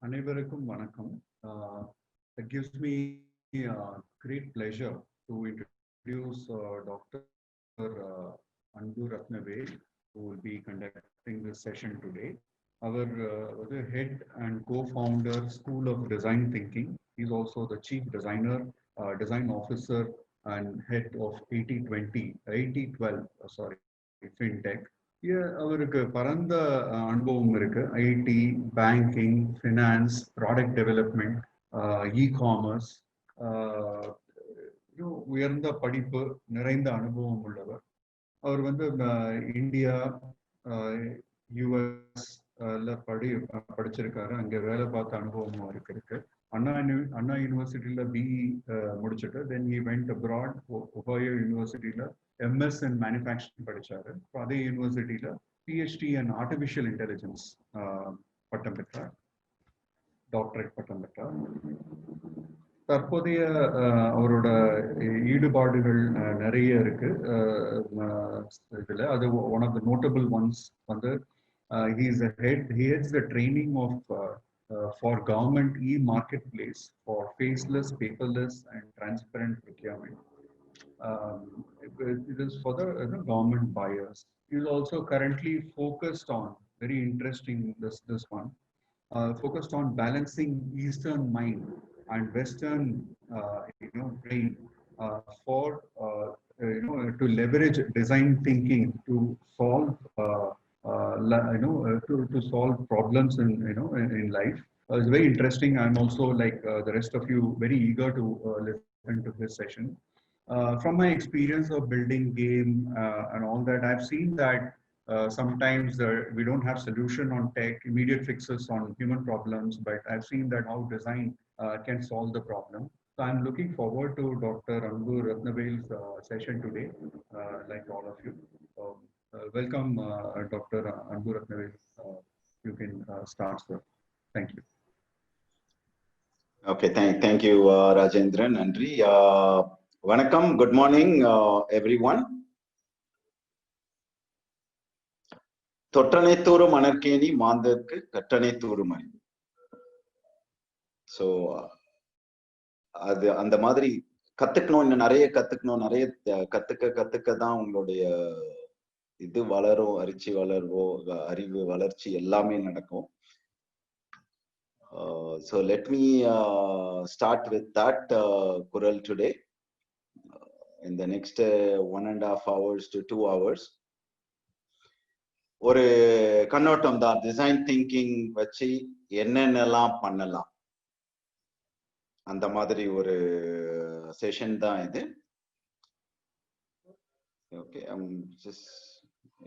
அனைவருக்கும் வணக்கம். It gives me great pleasure to introduce Dr. Anbu Ratnavel, who will be conducting this session today. Our head and co-founder, School of Design Thinking. He's also the chief designer, design officer, and head of 8012, FinTech. அவருக்கு பரந்த அனுபவம் இருக்கு. IT, banking, finance, product development, e-commerce, உயர்ந்த படிப்பு, நிறைந்த அனுபவம் உள்ளவர். அவர் India, US படிச்சிருக்காரு. அங்கே வேலை பார்த்த அனுபவமும் அவருக்கு இருக்கு. அண்ணா யூனிவர்சிட்டியில பிஇ முடிச்சுட்டு then he went abroad. Ohio யூனிவர்சிட்டியில எம்எஸ் இன் மேனுஃபேக்சரிங் படிச்சாரு. அதே யூனிவர்சிட்டியில பிஹெச்டி அண்ட் ஆர்டிஃபிஷியல் இன்டெலிஜென்ஸ் பட்டம் பெற்றார், டாக்டரேட் பட்டம் பெற்றார். தற்போதைய அவரோட ஈடுபாடுகள் நிறைய இருக்கு இதுல. அது one of the notable ones he heads the training of for government e-marketplace for faceless, paperless and transparent procurement. It is for the government buyers. He is also currently focused on, very interesting this one, focused on balancing Eastern mind and Western brain for to leverage design thinking to solve to solve problems in life. It's very interesting. I'm also, like the rest of you, very eager to listen to this session. From my experience of building game and all that, I've seen that sometimes we don't have solution on tech, immediate fixes on human problems, but I've seen that how design can solve the problem. So I'm looking forward to Dr. Anbu Ratnavel's session today, like all of you. Welcome, Dr. Anbu Ratnavel. You can start, sir. Thank you. Okay, thank you, Rajendran. Nandri. Vanakkam, good morning, everyone. தொட்டனை தூரும் மணற்கேணி மாந்தற்கு கட்டணை தூரும் அறிவு. So அது அந்த மாதிரி கத்துக்கணும், இன்னும் நிறைய கத்துக்கணும், நிறைய கத்துக்க தான் உங்களுடைய இது வளரும், அறிவு வளர்ச்சி எல்லாமே நடக்கும். So let me start with that Kural today. In the next 1.5 hours to 2 hours, ஒரு கண்ணோட்டம் தான் டிசைன் திங்கிங் வச்சு என்னென்னலாம் பண்ணலாம், அந்த மாதிரி ஒரு செஷன் தான் இது. ஓகே,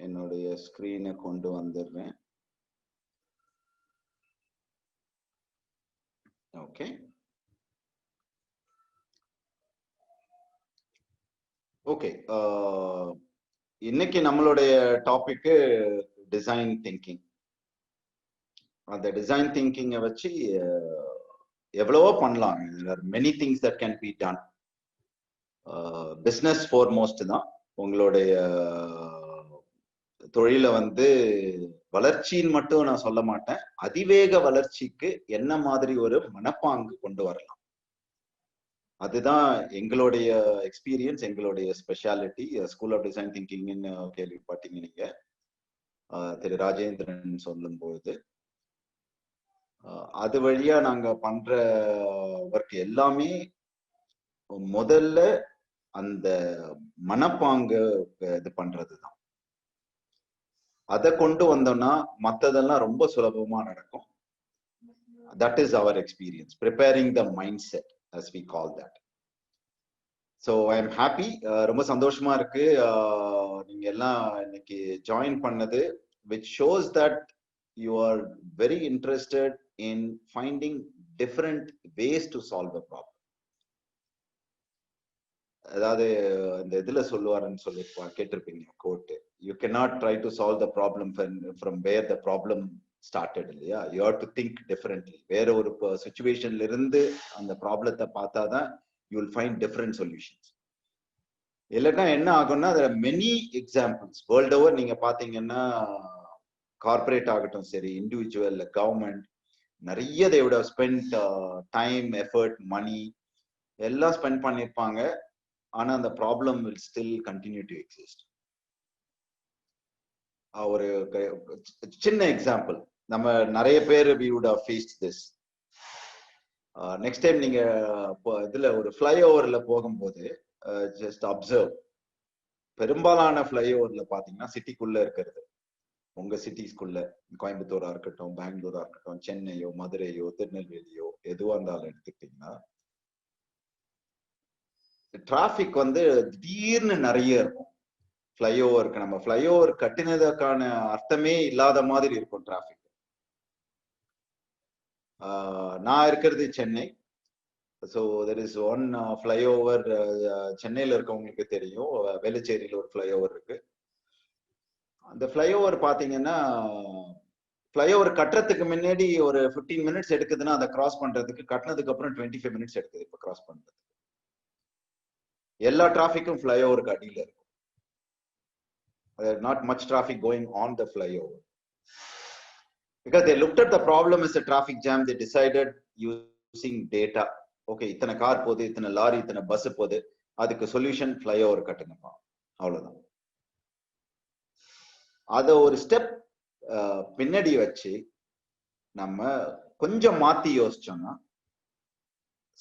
என்னுடைய ஸ்கிரீனை கொண்டு வந்துடுறேன். Okay, okay. இன்னைக்கு நம்மளுடைய டாபிக் டிசைன் திங்கிங். அந்த டிசைன் திங்கிங்கை வச்சு எவ்வளவோ பண்ணலாம். Many things that can be done. Business foremost தான். உங்களுடைய தொழில வளர்ச்சின்னு மட்டும் நான் சொல்ல மாட்டேன், அதிவேக வளர்ச்சிக்கு என்ன மாதிரி ஒரு மனப்பாங்கு கொண்டு வரலாம், அதுதான் எங்களுடைய எக்ஸ்பீரியன்ஸ், எங்களுடைய ஸ்பெஷாலிட்டி. ஸ்கூல் ஆஃப் டிசைன் திங்கிங்னு கேள்விப்பட்டீங்க நீங்க திரு ராஜேந்திரன் சொல்லும்போது. அது வழியா நாங்க பண்ற ஒர்க் எல்லாமே முதல்ல அந்த மனப்பாங்கு இது பண்றதுதான். அதை கொண்டு வந்தோம்னா மற்றதெல்லாம் ரொம்ப சுலபமா நடக்கும். That is our experience, preparing the mindset as we call that. So I am happy, ரொம்ப சந்தோஷமா இருக்கு நீங்க எல்லாம் இன்னைக்கு ஜாயின் பண்ணது, which shows that you are very interested in finding different ways to solve a problem. அதாவது இந்த இதுல சொல்லுவாருன்னு சொல்லி கேட்டிருப்பீங்க code, you cannot try to solve the problem from where the problem started, இல்லையா? You have to think differently. வேற ஒரு சிச்சுவேஷன்ல இருந்து அந்த ப்ராப்ளத்தை பார்த்தாதான் you will find different solutions. இல்லைன்னா என்ன ஆகும்னா, there are many examples world over. நீங்க பாத்தீங்கன்னா கார்பரேட் ஆகட்டும் சரி, இண்டிவிஜுவல், கவர்மெண்ட், நிறைய they would have spent time, effort, money எல்லாம் ஸ்பெண்ட் பண்ணிருப்பாங்க. ஆனா அந்த problem will still continue to exist. ஒரு சின்ன எக்ஸாம்பிள், நம்ம நிறைய பேர் we would have faced this. Next time நீங்க இதுல ஒரு ஃப்ளைஓவர்ல போகும்போது ஜஸ்ட் அப்சர்வ், பெரும்பாலான ஃப்ளைஓவர்ல பாத்தீங்கன்னா சிட்டிக்குள்ள இருக்கிறது, உங்க சிட்டிஸ்குள்ள, கோயம்புத்தூரா இருக்கட்டும், பெங்களூரா இருக்கட்டும், சென்னையோ, மதுரையோ, திருநெல்வேலியோ, எதுவா இருந்தாலும் எடுத்துக்கிட்டீங்கன்னா டிராபிக் வந்து திடீர்னு நிறைய இருக்கும். ஃப்ளைஓவருக்கு நம்ம ஃப்ளைஓவர் கட்டினதுக்கான அர்த்தமே இல்லாத மாதிரி இருக்கும் டிராபிக். நான் இருக்கிறது Chennai. So there is one flyover, சென்னையில் இருக்கவங்களுக்கு தெரியும், வேலுச்சேரியில் ஒரு ஃப்ளைஓவர் இருக்கு. அந்த ஃப்ளைஓவர் பார்த்தீங்கன்னா ஃப்ளைஓவர் கட்டுறதுக்கு முன்னாடி ஒரு 15 மினிட்ஸ் எடுக்குதுன்னா அதை கிராஸ் பண்றதுக்கு, கட்டினதுக்கு அப்புறம் 25 மினிட்ஸ் எடுக்குது இப்போ கிராஸ் பண்றதுக்கு. எல்லா டிராஃபிக்கும் ஃப்ளைஓவருக்கு அடியில் இருக்கும். not much traffic going on the flyover because they looked at the problem as a traffic jam. They decided using data, okay, இத்தனை கார் போகுது, இத்தனை லாரி, இத்தனை பஸ் போகுது, அதுக்கு சொல்யூஷன் ஃப்ளைஓவர் கட்டுங்கப்பா, அவ்வளவுதான். அத ஒரு ஸ்டெப் பின்னாடி வச்சு நம்ம கொஞ்சம் மாத்தி யோசிச்சோம்னா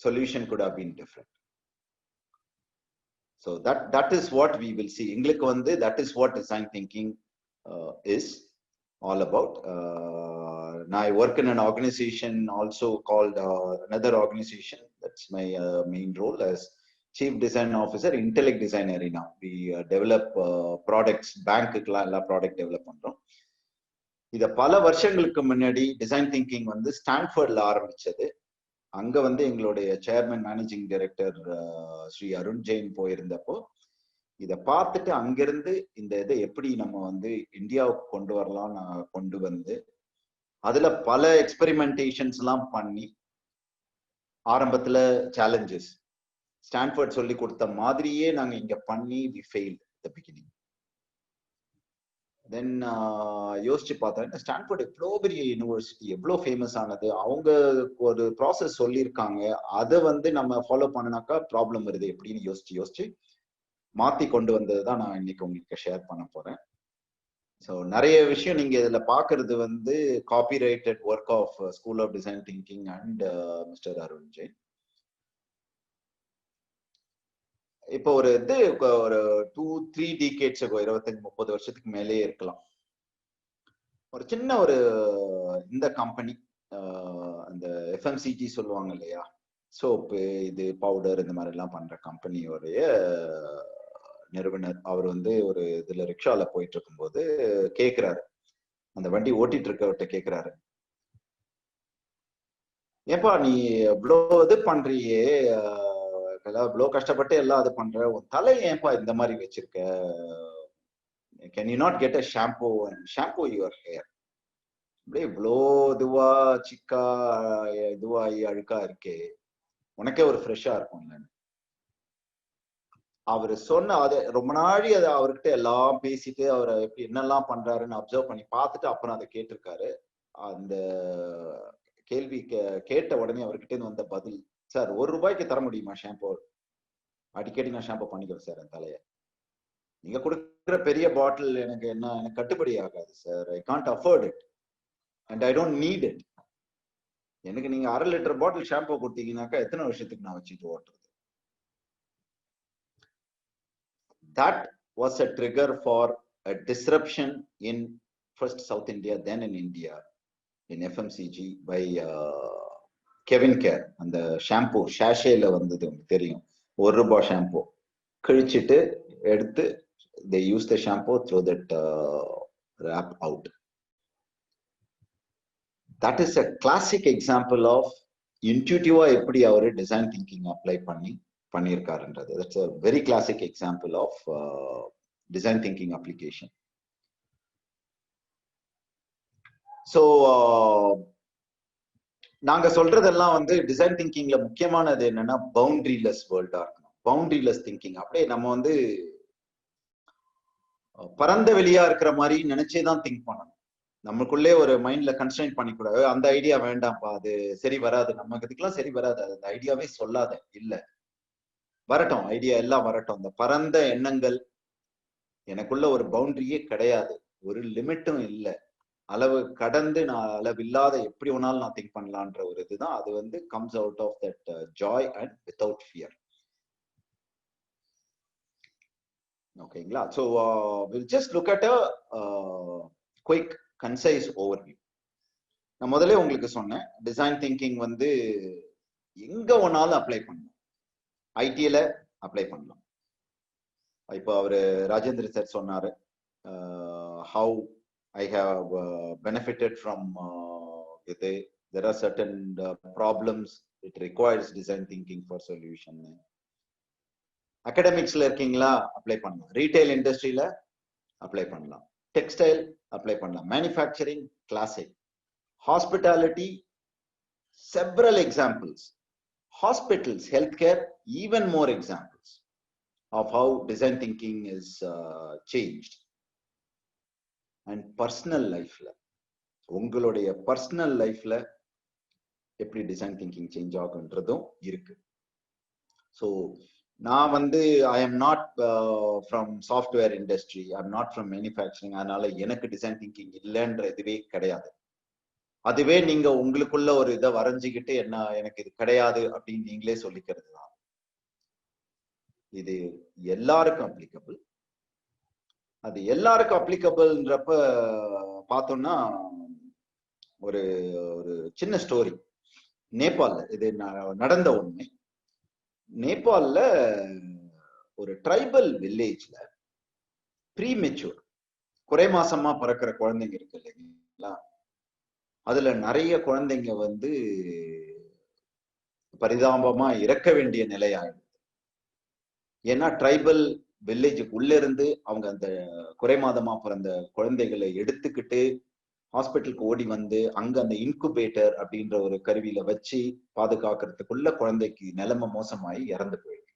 solution could have been different. So that is what we will see. எங்களுக்கு வந்து that is what design thinking is all about. I work in an organization also called another organization, that's my main role as chief design officer, intellect design arena. We develop products, bank la product develop பண்றோம். இத பல வருஷங்களுக்கு முன்னாடி design thinking வந்து ஸ்டான்ஃபோர்ட்ல ஆரம்பிச்சது. அங்க வந்து எங்களுடைய chairman managing director Shri Arun Jain போயிருந்தப்போ இதை பார்த்துட்டு அங்கிருந்து இந்த இதை எப்படி நம்ம வந்து இந்தியாவுக்கு கொண்டு வரலாம் கொண்டு வந்து அதுல பல எக்ஸ்பெரிமெண்டேஷன்ஸ் எல்லாம் பண்ணி, ஆரம்பத்துல சேலஞ்சஸ் ஸ்டான்ஃபோர்ட் சொல்லி கொடுத்த மாதிரியே நாங்க இங்க பண்ணி we failed at the beginning. தென் யோசிச்சு பார்த்தா ஸ்டான்ஃபோர்ட் எவ்வளோ பெரிய யூனிவர்சிட்டி, எவ்வளோ ஃபேமஸ் ஆனது, அவங்க ஒரு ப்ராசஸ் சொல்லியிருக்காங்க, அதை வந்து நம்ம ஃபாலோ பண்ணினாக்கா ப்ராப்ளம் வருது எப்படின்னு யோசிச்சு மாத்தி கொண்டு வந்தது தான் நான் இன்னைக்கு உங்களுக்கு ஷேர் பண்ண போறேன். ஸோ நிறைய விஷயம் நீங்க இதுல பாக்குறது வந்து copyrighted work of school of design thinking and mister Arun Jain. இப்போ ஒரு இது ஒரு 2-3 decades ago, 25-30 வருஷத்துக்கு மேலேயே இருக்கலாம், ஒரு சின்ன ஒரு இந்த கம்பெனி, அந்த FMCG சொல்லுவாங்க இல்லையா, சோப்பு, இது பவுடர், இந்த மாதிரி எல்லாம் பண்ற கம்பெனியோடைய நிறுவனர். அவர் வந்து ஒரு இதுல ரிக்ஷால போயிட்டு இருக்கும்போது கேக்குறாரு, அந்த வண்டி ஓட்டிட்டு இருக்கவர்கிட்ட கேக்குறாரு, ஏப்பா நீ இவ்வளோ இது பண்றியே, இவ்வளோ கஷ்டப்பட்டு எல்லாம் அது பண்ற, உன் தலை ஏன்பா இந்த மாதிரி வச்சிருக்க, can you not get a shampoo your hair, அப்படியே இவ்வளோ இதுவா சிக்கா இதுவாகி அழுக்கா இருக்கே, உனக்கே ஒரு ஃப்ரெஷ்ஷா இருக்கும் இல்லைன்னு. அவரு சொன்ன அதை ரொம்ப நாளி அதை அவர்கிட்ட எல்லாம் பேசிட்டு அவரை எப்படி என்னெல்லாம் பண்றாருன்னு அப்சர்வ் பண்ணி பார்த்துட்டு அப்புறம் அதை கேட்டிருக்காரு. அந்த கேள்வி கேட்ட உடனே அவர்கிட்ட இருந்து வந்த பதில், சார் 1 ரூபாய்க்கு தர முடியுமா ஷாம்பு, அடிக்கடி நான் ஷாம்பு பண்ணிக்கிறேன் சார் என் தலைய, நீங்க கொடுக்குற பெரிய பாட்டில் எனக்கு கட்டுப்படி ஆகாது sir, I can't afford it and I don't need it, எனக்கு நீங்க 1/2 லிட்டர் பாட்டில் ஷாம்பு கொடுத்தீங்கன்னாக்கா எத்தனை வருஷத்துக்கு நான் வச்சுட்டு ஓட்டுறது. That was a trigger for a disruption in first South India, then in India, in FMCG by Kevin Care. அந்த shampoo ஷாஷேல வந்தது உங்களுக்கு தெரியும், 1 ரூபாய் ஷாம்பு கிழிச்சிட்டு எடுத்து they use the shampoo, throw that wrap out. That is a classic example of intuitive எப்படி அவர் design thinking apply பண்ணியிருக்காருன்றது. That's a very classic example of design thinking application. So நாங்க சொல்றதெல்லாம் வந்து டிசைன் திங்கிங்ல முக்கியமானது என்னன்னா பவுண்டரிலெஸ் வேர்ல்டா இருக்கணும், பவுண்டரிலெஸ் திங்கிங். அப்படியே நம்ம வந்து பரந்த வெளியா இருக்கிற மாதிரி நினைச்சேதான் திங்க் பண்ணணும். நமக்குள்ளே ஒரு மைண்ட்ல கன்ஸ்ட்ரெயின் பண்ணிக்கூடாது, அந்த ஐடியா வேண்டாம்ப்பா, அது சரி வராது, நமக்கு இதுக்கெல்லாம் சரி வராது, அந்த ஐடியாவே சொல்லாத. இல்ல, வரட்டும், ஐடியா எல்லாம் வரட்டும். அந்த பரந்த எண்ணங்கள், எனக்குள்ள ஒரு பவுண்டரியே கிடையாது, ஒரு லிமிட்டும் இல்ல, அளவு கடந்து நான் அளவில்லாத எப்படி வேணாலும் நான் திங்க் பண்ணலான்ற ஒரு இதுதான். அது வந்து comes out of that joy and without fear. ஓகேங்களா? So will just look at a quick concise overview. நான் முதல்ல உங்களுக்கு சொன்னேன், டிசைன் திங்கிங் வந்து எங்க வேணாலும் அப்ளை பண்ணலாம். ஐடில அப்ளை பண்ணலாம். இப்போ அவரு ராஜேந்திர சார் சொன்னாரு, how I have benefited from it. There are certain problems it requires design thinking for solution. Academicsல இருக்கீங்களா, அப்ளை பண்ணலாம். ரீட்டைல் இண்டஸ்ட்ரியில அப்ளை பண்ணலாம். டெக்ஸ்டைல் அப்ளை பண்ணலாம். Manufacturing, classic. Hospitality, several examples. Hospitals, healthcare, even more examples of how design thinking is changed. And personal லைஃப்ல, உங்களுடைய personal லைஃப்ல எப்படி design thinking change ஆகுன்றதும் இருக்கு. ஸோ நான் வந்து I am not from software industry, I am not from manufacturing, அதனால எனக்கு design thinking இல்லைன்ற இதுவே கிடையாது. அதுவே நீங்க உங்களுக்குள்ள ஒரு இதை வரைஞ்சிக்கிட்டு என்ன எனக்கு இது கிடையாது அப்படின்னு நீங்களே சொல்லிக்கிறது தான். இது எல்லாருக்கும் அப்ளிகபிள். அது எல்லாருக்கும் அப்ளிகபிள்ன்றப்ப பார்த்தோம்னா, ஒரு ஒரு சின்ன ஸ்டோரி. நேபாள்ல இது நடந்த உண்மை. நேபாள்ல ஒரு ட்ரைபல் வில்லேஜ்ல ப்ரீமெச்சூர், குறை மாசமா பிறக்கிற குழந்தைங்க இருக்கு இல்லைங்களா, அதுல நிறைய குழந்தைங்க வந்து பரிதாபமா இறக்க வேண்டிய நிலை ஆயிடுது. ஏன்னா ட்ரைபல் வில்லேஜுக்கு உள்ள இருந்து அவங்க அந்த குறை மாதமா பிறந்த குழந்தைகளை எடுத்துக்கிட்டு ஹாஸ்பிட்டலுக்கு ஓடி வந்து அங்க அந்த இன்குபேட்டர் அப்படின்ற ஒரு கருவியில வச்சு பாதுகாக்கிறதுக்குள்ள குழந்தைக்கு நிலைமை மோசமாயி இறந்து போயிருக்கு.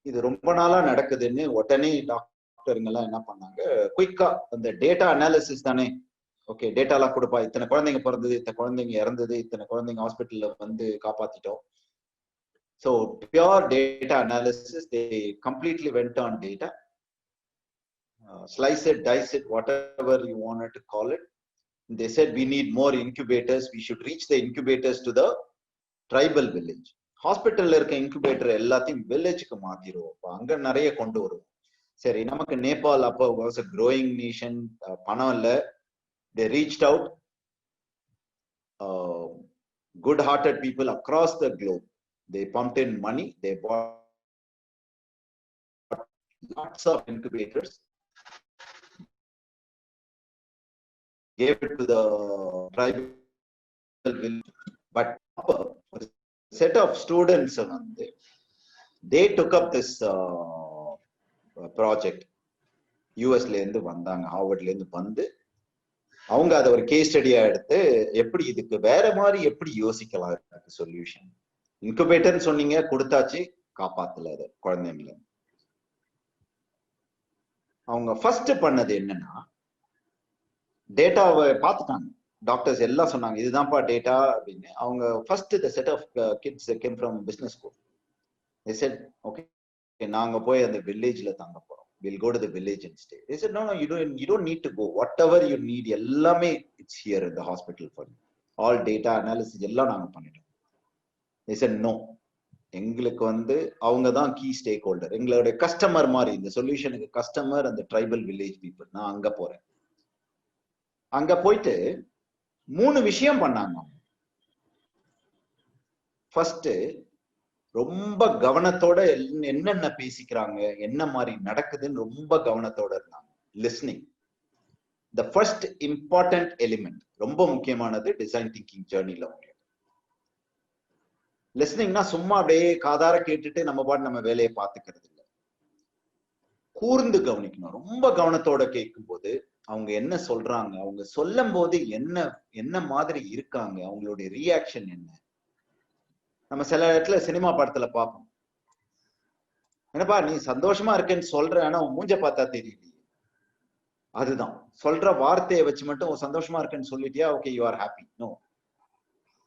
இது ரொம்ப நாளா நடக்குதுன்னு உடனே டாக்டருங்கெல்லாம் என்ன பண்ணாங்க, குயிக்கா அந்த டேட்டா அனாலிசிஸ் தானே, ஓகே டேட்டாலாம் கொடுப்பா, இத்தனை குழந்தைங்க பிறந்தது, இத்தனை குழந்தைங்க இறந்தது, இத்தனை குழந்தைங்க ஹாஸ்பிட்டல்ல வந்து காப்பாத்திட்டோம். So pure data analysis, they completely went on data, slice it, dice it, whatever you wanted to call it. They said we need more incubators, we should reach the incubators to the tribal village. Hospital இருக்க incubator எல்லாத்தையும் villageக்கு மாத்திடுவோம், அங்க நிறைய கொண்டு வருவோம். சரி, நமக்கு நேபாள் அப்போ was a growing nation, பணம் இல்ல, they reached out, good hearted people across the globe, they pumped in money, they bought lots of incubators, gave it to the tribal village. But a set of students, they took up this project. US ல இருந்து வந்தாங்க, ஹார்வர்ட்ல இருந்து வந்து அவங்க அதை ஒரு case ஸ்டடியா எடுத்து எப்படி இதுக்கு வேற மாதிரி எப்படி யோசிக்கலாம் சொல்யூஷன். இன்குபேட்டர்னு சொன்னீங்க, கொடுத்தாச்சு, காப்பாத்தல அது குழந்தைங்கள. அவங்க ஃபர்ஸ்ட் பண்ணது என்னன்னா, டேட்டாவை பார்த்துட்டாங்க. டாக்டர்ஸ் எல்லாம் சொன்னாங்க இதுதான்ப்பா டேட்டா அப்படின்னு. அவங்க first the set of kids came from business school. they said okay, நாங்க போய் அந்த வில்லேஜ்ல தங்க போறோம், we'll go to the village and stay. They said no, you don't need to go, whatever you need எல்லாமே it's here in the hospital for you, all data analysis எல்லாம் நாங்க பண்ணிட்டோம். they said no, எங்களுக்கு வந்து அவங்க தான் key stack holder, எங்களுடைய customer மாதிரி, இந்த சொல்யூஷனுக்கு கஸ்டமர் அந்த ட்ரைபல் வில்லேஜ் பீப்புள். நான் அங்க போறேன். அங்க போயிட்டு 3 விஷயம் பண்ணாங்க. ஃபர்ஸ்ட், ரொம்ப கவனத்தோட என்னென்ன பேசிக்கிறாங்க, என்ன மாதிரி நடக்குதுன்னு ரொம்ப கவனத்தோட இருந்தாங்க. Listening, the first important element, ரொம்ப முக்கியமானது டிசைன் திங்கிங் ஜேர்னில. உங்களுக்கு லிஸ்னிங்னா சும்மா அப்படியே காதார கேட்டுட்டு நம்ம பாட்டு நம்ம வேலையை பார்த்துக்கிறது இல்லை, கூர்ந்து கவனிக்கணும். ரொம்ப கவனத்தோட கேட்கும் போது அவங்க என்ன சொல்றாங்க, அவங்க சொல்லும் போது என்ன மாதிரி இருக்காங்க, அவங்களுடைய ரியாக்ஷன் என்ன. நம்ம சில இடத்துல சினிமா படத்துல பார்ப்போம், என்னப்பா நீ சந்தோஷமா இருக்கேன்னு சொல்ற, ஆனா மூஞ்ச பார்த்தா தெரியலையே. அதுதான் சொல்ற வார்த்தையை வச்சு மட்டும் சந்தோஷமா இருக்குன்னு சொல்லிட்டியா, okay you are happy. No,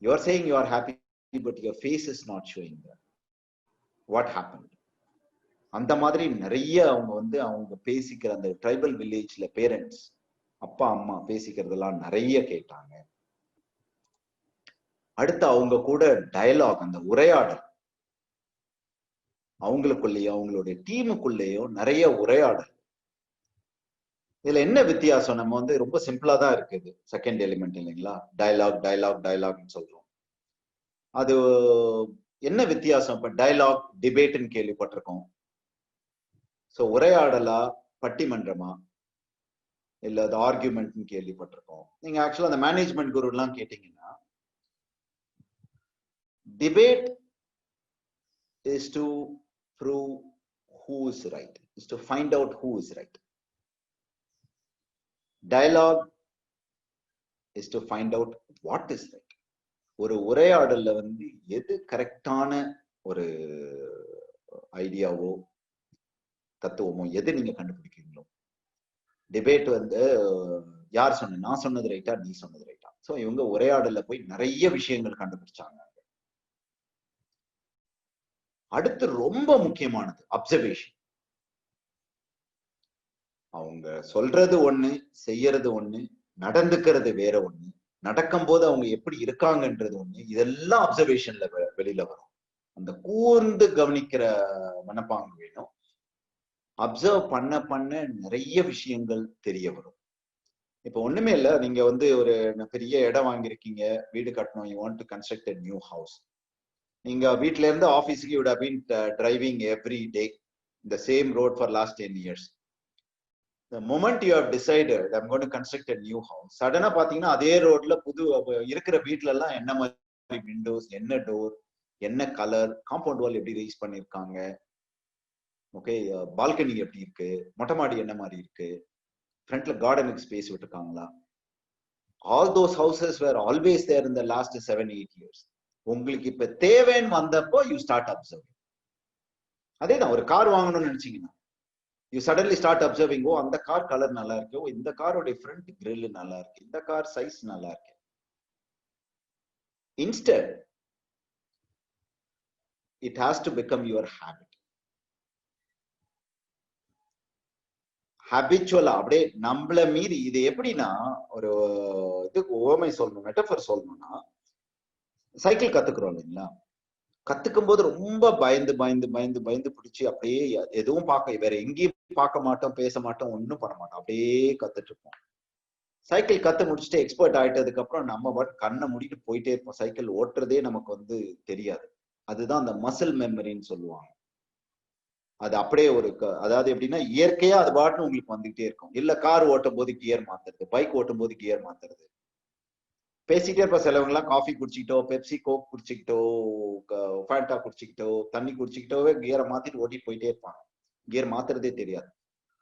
you are saying you are happy, but your face is not showing that what happen. அந்த மாதிரி நிறைய அவங்க பேசிக்கிற அந்த ட்ரைபல் வில்லேஜ்ல பேரண்ட்ஸ், அப்பா அம்மா பேசிக்கிறதெல்லாம் நிறைய கேட்டாங்க. அடுத்து அவங்க கூட டயலாக், அந்த உரையாடல், அவங்களுக்குள்ளேயோ அவங்களுடைய டீமுக்குள்ளேயோ நிறைய உரையாடல். இதுல என்ன வித்தியாசம்? நம்ம ரொம்ப சிம்பிளா தான் இருக்குது செகண்ட் எலிமெண்ட் இல்லைங்களா, டயலாக் டயலாக் டயலாக்னு சொல்றோம். அது என்ன வித்தியாசம்? இப்ப டயலாக் டிபேட்னு கேள்விப்பட்டிருக்கோம். சோ உரையாடலா பட்டிமன்றமா இல்ல அது ஆர்கியூமெண்ட்னு கேள்விப்பட்டிருக்கோம். நீங்க ஆக்சுவலா அந்த மேனேஜ்மெண்ட் குரு எல்லாம் கேட்டீங்கன்னா, debate is to prove who is right, is to find out who is right. Dialogue is to find out what is right. ஒரு உரையாடல்ல எது கரெக்டான ஒரு ஐடியாவோ தத்துவமோ எது நீங்க கண்டுபிடிக்கிறீங்களோ. டிபேட் யார் சொன்ன, நான் சொன்னது ரைட்டா நீ சொன்னது ரைட்டா. சோ இவங்க உரையாடல்ல போய் நிறைய விஷயங்கள் கண்டுபிடிச்சாங்க. அடுத்து ரொம்ப முக்கியமானது அப்சர்வேஷன். அவங்க சொல்றது ஒண்ணு, செய்யறது ஒண்ணு, நடந்துக்கிறது வேற ஒண்ணு, நடக்கும் போது அவங்க எப்படி இருக்காங்கன்றது ஒண்ணு. இதெல்லாம் அப்சர்வேஷன்ல வெளியில வரும். அந்த கூர்ந்து கவனிக்கிற மனப்பாங்கு வேணும். அப்சர்வ் பண்ண பண்ண நிறைய விஷயங்கள் தெரிய வரும். இப்ப ஒண்ணுமே இல்ல, நீங்க ஒரு பெரிய இடம் வாங்கியிருக்கீங்க, வீடு கட்டணும், you want to construct a new house. நீங்க வீட்ல இருந்து ஆபீஸ்க்கு you have been driving every day the same road for last 10 years. The moment you have decided I'm going to construct a new house, சடனா பாத்தீங்கன்னா அதே ரோட்ல புது இருக்கிற வீட்ல எல்லாம் என்ன மாதிரி விண்டோஸ், என்ன டோர், என்ன கலர், காம்பவுண்ட் வால் எப்படி ரீச் பண்ணிருக்காங்க, ஓகே பால்கனி எப்படி இருக்கு, மொட்டை மாடி என்ன மாதிரி இருக்கு, ஃப்ரண்ட்ல கார்டனுக்கு ஸ்பேஸ் விட்டுருக்காங்களா. All those houses were always there in the last 7-8 years. உங்களுக்கு இப்ப தேவைன்னு வந்தப்போ யூ ஸ்டார்ட் அப்சர்விங். அதேதான், ஒரு கார் வாங்கணும்னு நினைச்சீங்கன்னா you suddenly start observing, oh அந்த கார் கலர் நல்லா இருக்கு, ஓ இந்த காரோட ஃப்ரண்ட் கிரில் நல்லா இருக்கு, இந்த கார் சைஸ் நல்லா இருக்கு. Instead it has to become your habit. habitual அப்படியே நம்மள மீறி. இது எப்படின்னா, ஒரு இதுக்கு ஓமை சொல்லணும், மெட்டஃபர் சொல்லணும்னா, சைக்கிள் கத்துக்கிறோம் இல்லைங்களா, கத்துக்கும் போது ரொம்ப பயந்து பயந்து பயந்து பயந்து பிடிச்சி அப்படியே எதுவும் பார்க்க, வேற எங்கேயும் பார்க்க மாட்டோம், பேச மாட்டோம், ஒன்னும் பண்ண மாட்டோம், அப்படியே கத்துட்டு இருப்போம். சைக்கிள் கத்து முடிச்சுட்டு எக்ஸ்பர்ட் ஆயிட்டதுக்கு அப்புறம் நம்ம கண்ணை மூடிட்டு போயிட்டே இருப்போம். சைக்கிள் ஓட்டுறதே நமக்கு தெரியாது. அதுதான் அந்த மசில் மெமரின்னு சொல்லுவாங்க. அது அப்படியே அதாவது எப்படின்னா, இயற்கையா அது பாட்டுன்னு உங்களுக்கு வந்துகிட்டே இருக்கும். இல்ல கார் ஓட்டும் போது கியர் மாத்துறது, பைக் ஓட்டும் போது கியர் மாத்துறது, பேசிட்டே இருப்ப. சிலவங்க எல்லாம் காஃபி குடிச்சிக்கிட்டோ, பெப்சி கோக் குடிச்சிக்கிட்டோ, ஃபேண்டா குடிச்சிக்கிட்டோ, தண்ணி குடிச்சிக்கிட்டோவே கியரை மாத்திட்டு ஓட்டிட்டு போயிட்டே இருப்பாங்க. கியர் மாத்துறதே தெரியாது.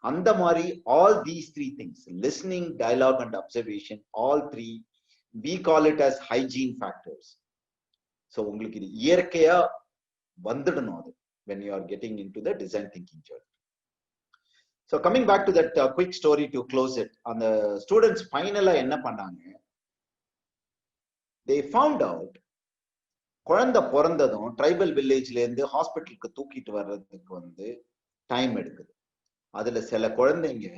அந்த மாதிரி all these three things, listening, dialogue and observation, all three we call it as hygiene factors. So உங்களுக்கு இது இயற்கையா வந்துடணும் அது when you are getting into the design thinking journey. So coming back to that quick story to close it, அந்த students finally என்ன பண்ணாங்க, they found out குழந்தை பிறந்ததும் ட்ரைபல் வில்லேஜ்ல இருந்து ஹாஸ்பிட்டலுக்கு தூக்கிட்டு வர்றதுக்கு டைம் எடுக்குது. அதுல சில குழந்தைங்க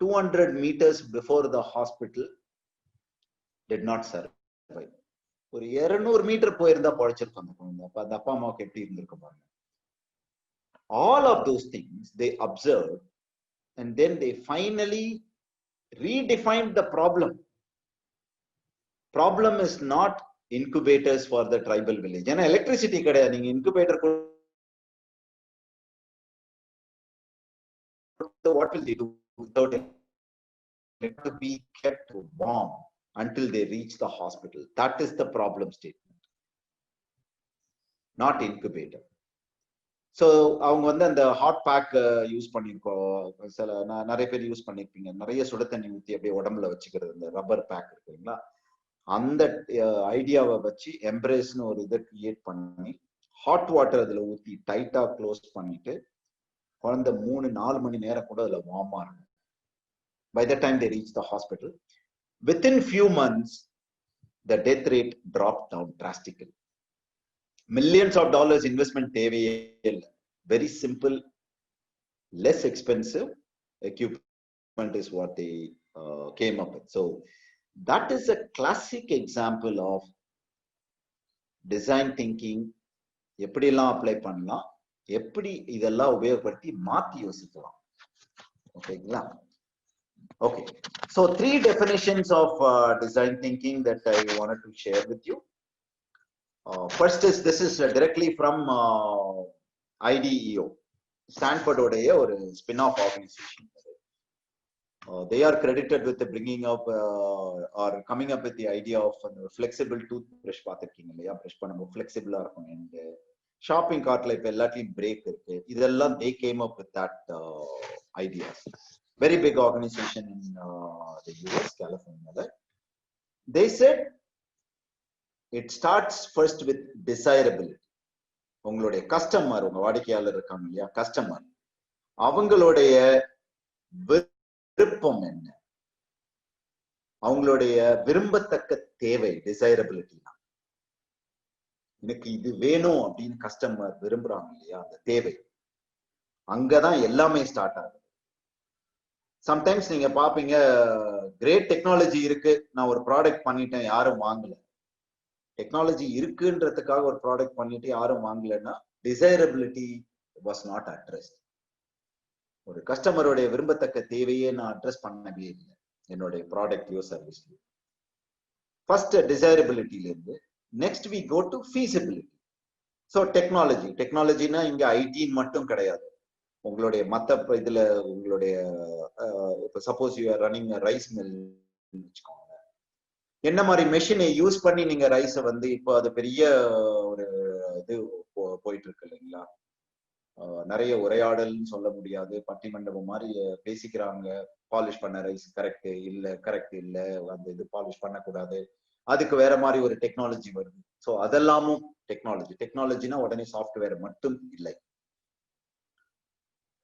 200 meters before the hospital did not survive. ஒரு 200 மீட்டர் போயிருந்தா பழச்சிருப்பாங்க குழந்தை. அப்ப அந்த அப்பா அம்மாவுக்கு எப்படி இருந்திருக்கு பாருங்க. All of those things they observed and then they finally redefined the problem. Problem is not incubators for the tribal village. ஏன்னா எலக்ட்ரிசிட்டி கிடையாது. நீங்க incubator what will they do without it? It to be kept warm until they reach the hospital. That is the problem statement, not incubator. So அவங்க அந்த hot bag use பண்ணிருக்கோம். சில நிறைய பேர் use பண்ணிருப்பீங்க. நிறைய சுட தண்ணி ஊத்தி அப்படியே உடம்புல வச்சுக்கிறது, இந்த ரப்பர் பேக் இருக்குங்களா, அந்த ஐடியாவை வச்சு எம்ப்ரேஸ்னு ஒரு இதை கிரியேட் பண்ணி ஹாட் வாட்டர் அதுல ஊத்தி டைட்டா க்ளோஸ் பண்ணிட்டு குழந்தை 3-4 மணி நேரம் கூட அதுல வார்மா இருக்கும். by the time they reach the hospital. Within few months, the death rate dropped down drastically. Millions of dollars investment தேவையே இல்லை. Very simple, less expensive equipment is what they came up with. So that is a classic example of design thinking. எப்படிலாம் apply பண்ணலாம், எப்படி இதெல்லாம் உபயோகப்படுத்தி மாத்தி யோசிக்கலாம். ஓகேங்களா? Okay, so 3 definitions of design thinking that I wanted to share with you. First is, this is directly from IDEO, Stanford odeya or spin-off organization. They are credited with the bringing up or coming up with the idea of flexible toothbrush. Pathirkeenga illaya, brush பண்ணும்போது flexible ஆ இருக்கும். And shopping cartல இப்ப எல்லாத்தையும் break இருக்கு. இதெல்லாம் they came up with that ideas. Very big organization in the US, California. They said it starts first with desirability. உங்களுடைய customer, உங்க வாடிக்கையாளர் இருக்காங்க இல்லையா, கஸ்டமர், அவங்களுடைய விருப்பம் என்ன, அவங்களுடைய விரும்பத்தக்க தேவை, டிசைரபிலிட்டி. எனக்கு இது வேணும் அப்படின்னு கஸ்டமர் விரும்புறாங்க இல்லையா, அந்த தேவை, அங்கதான் எல்லாமே ஸ்டார்ட் ஆகுது. சம்டைம்ஸ் நீங்க பாப்பீங்க, கிரேட் டெக்னாலஜி இருக்கு, நான் ஒரு ப்ராடக்ட் பண்ணிட்டேன், யாரும் வாங்கல. டெக்னாலஜி இருக்குன்றதுக்காக ஒரு ப்ராடக்ட் பண்ணிட்டு யாரும் வாங்கலன்னா டிசைரபிலிட்டி வாஸ் நாட் அட்ரஸ்ட். ஒரு கஸ்டமருடைய விரும்பத்தக்க தேவையே நான் அட்ரஸ் பண்ணவே இல்லை என்னுடைய ப்ராடக்ட்லயோ சர்வீஸ்லயோ. ஃபர்ஸ்ட் டிசைரபிலிட்டில இருந்து next we go to feasibility. So டெக்னாலஜினா இங்க ஐடி மட்டும் கிடையாது. உங்களுடைய மத்த இதுல உங்களுடைய இப்போ suppose you are running rice mill வச்சுக்கோங்க, என்ன மாதிரி மெஷினை யூஸ் பண்ணி நீங்க ரைஸை வந்து இப்போ அது பெரிய ஒரு இது போயிட்டு இருக்கு இல்லைங்களா. நிறைய உரையாடல்னு சொல்ல முடியாது, பட்டிமண்டபம் மாதிரி பேசிக்கிறாங்க. பாலிஷ் பண்ண ரைஸ் கரெக்ட் இல்ல, அந்த இது பாலிஷ் பண்ணக்கூடாது, அதுக்கு வேற மாதிரி ஒரு டெக்னாலஜி வருது. ஸோ அதெல்லாமும் டெக்னாலஜினா உடனே சாஃப்ட்வேர் மட்டும் இல்லை.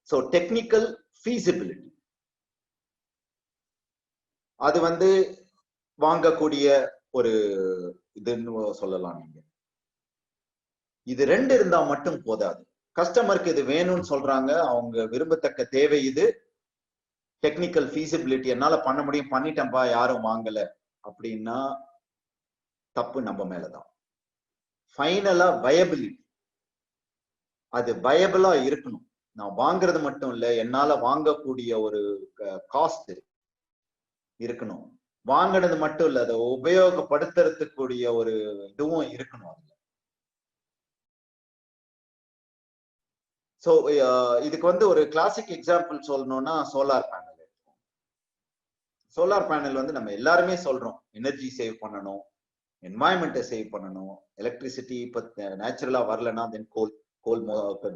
ஸோ டெக்னிக்கல் ஃபீசிபிலிட்டி, அது வந்து வாங்கக்கூடிய ஒரு இதுன்னு சொல்லலாம். நீங்க இது 2 இருந்தா மட்டும் போதாது. கஸ்டமருக்கு இது வேணும்னு சொல்றாங்க, அவங்க விரும்பத்தக்க தேவை இது, டெக்னிக்கல் ஃபீசிபிலிட்டி என்னால பண்ண முடியும், பண்ணிட்டேன்பா, யாரும் வாங்கல அப்படின்னா தப்பு நம்ம மேலதான். ஃபைனலா வயபிலிட்டி, அது வயபிளா இருக்கணும். நான் வாங்குறது மட்டும் இல்ல, என்னால வாங்கக்கூடிய ஒரு காஸ்ட் இருக்கணும். வாங்கினது மட்டும் இல்ல, அதை உபயோகப்படுத்துறதுக்கூடிய ஒரு இதுவும் இருக்கணும் அதுல. சோ இதுக்கு வந்து ஒரு கிளாசிக் எக்ஸாம்பிள் சொல்லணும்னா சோலார் பேனல். சோலார் பேனல் வந்து நம்ம எல்லாருமே சொல்றோம், எனர்ஜி சேவ் பண்ணணும், என்வாயன்மெண்ட்டை சேவ் பண்ணணும். எலக்ட்ரிசிட்டி இப்ப நேச்சுரலா வரலன்னா தென் கோல்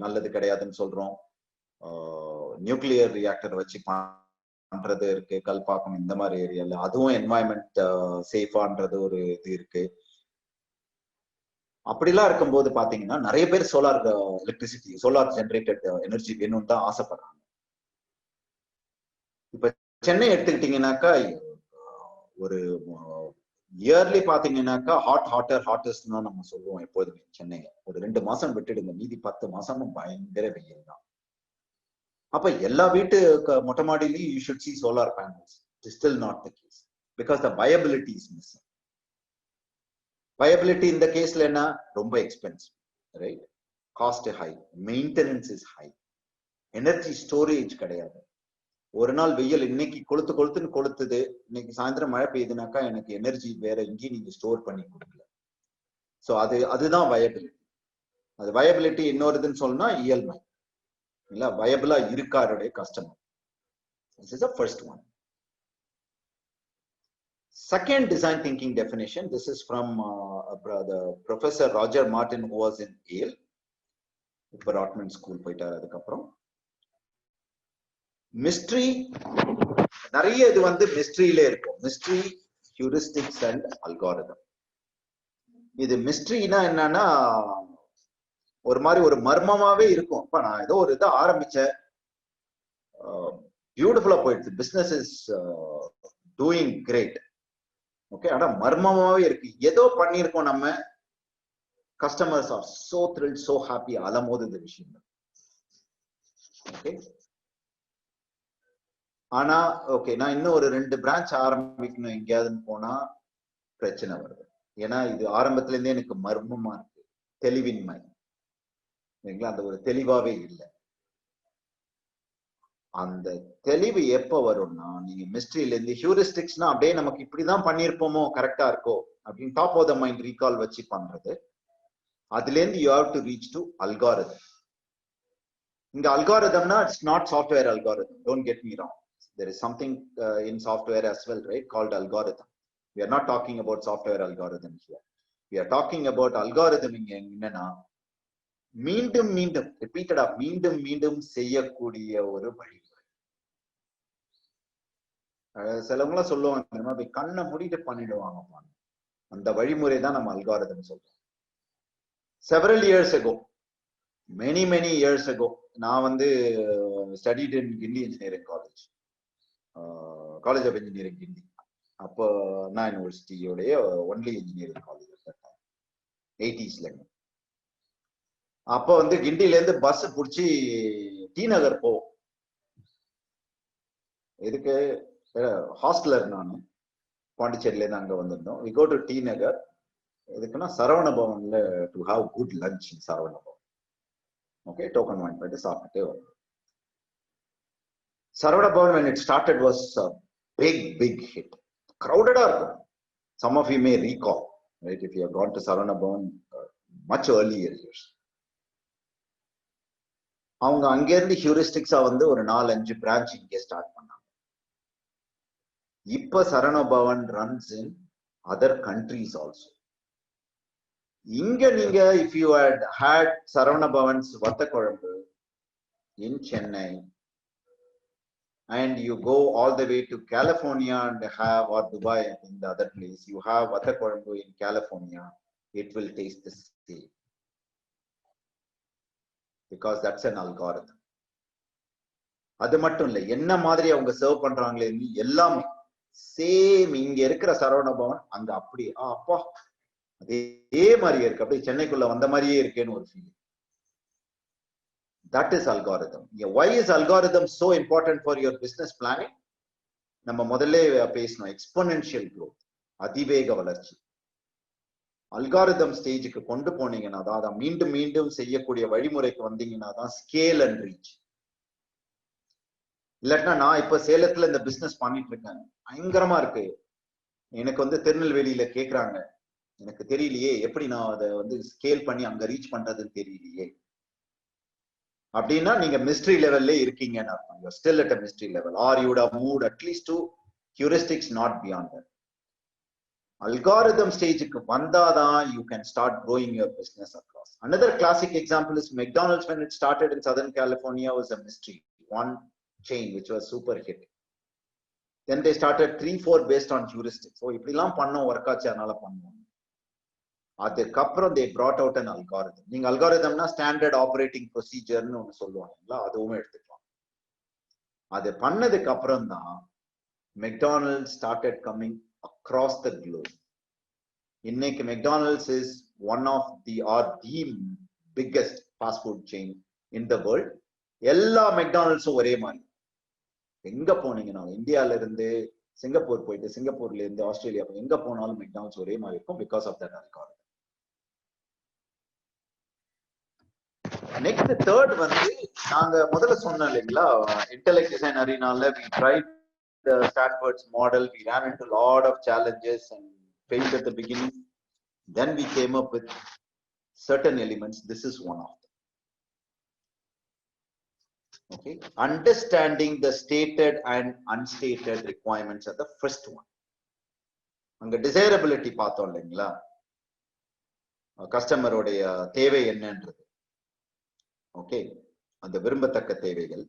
நல்லது கிடையாதுன்னு சொல்றோம். நியூக்ளியர் ரியாக்டர் வச்சு பண்றது இருக்கு, கல்பாக்கம் இந்த மாதிரி ஏரியால, அதுவும் என்வாயன்மெண்ட் சேஃபான்றது ஒரு இது இருக்கு. அப்படிலாம் இருக்கும்போது பாத்தீங்கன்னா நிறைய பேர் solar electricity, solar generated energy வேணும்னு தான் ஆசைப்படுறாங்க. இப்ப சென்னை எடுத்துக்கிட்டீங்கன்னாக்கா ஒரு இயர்லி பாத்தீங்கன்னாக்கா ஹாட்டஸ்ட் தான் நம்ம சொல்லுவோம் எப்போதுமே. சென்னையை ஒரு 2 மாசம் விட்டுடுங்க, மீதி 10 மாசமும் பயங்கர வெயில் தான். அப்ப எல்லா வீட்டு மொட்டை மாடியிலையும் you should see solar panels. It is still not the case because the viability is missing. Viability in the case என்ன, ரொம்ப expensive, right? Cost high, maintenance is high, energy storage கிடையாது. ஒரு நாள் வெயில் இன்னைக்கு கொளுத்துன்னு கொளுத்துது, இன்னைக்கு சாயந்தரம் மழை பெய்யுதுனாக்கா எனக்கு எனர்ஜி வேற எங்கேயும் நீங்க ஸ்டோர் பண்ணி கொடுக்கல. ஸோ அதுதான் வயபிலிட்டி. அது வயபிலிட்டி. இன்னொருதுன்னு சொன்னா இயல்மை இல்ல, வயபிளா இருக்காருடைய customer. This is the first one. Second design thinking definition, this is from the Professor Roger Martin, who was in Yale. இப்ப ராட்மன் ஸ்கூல் போயிட்டாரு. அதுக்கப்புறம் மிஸ்ட்ரி, நிறைய இது வந்து மிஸ்ட்ரியிலே இருக்கும். Mystery, heuristics and algorithm. இது மிஸ்ட்ரினா என்னன்னா ஒரு மாதிரி ஒரு மர்மமாவே இருக்கும். இப்ப நான் ஏதோ ஒரு இதை ஆரம்பிச்சேன், பியூட்டிஃபுல்லா போயிடுது, business is doing great. Okay, ஆனா மர்மமாவே இருக்கு, ஏதோ பண்ணிருக்கோம் நம்ம, customers are so thrilled, so happy, அலமோது இந்த விஷயம். ஓகே, ஆனா ஓகே, நான் இன்னும் ஒரு 2 பிரான்ச் ஆரம்பிக்கணும் எங்கேயாதுன்னு போனா பிரச்சனை வருது. ஏன்னா இது ஆரம்பத்துல இருந்தே எனக்கு மர்மமா இருக்கு, தெளிவின்மை, அந்த ஒரு தெளிவாவே இல்லை. அந்த தெளிவு எப்ப வரும்னா, நீங்க மிஸ்ட்ரியில இருந்து ஹியூரிஸ்டிக்ஸ்னா அப்படியே நமக்கு இப்படிதான் பண்ணிருப்போமோ, கரெக்டா இருக்கோ அப்படின்னு top of the mind recall வச்சு பண்றது. அதுல இருந்து you have to reach to algorithm. இங்க அல்காரிதம்னா it's not software algorithm, don't get me wrong. There is something in software as well, right, called algorithm. We are not talking about software algorithm here. We are talking about algorithm. என்னன்னா மீண்டும் மீண்டும் ரிப்பீட்டடா மீண்டும் மீண்டும் செய்யக்கூடிய ஒரு வழிமுறை. சிலவங்களாம் சொல்லுவாங்க, கண்ணை மூடிட்டு பண்ணிடுவாங்க, அந்த வழிமுறை தான் நம்ம அல்காரிதம் சொல்றோம். several years ago, many years ago, நான் studied in Gindi Engineering College, College of Engineering Gindi. அப்போ நான் யூனிவர்சிட்டியோடைய ஒன்லி இன்ஜினியரிங் காலேஜ் 80s. அப்போ கிண்டில இருந்து பஸ் புடிச்சு டி நகர் போ, எதுக்கு, ஹாஸ்டலர் நான் பாண்டிச்சேரியில இருந்து அங்க வந்திருந்தோம். We go to T Nagar, எதுக்குன்னா சரவண பவன்ல to have good lunch in Saravana Bhavan. Okay, token வாங்கி போயிட்டு சாப்பிட்டுட்டு வந்தோம். Saravana Pawan when it started was a big hit. Crowded இருக்கும். Some of you may recall, right, if you have gone to Saravana Bhavan much earlier years. அவங்க அங்க இருந்து ஹியூரிஸ்டிக்ஸா ஒரு 4-5 branch இங்கே ஸ்டார்ட் பண்ணாங்க. இப்ப Saravana Bhavan runs in other countries also. இங்க நீங்க if you had Saravana Pavan's வத்த குழம்பு in Chennai and you go all the way to California and have, or Dubai in the other place, you have vata kolambu in California, it will taste the same, because that's an algorithm. அது மட்டும் இல்ல, என்ன மாதிரி அவங்க serve பண்றாங்களே எல்லாமே same. இங்க இருக்கிற சரவண பவன் அங்க அப்படி அப்பா அதே மாதிரியே இருக்கு, அப்படியே சென்னைக்குள்ள வந்த மாதிரியே இருக்கேன்னு ஒரு feel. That is algorithm. Why is algorithm so important for your business planning? நம்ம முதல்ல பேசணும், எக்ஸ்போனென்ஷியல் growth, அதிவேக வளர்ச்சி. அல்காரிதம் ஸ்டேஜுக்கு கொண்டு போனீங்கன்னா தான், அதை மீண்டும் மீண்டும் செய்யக்கூடிய வழிமுறைக்கு வந்தீங்கன்னா தான் ஸ்கேல் அண்ட் ரீச். இல்லாட்டினா நான் இப்ப சேலத்துல இந்த பிசினஸ் பண்ணிட்டு இருக்கேன், பயங்கரமா இருக்கு, எனக்கு திருநெல்வேலியில கேக்குறாங்க, எனக்கு தெரியலையே எப்படி நான் அதை ஸ்கேல் பண்ணி அங்க ரீச் பண்றதுன்னு தெரியலையே அப்படின்னா நீங்க மிஸ்ட்ரி லெவல்ல இருக்கீங்கன்னு அர்த்தம். You're still at a mystery level, or you would have moved at least to heuristics, not beyond that. Algorithm stage-க்கு வந்தாதான் you can start growing your business across. Another classic example is McDonald's. When it started in Southern California was a mystery, one chain which was super hit. Then they started 3-4 based on heuristics. So இப்படிலாம் பண்ணோம், work ஆச்சு, அதனால பண்ணுவோம். அதுக்கப்புறம் they brought out an algorithm. நீங்க அல்காரிதம்னா standard operating ப்ரொசீஜர்னு ஒன்று சொல்லுவாங்களா, அதுவும் எடுத்துக்கலாம். அது பண்ணதுக்கு அப்புறம் தான் McDonald's started coming across the globe. இன்னைக்கு McDonald's is one of the biggest fast food chain in the world. எல்லா மெக்டானல்ட்ஸும் ஒரே மாதிரி. எங்க போனீங்கன்னா, இந்தியால இருந்து சிங்கப்பூர் போயிட்டு, சிங்கப்பூர்ல இருந்து ஆஸ்திரேலியா எங்க போனாலும் மெக்டானல்ட்ஸ் ஒரே மாதிரி இருக்கும், because of that algorithm. Next third நாங்க முதல்ல சொன்னோம் இல்லைங்களா, இன்டெலெக்ட் டிசைன் அரீனால we tried the Stanford's model, we ran into a lot of challenges and failed at the beginning. Then we came up with certain elements. This is one of them. Okay, understanding the stated and unstated requirements are the first one. அங்க desirability பார்த்தோம் இல்லைங்களா, கஸ்டமருடைய தேவை என்னன்றது. Okay, அந்த விரும்பத்தக்க தேவைகள்.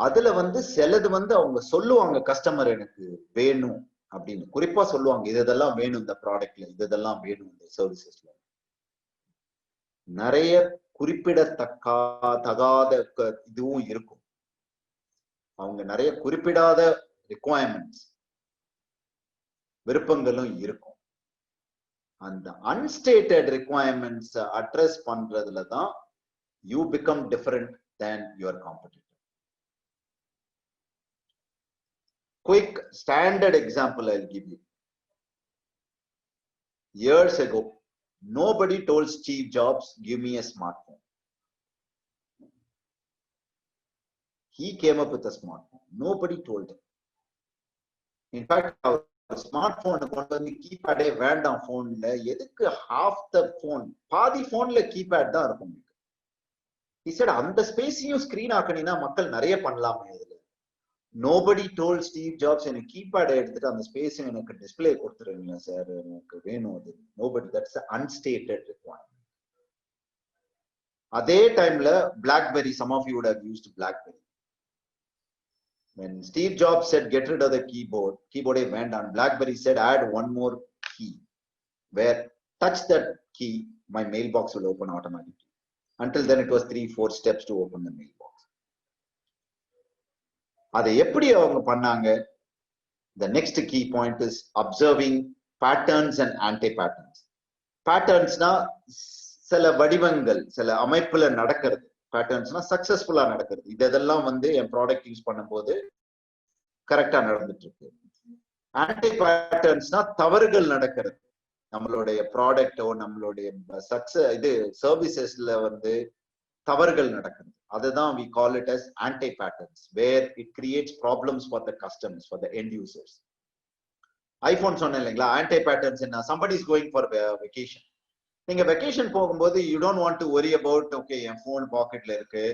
அதுல சிலது அவங்க சொல்லுவாங்க, கஸ்டமர் எனக்கு வேணும் அப்படின்னு குறிப்பா சொல்லுவாங்க, இதெல்லாம் வேணும் இந்த ப்ராடக்ட்ல, இதெல்லாம் வேணும் இந்த சர்வீசஸ்ல. நிறைய குறிப்பிடத்தக்காத இதுவும் இருக்கும். அவங்க நிறைய குறிப்பிடாத requirements விருப்பங்களும் இருக்கும். அந்த unstated requirements address பண்றதுல தான் you become different than your competitor. Quick standard example I'll give you. Years ago, nobody told Steve Jobs, give me a smartphone. He came up with a smartphone. Nobody told him. In fact, our smartphone கொண்டு வந்து கீபேடே வேண்டாம் போன்ல, எதுக்கு half the phone, பாதி போன்ல keypad தான் இருக்கும். He said அந்த ஸ்பேஸையும் ஸ்கிரீன் ஆக்கணினா மக்கள் நிறைய பண்ணலாமே இதுல. Nobody told Steve Jobs எனக்கு கீபேட் எடுத்துட்டு அந்த ஸ்பேஸ் எனக்கு டிஸ்ப்ளே கொடுத்துருங்க சார், எனக்கு வேணும் அது. Nobody, that's an unstated requirement. அதே டைம்ல BlackBerry, some of you would have used BlackBerry. When Steve Jobs said get rid of the keyboard went on, BlackBerry said add one more key, where touch that key, my mailbox will open automatically. Until then it was 3-4 steps to open the mailbox. அதை எப்படி அவங்க பண்ணாங்க? The next key point is observing patterns and anti-patterns. Patternsனா சில வடிவங்கள், சில அமைப்புல நடக்கிறது. பேட்டர்ன்ஸ்னா சக்சஸ்ஃபுல்லா நடக்கிறது. இதெல்லாம் வந்து என் ப்ராடக்ட் யூஸ் பண்ணும்போது கரெக்டா நடந்துட்டு இருக்கு. ஆன்டி பேட்டர்ன்ஸ்னா தவறுகள் நடக்கிறது. நம்மளுடைய ப்ராடக்டோ நம்மளுடைய இது சர்வீசஸ்ல வந்து தவறுகள் நடக்குது. அதுதான் we call it as anti patterns, where it creates problems for the customers, for the end users. iPhone சொன்னேன் இல்லைங்களா, anti patterns என்ன, somebody is going for vacation. நீங்க வெக்கேஷன் போகும்போது you don't want to worry about, okay N phone பாக்கெட்ல இருக்கு,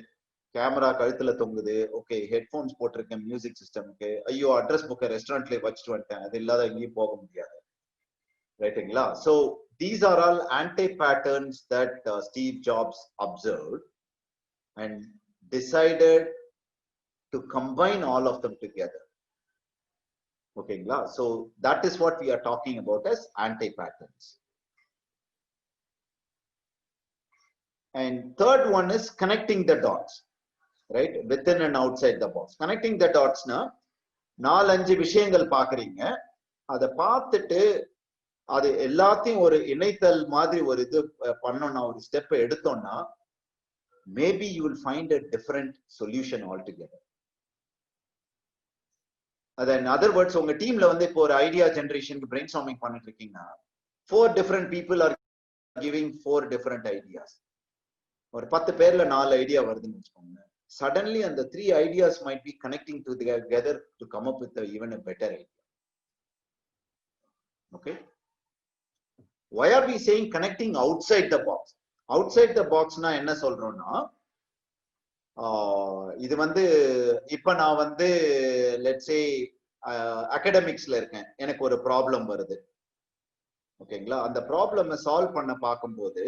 camera கழுத்துல தொங்குது, okay headphones போட்டிருக்கேன் மியூசிக் சிஸ்டம்க்கு, ஐயோ அட்ரஸ் புக்கை ரெஸ்டாரண்ட்ல வச்சுட்டு வந்துட்டேன், அது இல்லாத எங்கேயும் போக முடியாது, ரைட்டுங்களா? So these are all anti patterns that Steve Jobs observed and decided to combine all of them together. ஓகேங்களா? So that is what we are talking about as anti patterns. And third one is connecting the dots, right? Within and outside the box. Connecting the dots na 4-5 விஷயங்கள் பாக்குறீங்க, அதை பார்த்துட்டு அது எல்லாத்தையும் ஒரு இணைத்தல் மாதிரி ஒரு இது பண்ணோம்னா, ஒரு ஸ்டெப் எடுத்தோம்னா, maybe you will find a different solution altogether. In other words, உங்க டீம்ல வந்து இப்போ ஒரு ஐடியா ஜெனரேஷனுக்கு பிரெயின் ஸ்டார்மிங் பண்ணிட்டு இருக்கீங்கன்னா, 4 different people are giving 4 different ideas. ஒரு 10 பேர்ல 4 ஐடியா வருதுன்னு வச்சுக்கோங்க. Suddenly and the 3 ideas might be connecting together to come up with even a better idea. Okay, why are we saying connecting outside the box? Outside the box na enna solrona, இது வந்து இப்ப நான் வந்து let's say academicsல இருக்கேன், எனக்கு ஒரு problem வருது, ஓகேங்களா? அந்த ப்ராப்ளமை சால்வ் பண்ண பார்க்கும்போது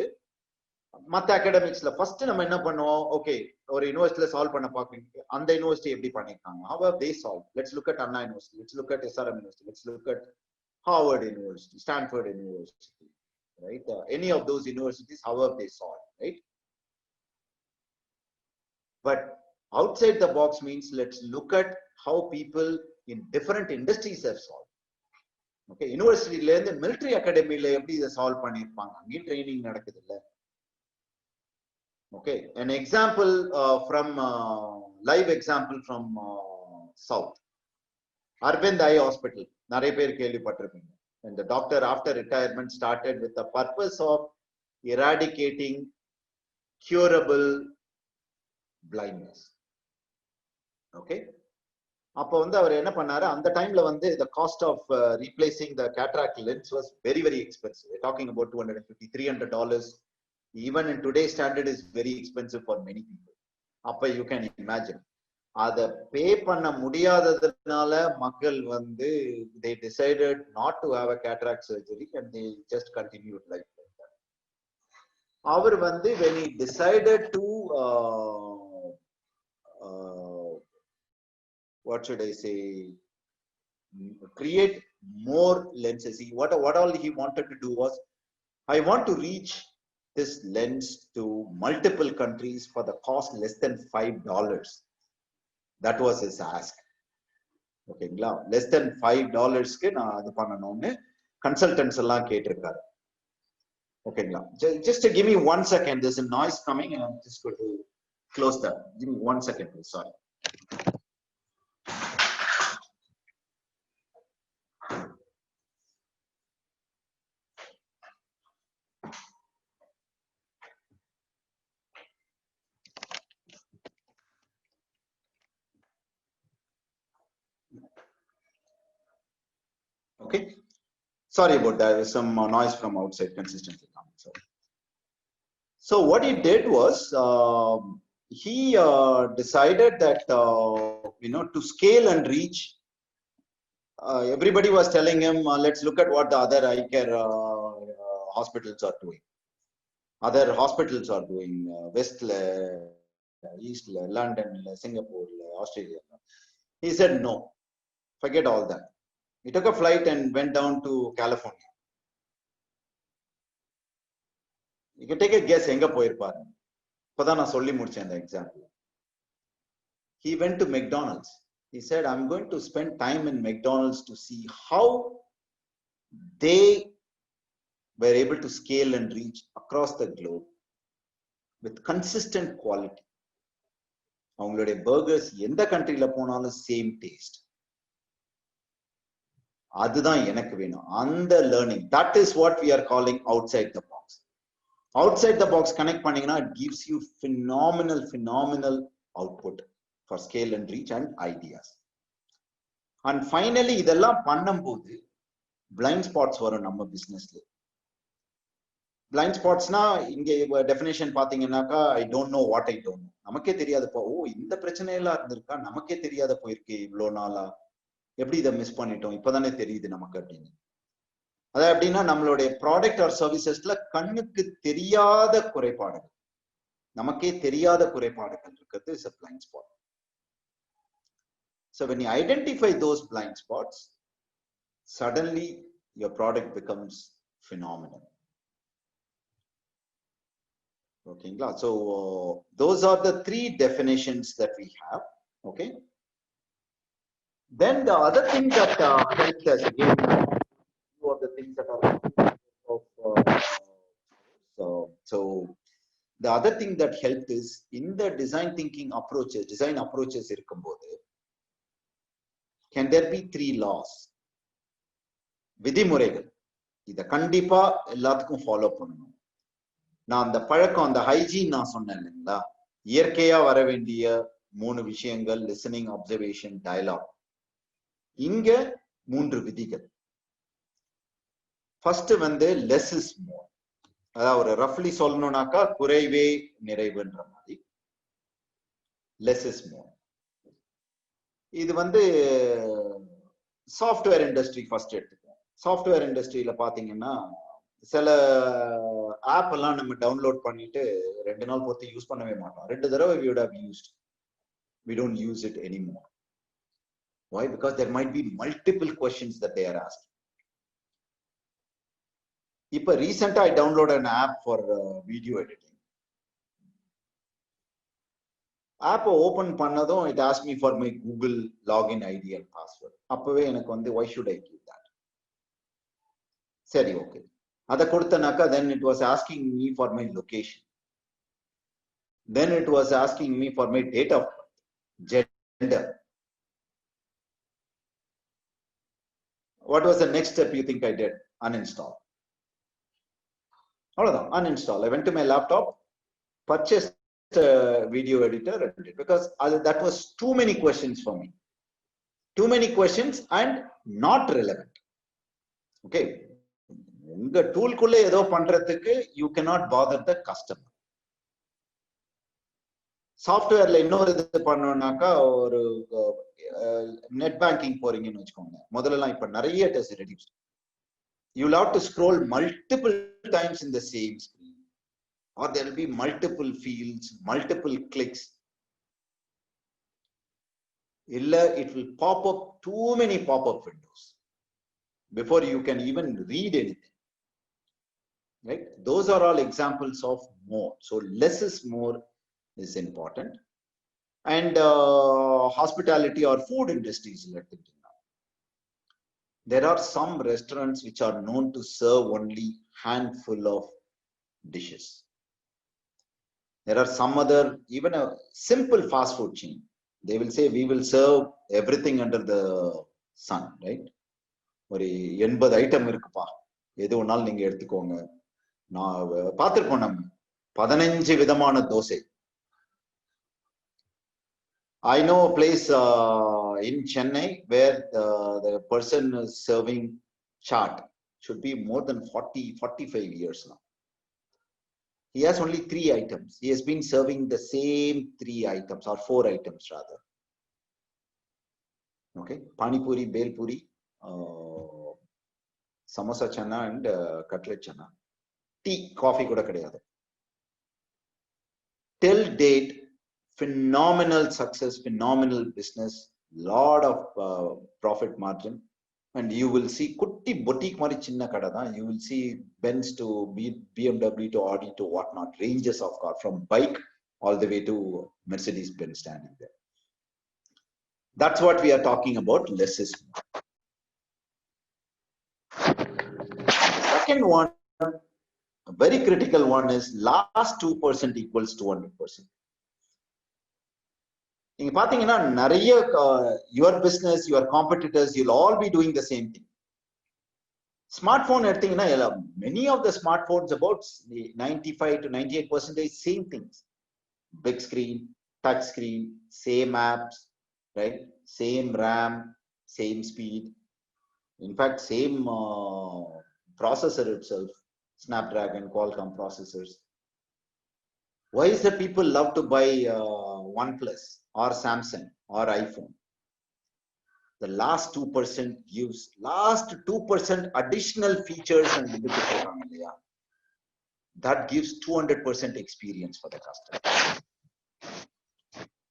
மற்ற அகாடமிக்ஸ்ல ஃபர்ஸ்ட் நம்ம என்ன பண்ணுவோம், ஓகே ஒரு யூனிவர்சிட்டியில சால்வ் பண்ண பார்ப்பீங்க, அந்த யூனிவர்சிட்டி எப்படி பண்ணிருக்காங்க, how have they solved, let's look at Anna University, let's look at SRM University, let's look at Harvard University, Stanford University, right? Any of those universities, how have they solved, right? But outside the box means let's look at how people in different industries have solved. Okay, யூனிவர்சிட்டில இருந்து military academyல எப்படி இதை solve பண்ணிருப்பாங்க, அங்கேயும் training நடக்குது இல்ல? Okay, an example from live example from South, Arvind Eye Hospital, நிறைய பேர் கேள்விப்பட்டிருப்பீங்க. And the doctor after retirement started with the purpose of eradicating curable blindness. Okay, அப்போ வந்து அவர் என்ன பண்ணாரு, அந்த டைம்ல வந்து the cost of replacing the cataract lens was very very expensive. We're talking about $250-300. Even in today's standard is very expensive for many people. அப்ப you can imagine, அதை பே பண்ண முடியாததுனால மக்கள் வந்து they decided not to have a cataract surgery and they just continued life like that. அவர் வந்து when he decided to what should I say, create more lenses, what all he wanted to do was, I want to reach this lens to multiple countries for the cost less than $5. That was his ask. ஓகேங்களா, less than $5 நான் அது பண்ணணும்னு consultants எல்லாம் கேட்டிருக்காரு. ஓகேங்களா, just give me 1 second, there's a noise coming and I'm just going to close that. Give me 1 second please. Sorry. Okay, sorry about that. There's some noise from outside consistently coming. So what he did was he decided that to scale and reach. Everybody was telling him, let's look at what the other eye care hospitals are doing. Other hospitals are doing West, East, London, Singapore, Australia. He said no, forget all that. He took a flight and went down to California. You can take a guess enga poirparu. Pada na solli mudichen the example. He went to McDonald's. He said, I'm going to spend time in McDonald's to see how they were able to scale and reach across the globe with consistent quality. அவங்களுடைய burgers எந்த countryல போனாலும் same taste. அதுதான் எனக்கு வேணும். அந்த learning, that is what we are calling outside the box. Outside the box connect பண்ணீங்கன்னா it gives you phenomenal output for scale and reach and ideas. And finally இதெல்லாம் பண்ணும்போது blind spots வரும் நம்ம businessல. Blind spots na இங்க definition பாத்தீங்கன்னாக்கா I don't know what I don't know. நமக்கே தெரியாது போ, ஓ இந்த பிரச்சனை எல்லாம் இருந்திருக்கா, நமக்கே தெரியாத போயிருக்கு இவ்வளோ நாளா, எப்படி இதை மிஸ் பண்ணிட்டோம், இப்பதானே தெரியுது நமக்கு அப்படின்னு. அதாவது எப்படின்னா நம்மளுடைய ப்ராடக்ட் ஆர் சர்வீசஸ்ல கண்ணுக்கு தெரியாத குறைபாடுகள், நமக்கே தெரியாத குறைபாடுகள் இருக்கிறது is a blind spot. So when you identify those blind spots, suddenly your product becomes phenomenal. Okay, so those are the 3 definitions that we have. Okay, then the other thing that helped us, again, two of the things that are so the other thing that helped is in the design thinking approaches, design approaches irkumbodhu, can there be 3 laws, விதிமுறைகள், இத கண்டிப்பா எல்லாத்துக்கும் follow பண்ணணும். நான் அந்த பழக்கம், அந்த hygiene நான் சொன்னேன் இல்லைங்களா, இயற்கையா வர வேண்டிய 3 விஷயங்கள், லிசனிங், அப்சர்வேஷன், டயலாக். இங்க 3 விதிகள். ஃபர்ஸ்ட் வந்து லெஸ் இஸ் மோர். அதாவது ஒரு ரஃப்லி சொல்லணும்னாக்கா குறைவே நிறைவுன்ற மாதிரி லெஸ் இஸ் மோர். இது வந்து சாஃப்ட்வேர் இண்டஸ்ட்ரி ஃபர்ஸ்ட் எடுத்துக்கோம். சாஃப்ட்வேர் இண்டஸ்ட்ரியில பாத்தீங்கன்னா சில ஆப் எல்லாம் நம்ம டவுன்லோட் பண்ணிட்டு 2 நாள் பொறுத்து யூஸ் பண்ணவே மாட்டோம். 2 தடவை we would have used, we don't use it anymore. Why? Because there might be multiple questions that they are asking. இப்ப recently I downloaded an app for video editing. app open பண்ணதும் it asked me for my Google login ID and password. அப்பவே எனக்கு வந்து why should I give that? சரி, okay, அதை கொடுத்தனாக்கா then it was asking me for my location, then it was asking me for my date of birth, gender. What was the next step you think I did? Uninstall. Alright, uninstall. I went to my laptop, purchased a video editor and did it, because that was too many questions for me, too many questions and not relevant. Okay, உங்க டூல்குள்ள ஏதோ பண்றதுக்கு you cannot bother the customer. சாஃப்ட்வேர்ல இன்னொரு இது பண்ணணும்னாக்கா, ஒரு net banking போறீங்கன்னு வச்சுக்கோங்க, முதல்ல இப்ப நிறைய it is reduced. You will have to scroll multiple times in the same screen, or there will be multiple fields, multiple clicks. Illa it will pop up too many pop-up windows before you can even read anything. Right? Those are all examples of more. So less is more is important. and hospitality or food industries. There are some restaurants which are known to serve only handful of dishes. There are some other, even a simple fast food chain. They will say, we will serve everything under the sun, right? ஒரு 80 item இருக்குப்பா, எது ஒன்னாலும் நீங்க எடுத்துக்கோங்க. நான் பார்த்திருக்கோம் நம்ம 15 விதமான dosa. I know a place in Chennai where the person is serving chaat should be more than 45 years now. He has only 3 items. He has been serving the same 3 items or 4 items rather. Okay, pani puri, bel puri, samosa chana and cutlet chana. Tea, coffee kuda kadiyadu. Till date, phenomenal success, phenomenal business, lot of profit margin, and you will see kutti boutique mari chinna kada da. You will see Benz to BMW to Audi to whatnot, ranges of car from bike all the way to Mercedes Benz standing there. That's what we are talking about. Less is more. The second one, a very critical one, is last 2% equals to 100%. நீங்க பாத்தீங்கன்னா நிறைய your business, your competitors, you'll all be doing the same thing. Smartphone எடுத்தீங்கன்னா many of the smartphones, about 95 to 98% same things. Big screen, touch screen, same apps, right? Same RAM, same speed. In fact, same processor itself, Snapdragon, Qualcomm processors. Why is the people love to buy OnePlus or Samsung or iPhone? The last 2% gives last 2% additional features and that gives 200% experience for the customer,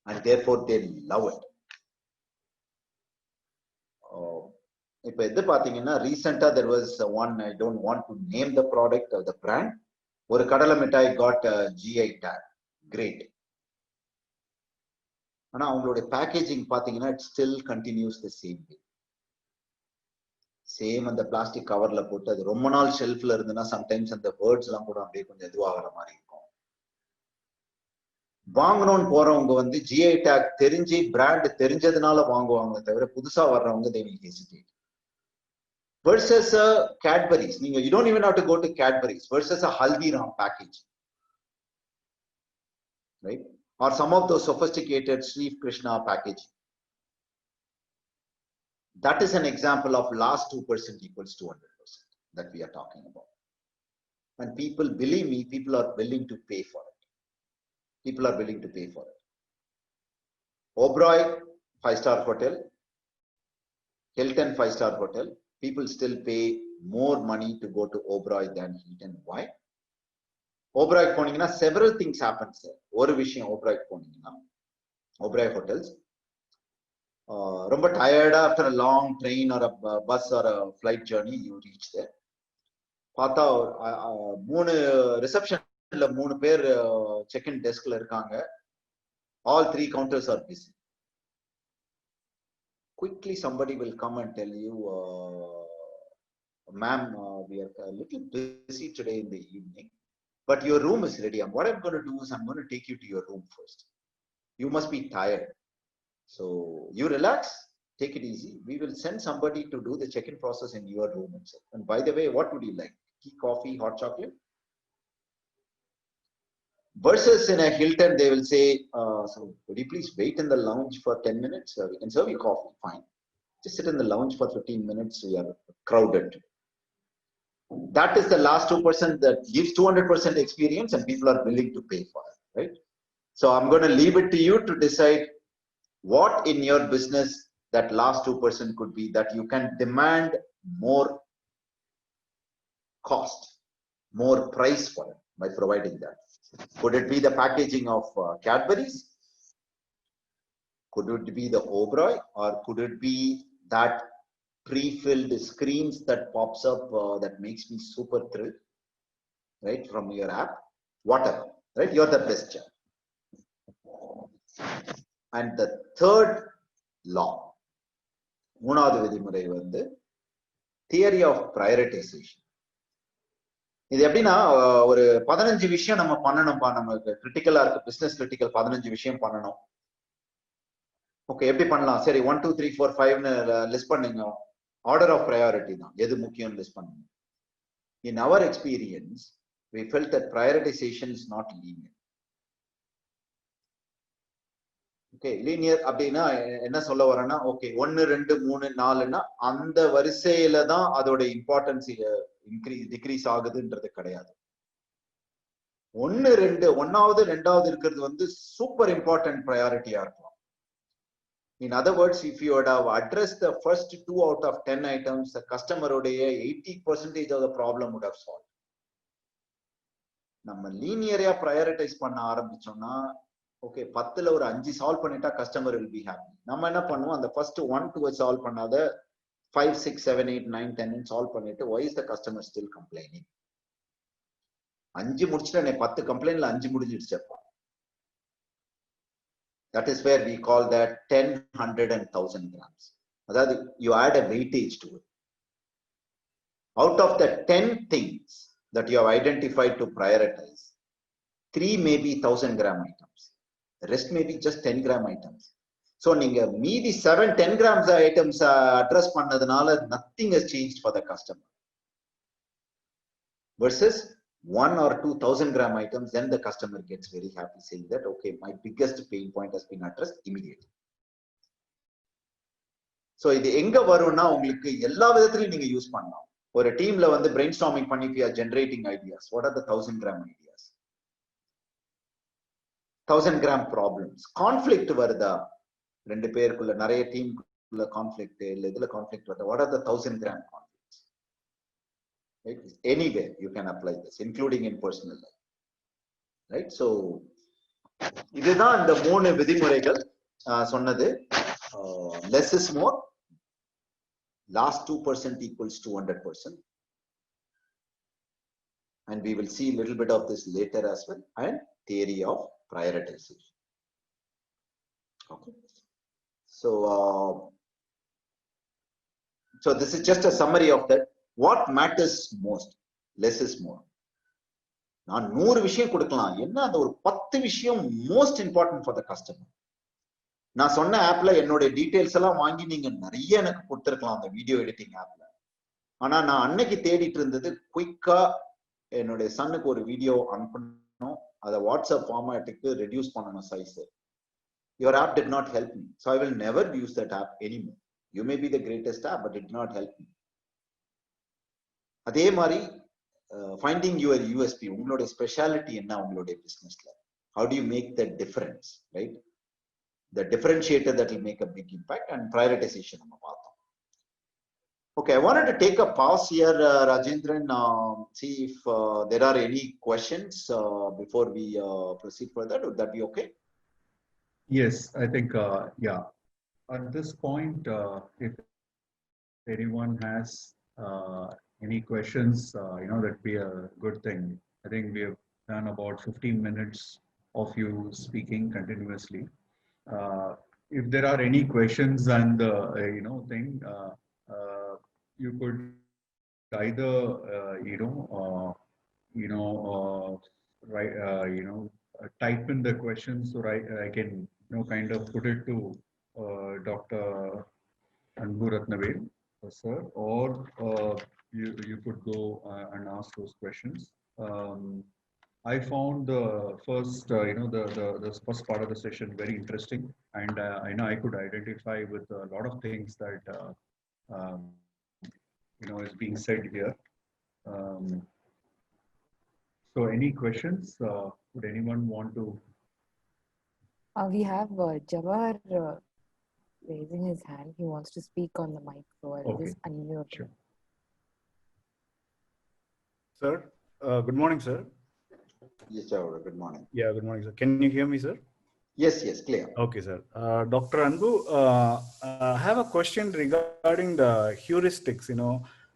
and therefore they love it. If recently there was one, I don't want to name the product or the brand, or kadala mithai got a GI tag. Great. Ana avங்களோட packaging பாத்தீங்கன்னா it still continues the same way. Same அந்த plastic coverல போட்டு அது ரொம்ப நாள் ஷெல்ஃப்ல இருந்துனா sometimes அந்த words எல்லாம் கூட அப்படியே கொஞ்சம் இதுவாகிற மாதிரி இருக்கும். வாங்கணும்னு போறவங்க GI tag தெரிஞ்சு பிராண்ட் தெரிஞ்சதுனால வாங்குவாங்க தவிர புதுசா வர்றவங்க they will hesitate. Versus a Cadbury's, you don't even have to go to Cadbury's, versus a Haldiram package, right? Or some of those sophisticated Sri Krishna packaging. That is an example of last 2% equals to 100% that we are talking about. And people, believe me, people are willing to pay for it. People are willing to pay for it. Oberoi 5-star hotel, Hilton 5-star hotel, people still pay more money to go to Oberoi than Hilton. Why? Oberoi poningna several things happen there. Oru vishayam Oberoi poningna, Oberoi hotels, romba tired after a long train or a bus or a flight journey, you reach there. Pata moonu reception la moonu per check-in desk la irukanga. All 3 counters are busy. Quickly somebody will come and tell you, ma'am, we are a little busy today in the evening, but your room is ready. And what I'm going to do is I'm going to take you to your room first. You must be tired, so you relax, take it easy. We will send somebody to do the check-in process in your room itself. And by the way, what would you like? Tea, coffee, hot chocolate? Versus in a Hilton, they will say, so would you please wait in the lounge for 10 minutes? We can serve you coffee. Fine. Just sit in the lounge for 15 minutes. We are crowded. That is the last 2% that gives 200% experience, and people are willing to pay for it, right? So I'm going to leave it to you to decide what in your business that last 2% could be that you can demand more cost, more price for it by providing that. Could it be the packaging of Cadbury's? Could it be the Oberoi? Or could it be that pre-filled screens that pops up that makes me super thrilled, right, from your app? Whatever, right? You're the best chef. And the third law, மூணாவது விதிமுறை வந்து theory of prioritization. இது எப்படின்னா ஒரு 15 விஷயம் நம்ம பண்ணணும்பா, நமக்கு கிரிட்டிக்கலா இருக்கு, பிசினஸ் கிரிட்டிக்கல் 15 விஷயம் பண்ணணும். ஓகே, எப்படி பண்ணலாம்? சரி 1 2 3 4 5ன்னு லிஸ்ட் பண்ணுங்க. ஆர்டர் ஆஃப் ப்ரையாரிட்டி தான், எது முக்கியம் லிஸ்ட் பண்ணுங்க. In our experience, we felt that prioritization is not linear. Okay, linear அப்படின்னா என்ன சொல்ல வரேன்னா, ஓகே 1 2 3 4ன்னா அந்த வரிசையில தான் அதோட இம்பார்ட்டன்ஸ் டிக்ரீஸ் ஆகுதுன்றது கிடையாது. 1 2 ஒன்னாவது ரெண்டாவது இருக்கிறது வந்து சூப்பர் இம்பார்ட்டன்ட் ப்ரையாரிட்டியா இருக்கலாம். In other words, if you would have addressed the first 2 out of 10 items, the customer உடைய 80% of the problem would have solved. நம்ம லீனியரா prioritize பண்ண ஆரம்பிச்சோம்னா, ஓகே 10ல ஒரு 5 சால்வ் பண்ணிட்டா கஸ்டமர் will be happy. நம்ம என்ன பண்ணுவோம், அந்த first 1 2 சால்வ் பண்ணாத 5 6 7 8 9 10 சால்வ் பண்ணிட்டு why is the customer still complaining? 5 முடிச்சிட்டேனே, 10 கம்ப்ளைண்ட்ல 5 முடிஞ்சிடுச்சப்பா. That is where we call that 10, 100 and 1000 grams. அதாவது you add a weightage to it. Out of the 10 things that you have identified to prioritize, 3 may be 1000 gram items. The rest may be just 10 gram items. So நீங்க மீதி 7 10 grams items address பண்ணதுனால nothing has changed for the customer. Versus 1 or 2,000 gram items, then the customer gets very happy saying that, okay, my biggest pain point has been addressed immediately. So இது எங்க வரும்னா, உங்களுக்கு எல்லா விதத்திலையும் நீங்க use பண்ணலாம். ஒரு டீம்ல வந்து brainstorming பண்ணி we are generating ideas. What are the 1000 gram ideas? 1000 gram problems. Conflict வருதா? ரெண்டு பேருக்குள்ள, நிறைய டீமுக்குள்ள கான்ஃப்ளிக்ட், இல்ல இதுல கான்ஃப்ளிக்ட் வருதா? What are the 1000 gram conflicts? Right? Anywhere you can apply this, including in personal life. Right? So இதுதான் இந்த 3 விதிமுறைகள் சொன்னது. Less is more, last 2% equals 200%, and we will see a little bit of this later as well, and theory of prioritization. Okay, so this is just a summary of that. What matters most? Less is more. நான் 100 விஷயம் கொடுக்கலாம், என்ன அந்த ஒரு 10 விஷயம் most important for the customer. நான் சொன்ன ஆப்ல என்னோட டீடைல்ஸ் எல்லாம் வாங்கி நீங்க நிறைய எனக்கு கொடுத்துருக்கலாம் அந்த வீடியோ எடிட்டிங் ஆப்ல. ஆனா நான் அன்னைக்கு தேடிட்டு இருந்தது குயிக்கா என்னுடைய சன்னுக்கு ஒரு வீடியோ அனுப்பணும், அதை வாட்ஸ்அப் ஃபார்மேட்டுக்கு ரெடியூஸ் பண்ணணும் size. Your app did not help me, so I will never use that app anymore. You may be the greatest app, but it did not help me. அதே மாதிரி finding your USP, உங்களுடைய speciality என்ன உங்களுடைய பிசினஸ்ல, how do you make that difference, right? The differentiator that will make a big impact, and prioritization நம்ம பார்த்தோம். Okay, I wanted to take a pause here, Rajendran, see if there are any questions before we proceed further. Would that be okay? Yes, I think, yeah. At this point, if anyone has any questions, that'd be a good thing. I think we have done about 15 minutes of you speaking continuously. If there are any questions and thing, you could either write type in the questions, so I can kind of put it to Dr. Anbu Ratnavel, sir, or you could go and ask those questions. I found the first, the first part of the session very interesting, and I know I could identify with a lot of things that is being said here. So, any questions? Would anyone want to? We have Jawahar raising his hand. He wants to speak on the mic, so I'll just unmute. Sure. Sir, good morning, sir. Yes, Jawahar, good morning. Yeah, good morning, sir. Can you hear me, sir? Yes, clear. Okay, sir. Dr. Anbu, I have a question regarding the heuristics.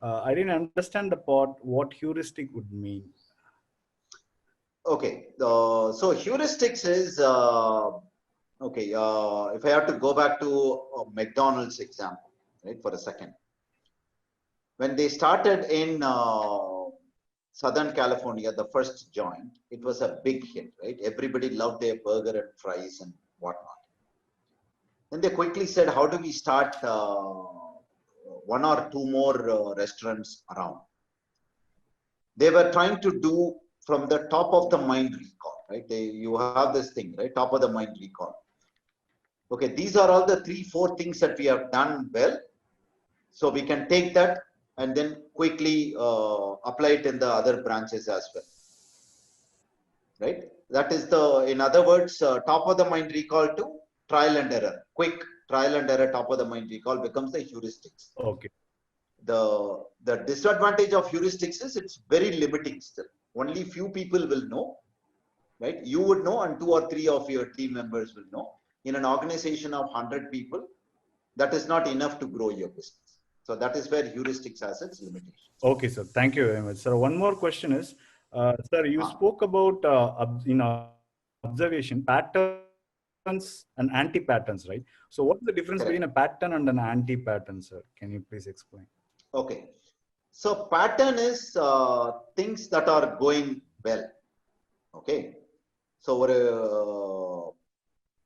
I didn't understand the part what heuristic would mean. Okay, so heuristics is Okay, if I have to go back to McDonald's example, right, for a second. When they started in Southern California, the first joint, it was a big hit, right? Everybody loved their burger and fries and whatnot. Then they quickly said, how do we start one or two more restaurants around? They were trying to do from the top of the mind recall, right? You have this thing, right? Top of the mind recall. Okay, these are all the 3-4 things that we have done well. So we can take that and then quickly apply it in the other branches as well. Right? That is the, in other words, top of the mind recall to trial and error. Quick trial and error, top of the mind recall becomes the heuristics. Okay. The disadvantage of heuristics is it's very limiting still. Only few people will know, right? You would know, and 2 or 3 of your team members will know. In an organization of 100 people, that is not enough to grow your business. So that is where heuristics has its limitations. Okay, sir. Thank you very much. Sir, one more question is, sir, you spoke about observation, patterns and anti-patterns, right? So what's the difference Correct. between a pattern and an anti-pattern, sir? Can you please explain? Okay. So pattern is things that are going well. Okay. So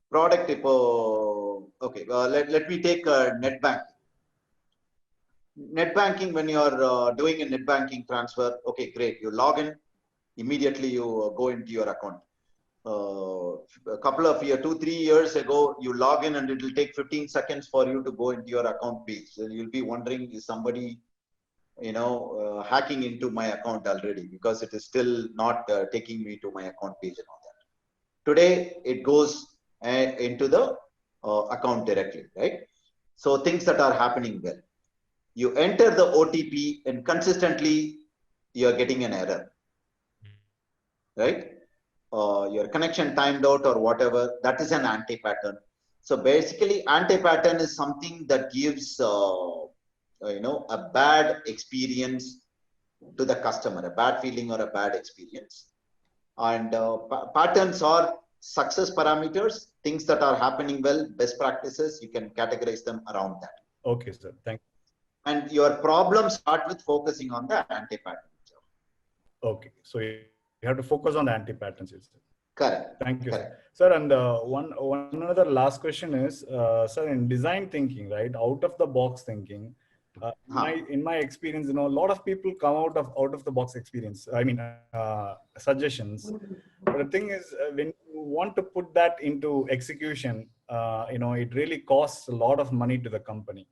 product, okay, let me take net banking. Net banking, when you're doing a net banking transfer, okay, great. You log in, immediately you go into your account. A couple of years, 2-3 years ago, you log in and it will take 15 seconds for you to go into your account page. So you'll be wondering, is somebody, hacking into my account already, because it is still not taking me to my account page and all that. Today, it goes into the account directly, right? So things that are happening well. You enter the OTP and consistently you're getting an error, right? Your connection timed out or whatever, that is an anti-pattern. So basically, anti-pattern is something that gives a bad experience to the customer, a bad feeling or a bad experience. And patterns are success parameters, things that are happening well, best practices. You can categorize them around that. Okay, sir. Thank you. And your problems start with focusing on the anti-pattern. Okay, so you have to focus on the anti-patterns. Correct. Thank you, Correct. sir. And one another last question is, sir, in design thinking, right, out of the box thinking, in my experience, a lot of people come out of the box experience. I mean, suggestions. But the thing is, when you want to put that into execution, it really costs a lot of money to the company.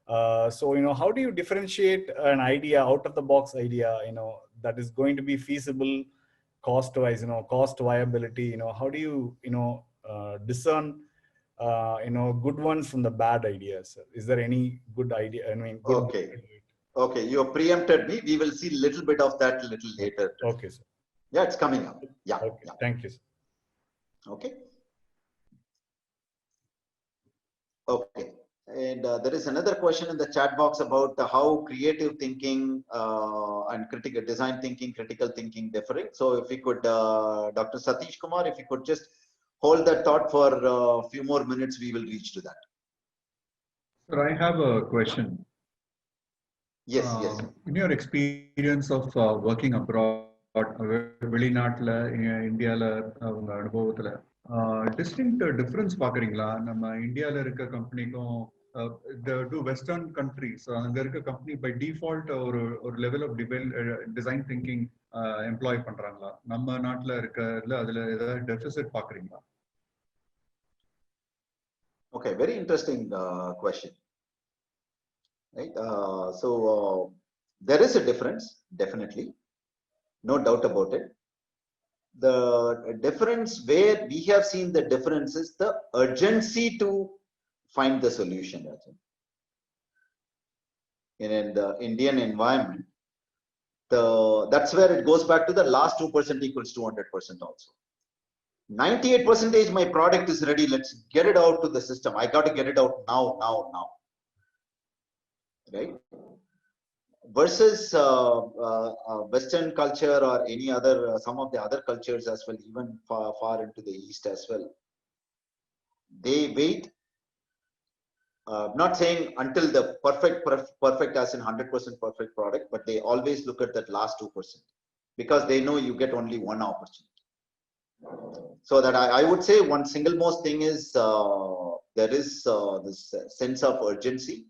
So how do you differentiate an idea, out of the box idea, that is going to be feasible cost wise, cost viability, how do you discern good ones from the bad ideas? Is there any good idea? I mean, good. Okay, you preempted me. We will see a little bit of that a little later. Okay, sir. Yeah, it's coming up. Yeah. Okay. Yeah. Thank you, sir. Okay. Okay. And there is another question in the chat box about how creative thinking and critical design thinking, critical thinking differing. So if we could, Dr. Satish Kumar, if you could just hold that thought for a few more minutes, we will reach to that. Sir, I have a question. Yes, yes. In your experience of working abroad, வெளிநாட்டுல இந்தியால உங்க அனுபவத்துல distinct difference பாக்குறீங்களா? நம்ம இந்தியால இருக்க கம்பெனிக்கும் to western countries அங்க இருக்க கம்பெனி பை டிஃபால்ட் ஒரு level of design thinking employ பண்றாங்களா? நம்ம நாட்டுல இருக்கல அதுல ஏதாவது டெபிசிட் பாக்குறீங்களா? Okay, very interesting question. Right. So there is a difference, definitely, no doubt about it. The difference where we have seen the difference is the urgency to find the solution. In the Indian environment, that's where it goes back to the last 2% equals 200% also. 98% my product is ready. Let's get it out to the system. I got to get it out now. Right? Versus Western culture or any other, some of the other cultures as well, even far into the East as well. they wait. Not saying until the perfect as in 100% perfect product, but they always look at that last 2% because they know you get only one opportunity. So that I would say one single most thing is there is this sense of urgency.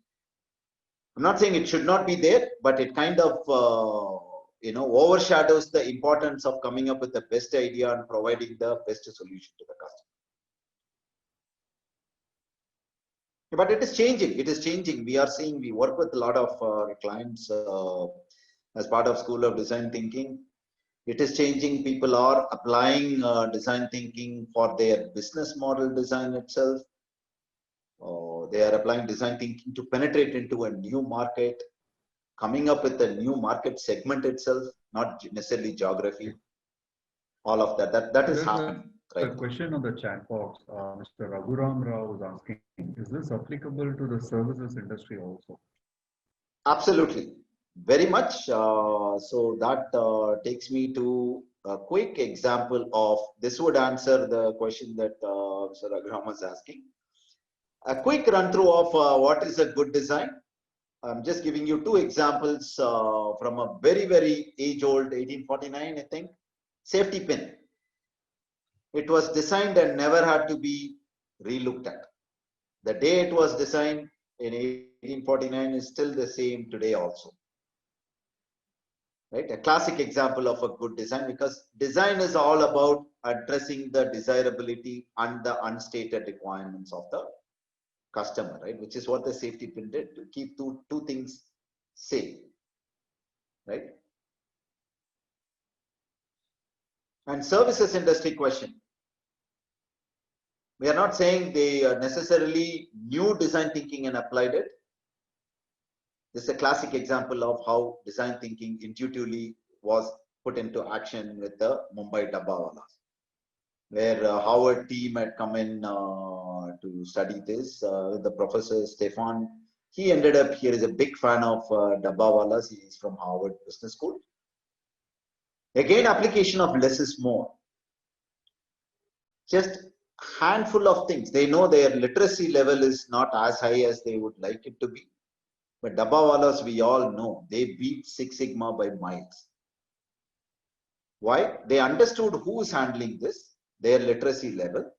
I'm not saying it should not be there, but it kind of overshadows the importance of coming up with the best idea and providing the best solution to the customer. But it is changing. It is changing. We are seeing, we work with a lot of clients as part of School of Design Thinking. It is changing. People are applying design thinking for their business model design itself. They are applying design thinking to penetrate into a new market, coming up with a new market segment itself, not necessarily geography. All of that. That is happening. A question on the chat box, Mr. Raghuram Rao is asking, is this applicable to the services industry also? Absolutely, very much. So that takes me to a quick example of, this would answer the question that Mr. Raghuram was asking. A quick run through of what is a good design. I'm just giving you two examples from a very, very age-old 1849, I think. Safety pin. It was designed and never had to be relooked at. The day it was designed in 1849 is still the same today also. Right? A classic example of a good design, because design is all about addressing the desirability and the unstated requirements of the customer, right? Which is what the safety pin did, to keep two things safe, right? And services industry question. We are not saying they necessarily knew design thinking and applied it. This is a classic example of how design thinking intuitively was put into action with the Mumbai Dabbawalas, where Howard team had come in to study this. The professor Stefan, he ended up here is a big fan of Dabbawalas. He is from Harvard Business School. Again, application of less is more. Just handful of things. They know their literacy level is not as high as they would like it to be. But Dabbawalas, we all know, they beat Six Sigma by miles. Why? They understood who is handling this, their literacy level.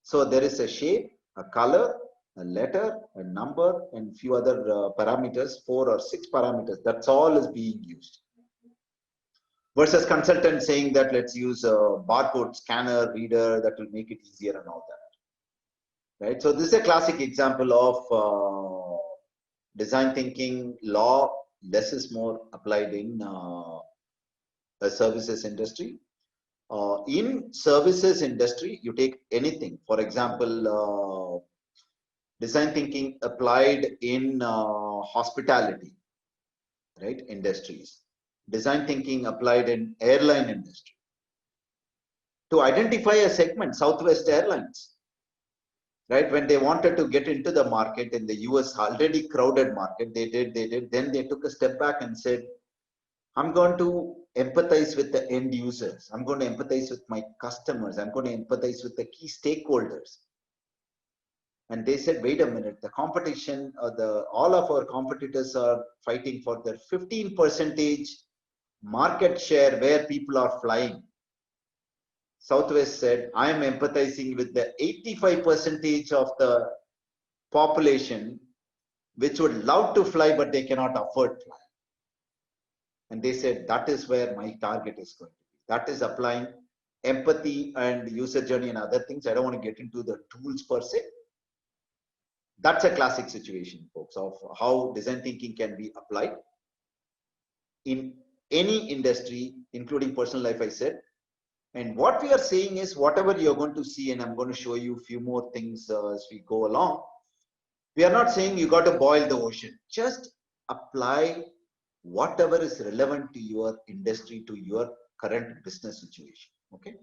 So there is a shape, a color, a letter, a number, and few other parameters, 4 or 6 parameters. That's all is being used. Versus consultant saying that let's use a barcode scanner, reader, that will make it easier and all that. Right? So this is a classic example of design thinking law, less is more, applied in the services industry. In services industry, you take anything. For example, design thinking applied in hospitality, right? Industries. Design thinking applied in airline industry. To identify a segment, Southwest Airlines, right? When they wanted to get into the market in the US, already crowded market, they did. Then they took a step back and said, I'm going to empathize with the end users. I'm going to empathize with my customers. I'm going to empathize with the key stakeholders. And they said, wait a minute, the competition, all of our competitors are fighting for their 15% market share where people are flying. Southwest said, I am empathizing with the 85% of the population which would love to fly, but they cannot afford to fly. And they said, that is where my target is going to be. That is applying empathy and user journey and other things. I don't want to get into the tools per se. That's a classic situation, folks, of how design thinking can be applied in any industry, including personal life, I said. And what we are saying is whatever you're going to see, and I'm going to show you a few more things as we go along. We are not saying you got to boil the ocean. Just apply whatever is relevant to your industry, to your current business situation. Okay.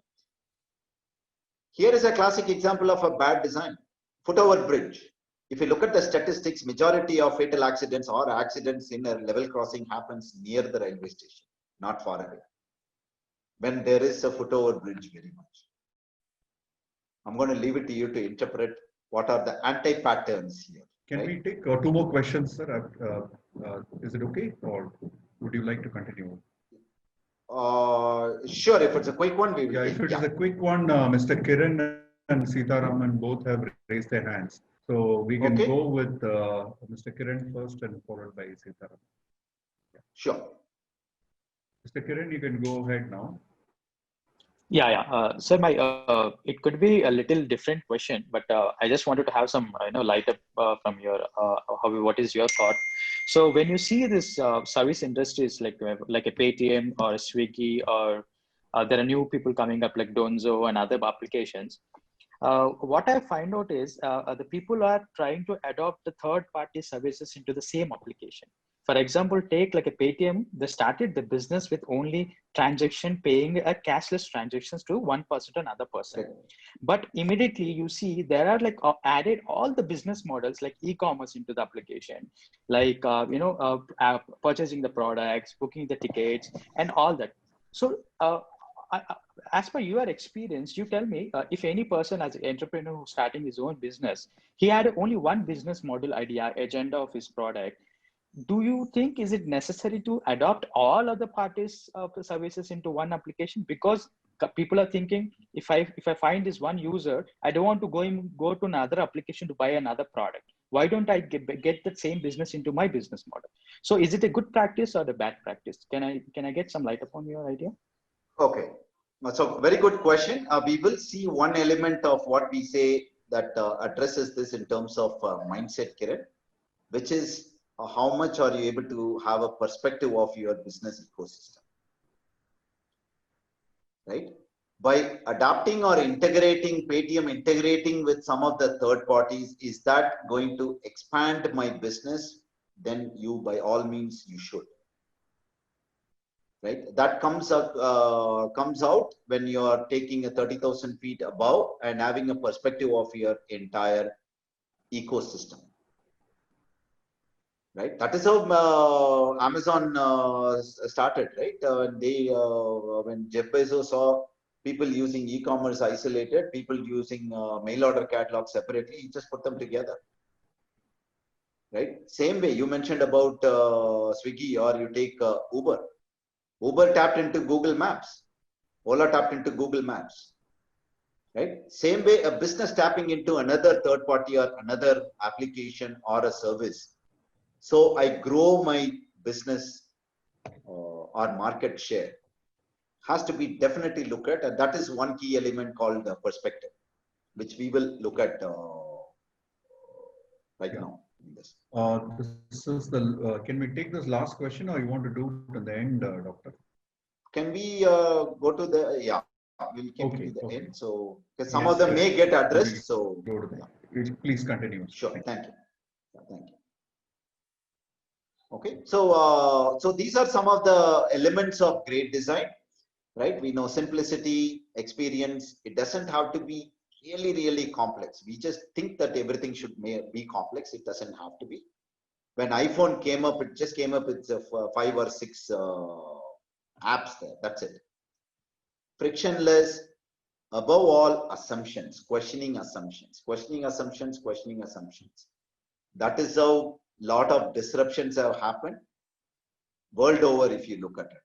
Here is a classic example of a bad design. Footover bridge. If you look at the statistics, majority of fatal accidents or accidents in a level crossing happens near the railway station, not far away. When there is a footover bridge, very much. I'm going to leave it to you to interpret What are the anti-patterns here? Can right? we take 2 more questions, sir? Is it okay, or would you like to continue? Sure, if it's a quick one, we will Yeah, take. if it is a quick one, Mr. Kiran and Sitaraman both have raised their hands. So we can Okay. go with Mr. Kiran first and followed by Sitaraman. Sure. Mr. Kiran, you can go ahead now. Yeah. Sir, it could be a little different question, but I just wanted to have some, light up from your, what is your thought? So when you see this service industries like a Paytm or a Swiggy, or there are new people coming up like Donzo and other applications, what I find out is the people are trying to adopt the third-party services into the same application. For example, take like a Paytm, they started the business with only transaction paying a cashless transactions to one person to another person. Okay. But immediately you see there are like added all the business models like e-commerce into the application, like purchasing the products, booking the tickets, and all that. So as per your experience, you tell me if any person as an entrepreneur who's starting his own business, he had only one business model idea, agenda of his product. Do you think is it necessary to adopt all other parties of the services into one application? Because people are thinking, if I find this one user, I don't want to go to another application to buy another product. Why don't I get that same business into my business model? So is it a good practice or a bad practice? Can I get some light upon your idea? Okay. So very good question. We will see one element of what we say that addresses this in terms of mindset, Kiran, which is how much are you able to have a perspective of your business ecosystem, right? By adapting or integrating Paytm, integrating with some of the third parties, is that going to expand my business? Then you, by all means, you should. Right, that comes out when you are taking a 30,000 feet above and having a perspective of your entire ecosystem. Right, that is how Amazon started. Right, when Jeff Bezos saw people using e-commerce isolated, people using mail order catalog separately, he just put them together. Right, same way you mentioned about Swiggy, or you take Uber. Uber tapped into Google Maps. Ola tapped into Google Maps. Right? Same way, a business tapping into another third party or another application or a service. So I grow my business or market share. Has to be definitely looked at, and that is one key element called perspective, which we will look at right now. This is the. Can we take this last question, or you want to do it at the end, Doctor? Can we go to the we'll keep it to the end. So because some of them may get addressed. So go to the, please continue. Sure. Thank you. Thank you. Okay. So so these are some of the elements of great design, right? We know simplicity, experience. It doesn't have to be really complex. We just think that everything should be complex. It doesn't have to be. When iPhone came up, it just came up with 5 or 6 apps there. That's it. Frictionless. Above all, assumptions, questioning assumptions. That is how a lot of disruptions have happened world over, if you look at it.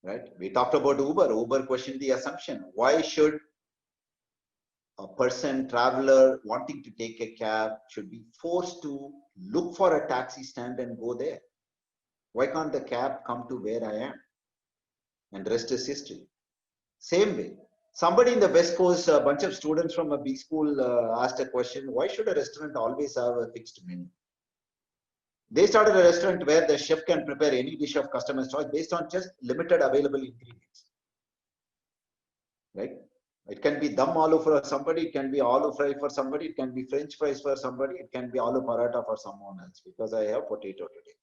Right? We talked about Uber. Uber questioned the assumption. Why should a person, traveler wanting to take a cab should be forced to look for a taxi stand and go there? Why can't the cab come to where I am? And rest is history. Same way. Somebody in the West Coast, a bunch of students from a B school asked a question, why should a restaurant always have a fixed menu? They started a restaurant where the chef can prepare any dish of customer's choice based on just limited available ingredients. Right? It can be dum aloo for somebody, it can be aloo fry for somebody, it can be French fries for somebody, it can be aloo paratha for someone else because I have potato today.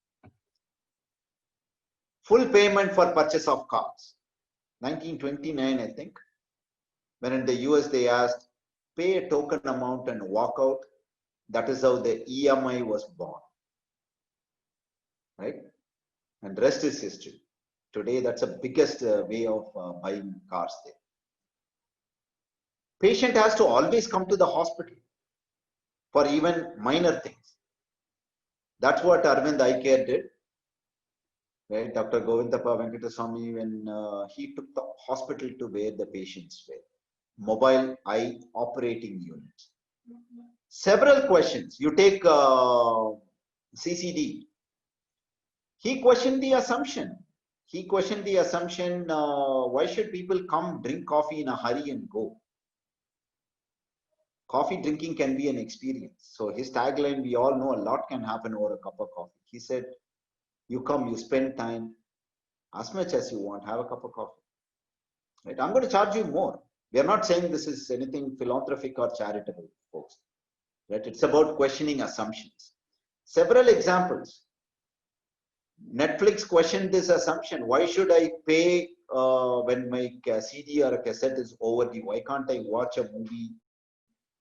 Full payment for purchase of cars. 1929, I think. When in the US they asked, pay a token amount and walk out. That is how the EMI was born. Right? And rest is history. Today, that's the biggest way of buying cars there. Patient has to always come to the hospital. for even minor things. That's what Arvind Eye Care did. Right? Dr. Govindappa Venkataswamy, when he took the hospital to where the patients were. Mobile eye operating units. Several questions. You take CCD. He questioned the assumption. Why should people come drink coffee in a hurry and go? Coffee drinking can be an experience. So his tagline, we all know a lot can happen over a cup of coffee. He said, you come, you spend time as much as you want, have a cup of coffee. Right? I'm going to charge you more. We are not saying this is anything philanthropic or charitable, folks. Right? It's about questioning assumptions. Several examples. Netflix questioned this assumption. Why should I pay when my CD or a cassette is overdue? Why can't I watch a movie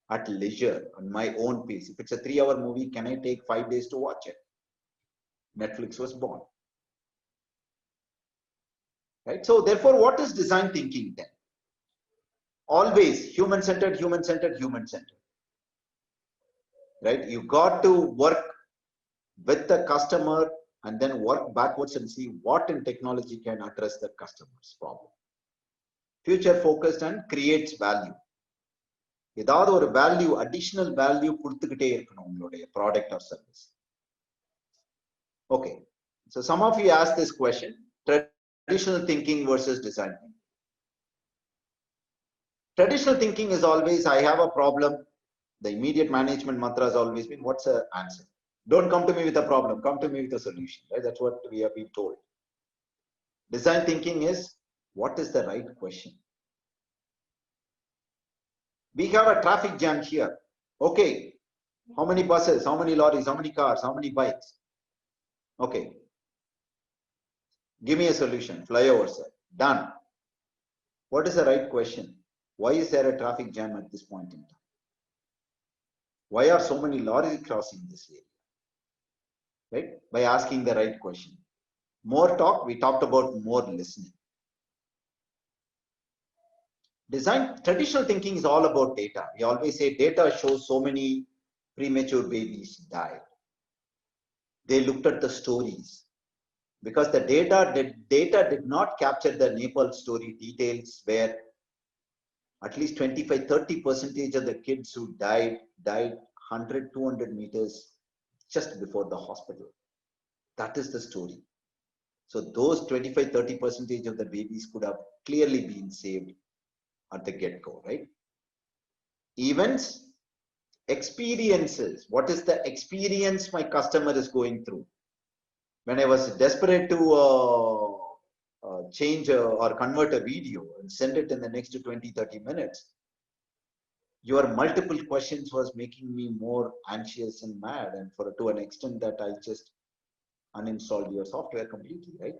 at leisure on my own pace? If it's a 3-hour movie, can I take 5 days to watch it? Netflix was born. Right? So therefore, what is design thinking then? Always human-centered, human-centered, human-centered. Right? You got to work with the customer and then work backwards and see what in technology can address the customer's problem. Future focused and creates value. ஏதாவது ஒரு value, additional value கொடுத்துக்கிட்டே இருக்கணும் உங்களுடைய product or service. Okay, so some of you asked this question, traditional thinking versus design thinking. Traditional thinking is always, I have a problem. The immediate management mantra has always been, what's the answer? Don't come to me with a problem, come to me with a solution. Right? That's what we have been told. Design thinking is, what is the right question? We have a traffic jam here. Okay, how many buses, how many lorries, how many cars, how many bikes? Okay, give me a solution. Flyover, sir. Done. What is the right question? Why is there a traffic jam at this point in time? Why are so many lorries crossing this area? Right? By asking the right question. More talk, we talked about more listening. Design, traditional thinking is all about data. We always say data shows so many premature babies died. They looked at the stories because the data did not capture the Nepal story details where at least 25-30% of the kids who died 100-200 meters just before the hospital. That is the story. So those 25-30% of the babies could have clearly been saved at the get-go, right? Events, experiences. What is the experience my customer is going through? When I was desperate to change or convert a video and send it in the next 20-30 minutes, your multiple questions was making me more anxious and mad, and to an extent that I just uninstalled your software completely, right?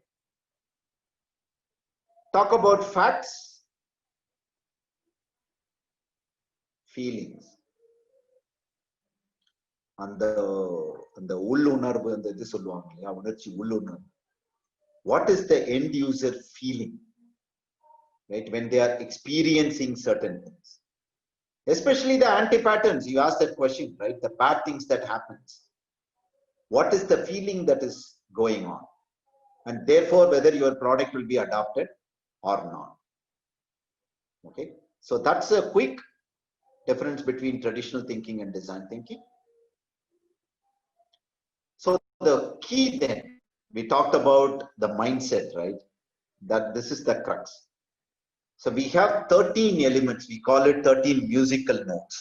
Talk about facts, feelings. அந்த உள்ளுணர்வு, அந்த இது சொல்லுவாங்க இல்லையா, உணர்ச்சி உள்ளுணர்வு. What is the end user feeling, right, when they are experiencing certain things? Especially the anti-patterns. You asked that question, right? The bad things that happens. What is the feeling that is going on? And therefore, whether your product will be adopted or not. Okay. So that's a quick difference between traditional thinking and design thinking. So the key then, we talked about the mindset, right? That this is the crux. So we have 13 elements. We call it 13 musical notes.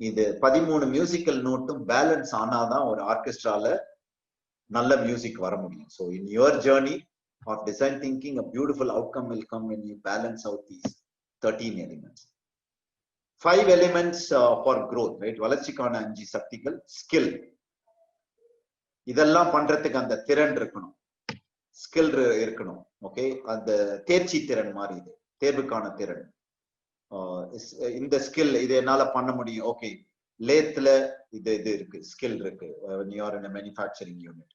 இது 13 musical note balance ஆனாதான் ஒரு ஆர்கெஸ்ட்ரால நல்ல music வர முடியும். So in your journey of design thinking, a beautiful outcome will come when you balance out these 13 elements. 5 elements for growth, right? வளர்ச்சிக்கான 5 சக்திகள். Skill. இதெல்லாம் பண்றதுக்கு அந்த திறன் இருக்கணும், ஸ்கில் இருக்கணும். ஓகே, அந்த தேர்ச்சி திறன் மாதிரி, இது தேர்வுக்கான திறன். இந்த ஸ்கில் இது என்னால பண்ண முடியும். ஓகே, லேத்ல இது இருக்கு, ஸ்கில் இருக்கு. when you are in a manufacturing unit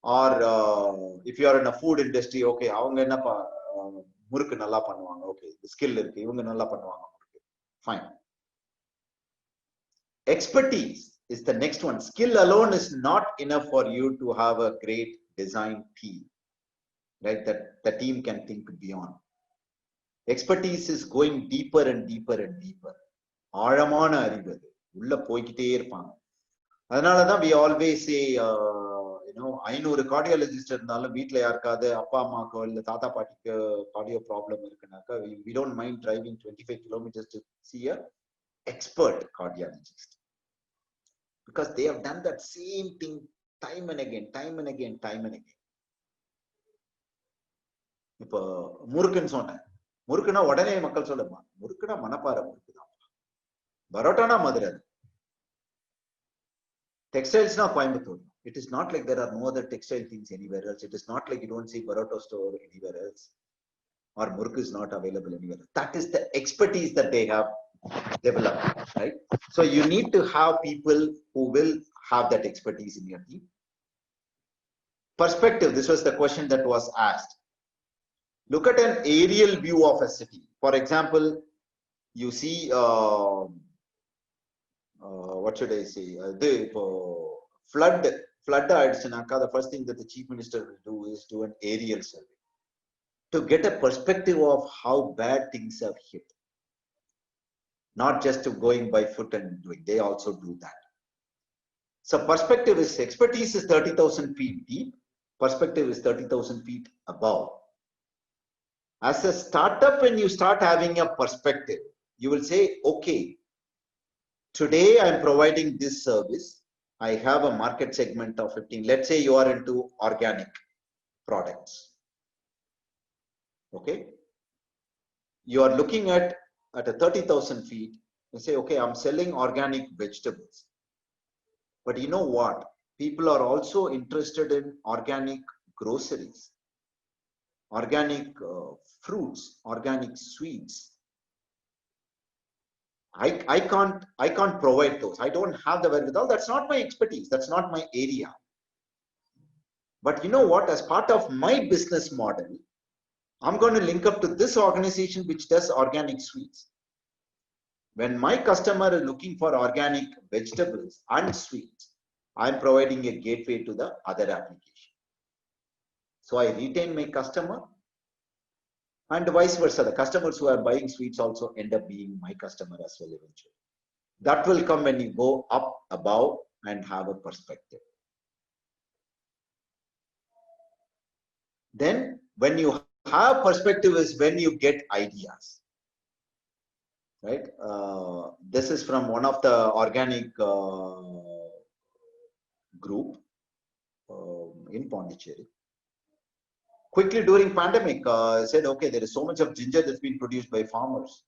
or if you are in a food industry, okay, அவங்க என்ன முறுக்கு நல்லா பண்ணுவாங்க. ஓகே, ஸ்கில் இருக்கு, இவங்க நல்லா பண்ணுவாங்க. Fine. Expertise is the next one. Skill alone is not enough for you to have a great design team, right? That the team can think beyond. Expertise is going deeper and deeper and deeper. ஆழமான அறிவு அது உள்ள போய்கிட்டே இருப்பாங்க. அதனாலதான் we always say 500 cardiologist இருந்தாலும் வீட்ல யாருக்காவது அப்பா அம்மாக்கோ இல்ல தாத்தா பாட்டிக்கு cardio problem இருக்குனாக்கா we don't mind driving 25 kilometers to see a expert cardiologist, because they have done that same thing time and again. இப்போ முறுக்குன்னு சொன்னேன். முறுக்குனா உடனே மக்கள் சொல்லுமா, முறுக்குனா மணப்பாறை முறுக்கு தான், பரோட்டானா Madurai, textiles-na Coimbatore. It is not like there are no other textile things anywhere else. It is not like you don't see Baroto store anywhere else, or Muruk is not available anywhere else. That is the expertise that they have developed, right? So you need to have people who will have that expertise in your team. Perspective. This was the question that was asked. Look at an aerial view of a city. For example, you see what should I say? Flood aidichinaka, the first thing that the chief minister will do is do an aerial survey to get a perspective of how bad things have hit. Not just to going by foot and doing, they also do that. So perspective is, expertise is 30,000 feet deep, perspective is 30,000 feet above. As a startup, when you start having a perspective, you will say, okay, today I'm providing this service. I have a market segment of 15. Let's say you are into organic products. Okay. You are looking at a 30,000 feet. You say, okay, I'm selling organic vegetables. But you know what? People are also interested in organic groceries, organic fruits, organic sweets. I can't provide those. I don't have the wherewithal. That's not my expertise. That's not my area. But you know what? As part of my business model, I'm going to link up to this organization which does organic sweets. When my customer is looking for organic vegetables and sweets, I'm providing a gateway to the other application. So I retain my customer, and vice versa. The customers who are buying sweets also end up being my customer as well eventually. That will come when you go up above and have a perspective. Then when you have perspective is when you get ideas, right? This is from one of the organic group in Pondicherry. Quickly during pandemic, said, okay, there is so much of ginger that's been produced by farmers,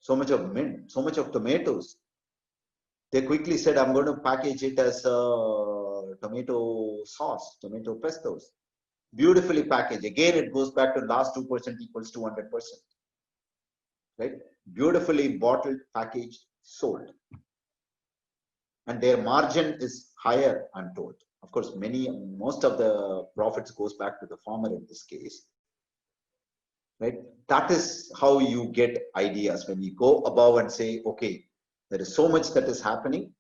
so much of mint, so much of tomatoes. They quickly said, I'm going to package it as a tomato sauce, tomato pestos. Beautifully packaged. Again, it goes back to last 2% equals 200%. Right? Beautifully bottled, packaged, sold. And their margin is higher, I'm told. Of course, most of the profits goes back to the farmer in this case, right? That is how you get ideas when you go above and say, okay, there is so much that is happening,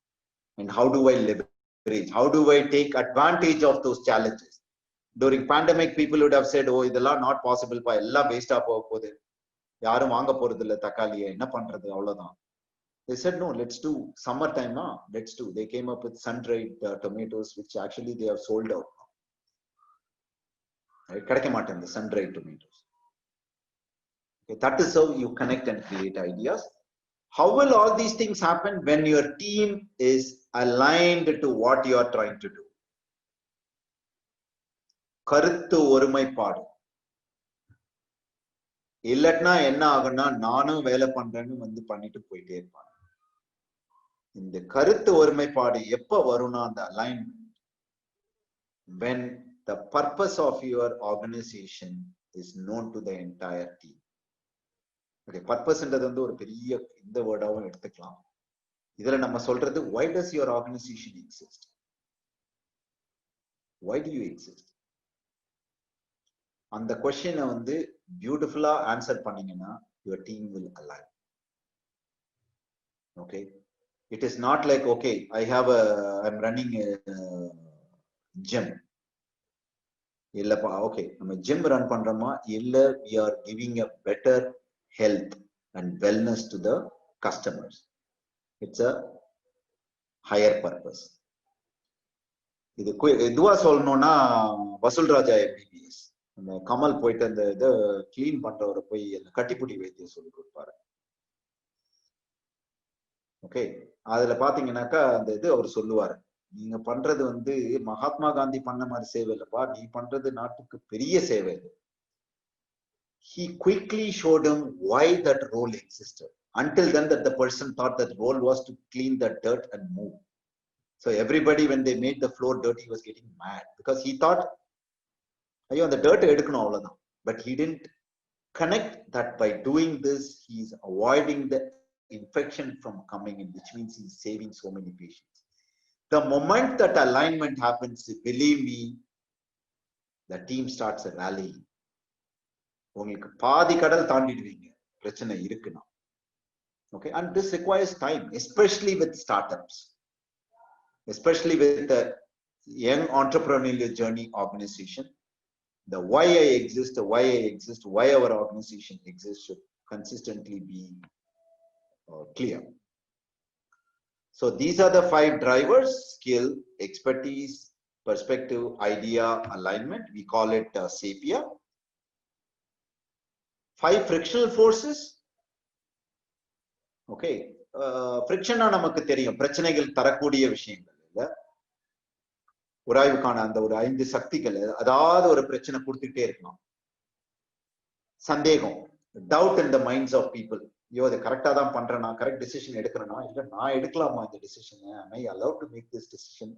and how do I leverage? How do I take advantage of those challenges? During pandemic, people would have said, oh, idella not possible, pa ella waste ah pogodhu, yarum vaanga poradilla takaliye enna pandrathu avladhaan. They said, no, let's do summertime. Let's do. They came up with sun-dried tomatoes, which actually they have sold out. Right? The sun-dried tomatoes. Okay, that is how you connect and create ideas. How will all these things happen? When your team is aligned to what you are trying to do. கருத்து ஒருமைப்பாடு. இல்லட்னா என்ன ஆகும்னா நானும் வேலை பண்றேன்னு வந்து பண்ணிட்டு போயிட்டே இருப்பாங்க. இந்த கருத்து ஒருமைப்பாடு எப்ப வரும்னா அந்த alignment, when the purpose of your organization is known to the entire team. Okay, purpose ன்றது வந்து ஒரு பெரிய இந்த வேர்டாவும் எடுத்துக்கலாம். இதுல நம்ம சொல்றது, why does your organization exist? Why do you exist? அந்த क्वेश्चனை வந்து பியூட்டிஃபுல்லா ஆன்சர் பண்ணீங்கன்னா your team will align. Okay. It is not like, okay, I'm running a gym. Okay, I'm a gym run pandroma, we are giving a better health and wellness to the customers. It's a higher purpose. இதுவா சொல்லணும்னா வசூல் ராஜா MBBS அந்த கமல் போயிட்டு அந்த இதை clean பண்றவரை போய் அந்த கட்டிப்புடி வைத்தியம் சொல்லி கொடுப்பாரு. ஓகே, அதுல பாத்தீங்கன்னாக்கா அந்த இது அவர் சொல்லுவாரு, நீங்க பண்றது வந்து மகாத்மா காந்தி பண்ண மாதிரி சேவை இல்லப்பா, நீ பண்றது நாட்டுக்கு பெரிய சேவை. He quickly showed him why that role existed. Until then, that the person thought that role was to clean the dirt and move. So everybody, when they made the floor dirty, was getting mad because he thought, "Ayyo, the dirt edukano avladha." But he didn't connect that by doing this, he's avoiding the infection from coming in, which means he's saving so many patients. The moment that alignment happens, believe me, the team starts rallying. உங்களுக்கு பாதி கடல் தாண்டிடுவீங்க பிரச்சனை இருக்குன்னா. Okay, and this requires time, especially with startups, especially with the young entrepreneurial journey organization. The why I exist, why our organization exists should consistently be clear. So these are the 5 drivers: skill, expertise, perspective, idea, alignment. We call it SAPIA. 5 frictional forces. Okay, friction நமக்கு தெரியும், பிரச்சனைகள் தரக்கூடிய விஷயங்கள் இல்ல. உராய்வுக்கான அந்த ஒரு 5 சக்திகள், அதாவது ஒரு பிரச்சனை கொடுத்துட்டே இருக்கலாம். சந்தேகம், doubt in the minds of people. ஐயோ, அது கரெக்டா தான் பண்றேனா, கரெக்ட் டிசிஷன் எடுக்கிறேனா, இல்ல நான் எடுக்கலாமா இந்த decision, am I allowed to make this decision,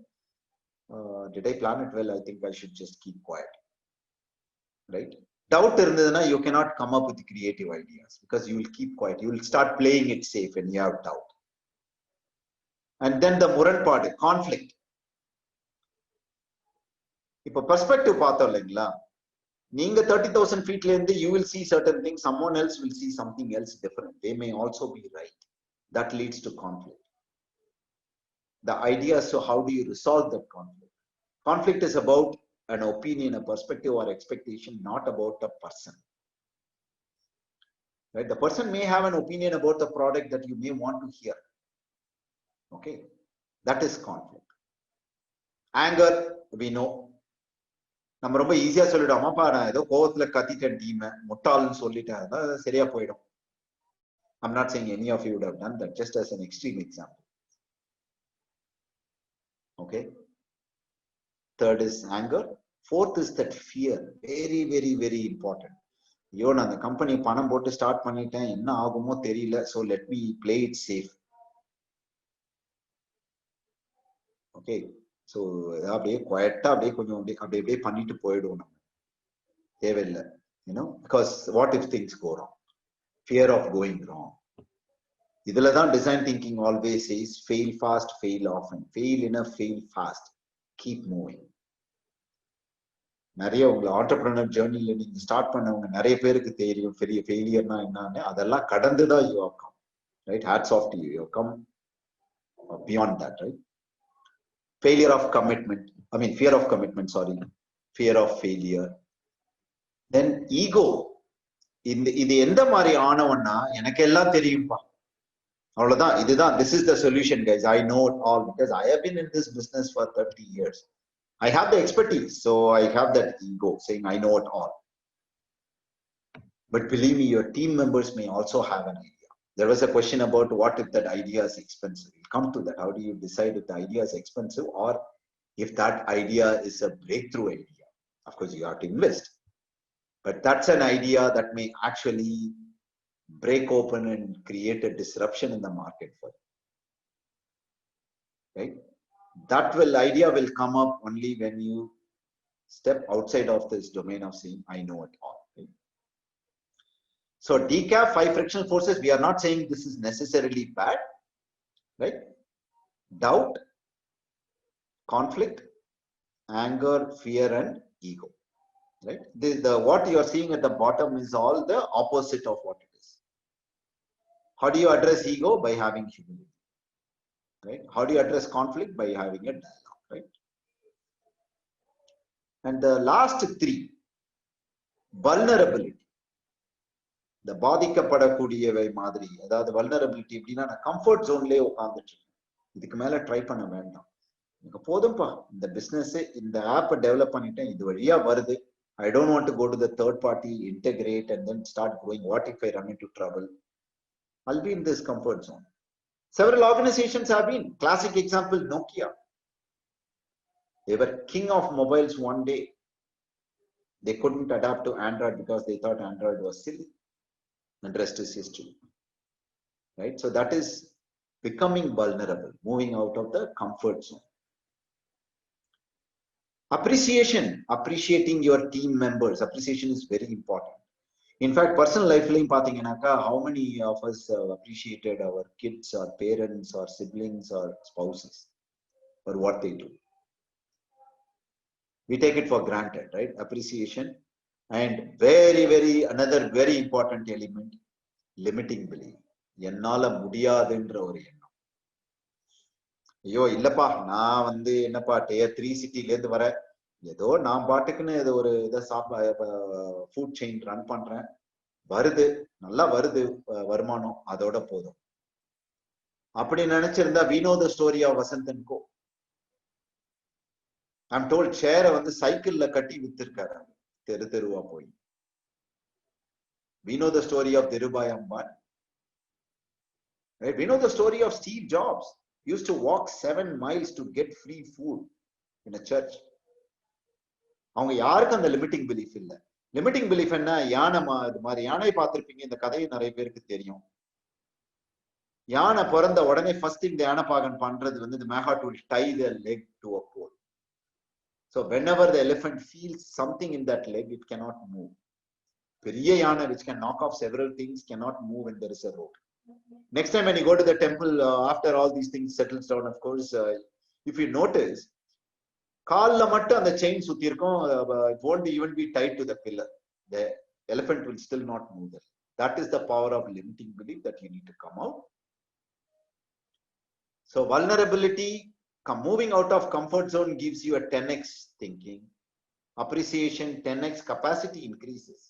did I plan it well, I think I should just keep quiet, right? Doubt irundaduna, you cannot come up with creative ideas because you will keep quiet, you will start playing it safe when you have doubt. And then the முரண்பாடு, conflict. இப்ப perspective பார்த்தோம் இல்லைங்களா, நீங்க 30,000 feetல இருந்து you will see certain things, someone else will see something else different, they may also be right. That leads to conflict. The idea is, so how do you resolve that conflict? Conflict is about an opinion, a perspective or expectation, not about a person, right? The person may have an opinion about the product that you may want to hear. Okay, that is conflict. Anger, we know, நம்ம ரொம்ப ஈஸியா சொல்லிடும், அம்மாப்பா நான் ஏதோ கோவத்துல கத்திட்டேன், team முட்டாள்னு சொல்லிட்டேன், அதான் சரியா போயிடும். I'm not saying any of you would have done that, just as an extreme example. Okay, third is anger. Fourth is that fear, very very very important. ஐயோ, நான் அந்த கம்பெனி பணம் போட்டு ஸ்டார்ட் பண்ணிட்டேன், என்ன ஆகுமோ தெரியல, so let me play it safe. Okay, so அப்படியே குவைட்டா அப்படியே கொஞ்சம் அப்படியே பண்ணிட்டு போயிடுவோம் நம்ம, தேவையில்லை, you know, because what if things go wrong, fear of going wrong. இதுலதான் design thinking always says fail fast, fail often, fail enough, fail fast, keep moving. நிறைய உங்களை ஆண்டர்பிரினர் ஜேர்னில நீங்க ஸ்டார்ட் பண்ணவங்க நிறைய பேருக்கு தெரியும் பெரிய ஃபெயிலியர்னா என்னன்னு. அதெல்லாம் கடந்துதான் you have come, right? Hats off to you, you come beyond that, right? Failure of commitment, I mean fear of commitment, sorry, fear of failure. Then ego. இது எந்த மாதிரி ஆனவன்னா, எனக்கு எல்லாம் தெரியும்பா, அவ்வளவுதான், இதுதான், this is the solution guys, I know it all because I have been in this business for 30 years. I have the expertise, so I have that ego saying I know it all. But believe me, your team members may also have an idea. There was a question about what if that idea is expensive. We'll come to that. How do you decide if the idea is expensive or if that idea is a breakthrough idea? Of course, you have to invest. But that's an idea that may actually break open and create a disruption in the market for you. Right? That idea will come up only when you step outside of this domain of saying I know it all. Right? So decaf, 5 frictional forces, we are not saying this is necessarily bad, right? Doubt, conflict, anger, fear and ego, right? What you are seeing at the bottom is all the opposite of what it is. How do you address ego? By having humility. right? How do you address conflict? By having a dialogue, right? And the last three, vulnerability. The பாதிக்கப்படக்கூடியவை மாதிரி, அதாவது vulnerability எப்படின்னா, நான் comfort ஜோன்லயே உட்காந்துட்டு இருக்கேன், இதுக்கு மேல try பண்ண வேண்டாம், எனக்கு போதும்பா இந்த பிசினஸ், இந்த ஆப் டெவலப் பண்ணிட்டேன், இது வழியா வருது, I don't want to go to the third party, integrate and then start growing. What if I run into trouble? I'll be in this comfort zone. Several organizations have been. Classic example, Nokia. They were king of mobiles one day. They couldn't adapt to Android because they thought Android was silly. And rest is history. Right? So that is becoming vulnerable, moving out of the comfort zone. Appreciation, appreciating your team members. Appreciation is very important. In fact, personal life, how many of us have appreciated our kids or parents or siblings or spouses for what they do? We take it for granted, right? Appreciation. And another very important element, limiting belief. என்னால முடியாதுன்ற ஒரு எண்ணம். ஐயோ இல்லப்பா, நான் என்னப்பா dare 3 சிட்டில இருந்து வரேன், ஏதோ நான் பாட்டுக்குன்னு ஏதோ ஒரு இதை ஃபுட் செயின் ரன் பண்றேன், வருது, நல்லா வருது வருமானம், அதோட போதும் அப்படி நினைச்சிருந்தா, we know the story of Vasanth & Co. I'm told சேரை சைக்கிள்ல கட்டி வித்திருக்காரு தெருவா போய். We know the story of Dhirubhai Ambani. Right? We know the story of Steve Jobs. He used to walk 7 miles to get free food in a church. அவங்க யாருக்கு அந்த limiting belief இல்ல. Limiting belief என்ன, யானை இது மாதிரி யானை பார்த்திருப்பீங்க, இந்த கதையை நிறைய பேருக்கு தெரியும். யானை பிறந்த உடனே ஃபர்ஸ்ட் இந்த யானை பாகன் பண்றது the mayhat will tie their leg to a pole. So whenever the elephant feels something in that leg, it cannot move. பெரிய யானை which can knock off several things cannot move when there is a road. Next time when you go to the temple, after all these things settles down, of course, if you notice, கால்ல மட்டும் அந்த chain சுத்தி இருக்கும், it won't even be tied to the pillar. The elephant will still not move there. That is the power of limiting belief that you need to come out. So vulnerability, moving out of comfort zone gives you a 10x thinking. Appreciation, 10x capacity increases.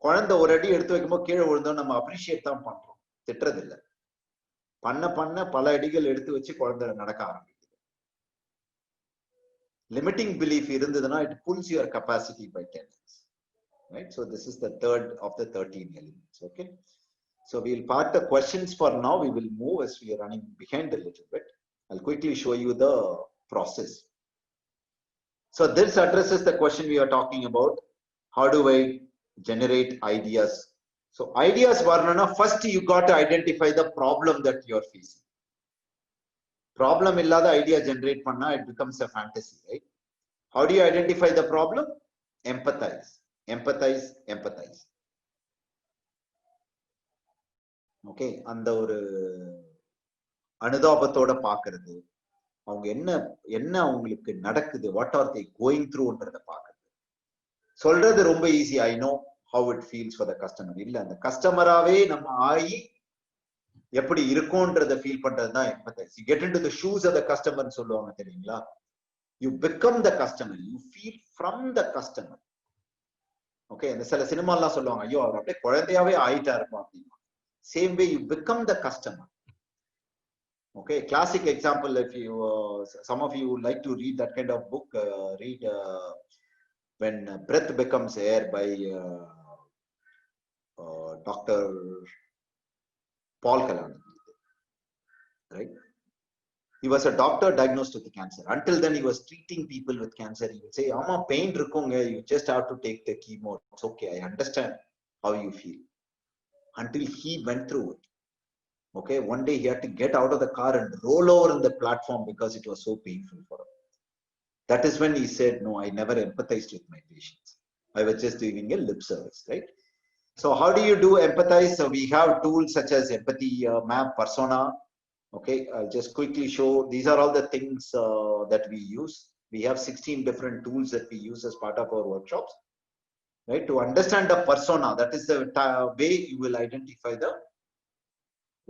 குழந்தை ஒரு அடி எடுத்து வைக்கும்போது கீழே விழுந்தோம், நம்ம appreciate தான் பண்றோம், திட்டுறது இல்லை. பண்ண பல அடிகள் எடுத்து வச்சு குழந்தை நடக்க ஆரம்பிக்குது. Limiting belief irundhudana, it pulls your capacity by 10x. Right? So this is the third of the 13 elements. Okay. So we'll part the questions for now. We will move as we are running behind a little bit. I'll quickly show you the process. So this addresses the question we are talking about. How do I generate ideas? So ideas varnana, first you got to identify the problem that you are facing. Problem illada idea generate panna, it becomes a fantasy, right? How do you identify the problem? Empathize. Okay, அந்த ஒரு அனுதாபத்தோட பாக்குறது, அவங்க என்ன அவங்களுக்கு நடக்குது, what are they going த்ரூன்றத பாக்குறது. சொல்றது ரொம்ப easy, I know how it feels for the customer. இல்ல, அந்த கஸ்டமராவே நம்ம ஆகி எப்படி இருக்கும்ன்றத ஃபீல் பண்றதுதான் empathise. You get into the shoes of the கஸ்டமர்னு சொல்லுவாங்க தெரியுங்களா? You become the customer, you feel from the customer. Okay, இந்த சில சினிமாலாம் சொல்லுவாங்க, ஐயோ அவர் அப்படியே குழந்தையாவே ஆயிட்டா இருப்போம் அப்படின்னா. Same way you become the customer. Okay, classic example, if you some of you like to read that kind of book, read When Breath Becomes Air by Dr. Paul Kalyan, right? He was a doctor diagnosed with cancer. Until then he was treating people with cancer. He would say, "Amma, pain irukunga, you just have to take the chemo. It's okay, I understand how you feel." Until he went through it. Okay, one day he had to get out of the car and roll over in the platform because it was so painful for him. That is when he said, "No, I never empathized with my patients. I was just doing a lip service," right? So how do you do empathize? So we have tools such as empathy map, persona. Okay, I'll just quickly show. These are all the things that we use. We have 16 different tools that we use as part of our workshops. Right, to understand the persona, that is the way you will identify the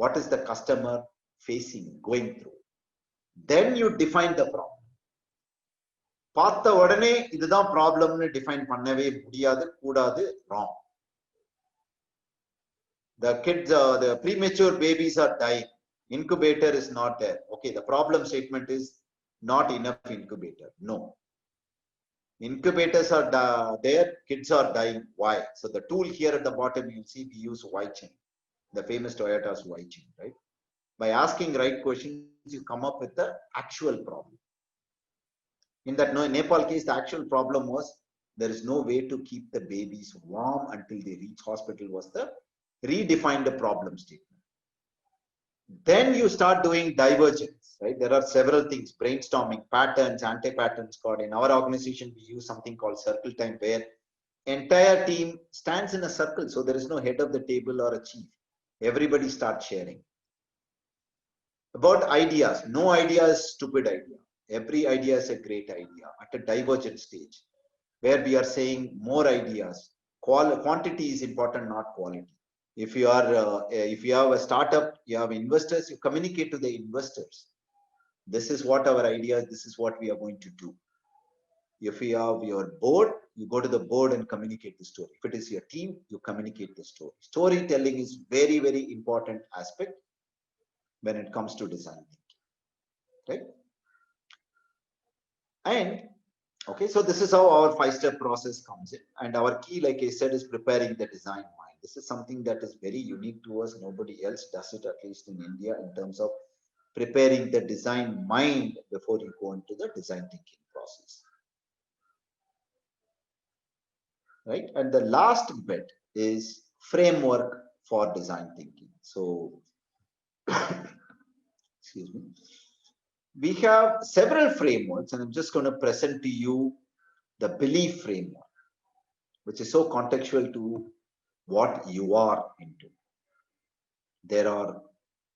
what is the customer facing, going through. Then you define the problem. பார்த்த உடனே இதுதான் ப்ராப்ளம்னு define பண்ணவே முடியாது, கூடாது, wrong. The kids, the premature babies are dying. Incubator is not there. Okay, the problem statement is not enough incubator. No. Incubators are there, kids are dying. Why? So the tool here at the bottom, you'll see we use Y chain, the famous Toyota's Y chain, right? By asking right questions, you come up with the actual problem. In that Nepal case, the actual problem was there is no way to keep the babies warm until they reach hospital, was the redefined problem statement. Then you start doing divergence, right? There are several things, brainstorming, patterns, anti-patterns. In our organization, we use something called circle time, where entire team stands in a circle. So there is no head of the table or a chief. Everybody starts sharing. About ideas, no idea is stupid idea. Every idea is a great idea at a divergent stage, where we are saying more ideas. Quantity is important, not quality. If you have a startup, you have investors, you communicate to the investors. This is what our idea is, this is what we are going to do. If you have your board, you go to the board and communicate the story. If it is your team, you communicate the story. Storytelling is very, very important aspect when it comes to design thinking, right? And okay, so this is how our 5-step process comes in. And our key, like I said, is preparing the design mind. This is something that is very unique to us. Nobody else does it, at least in India, in terms of preparing the design mind before you go into the design thinking process. Right? And the last bit is framework for design thinking. So, excuse me. We have several frameworks, and I'm just going to present to you the belief framework, which is so contextual to what you are into. There are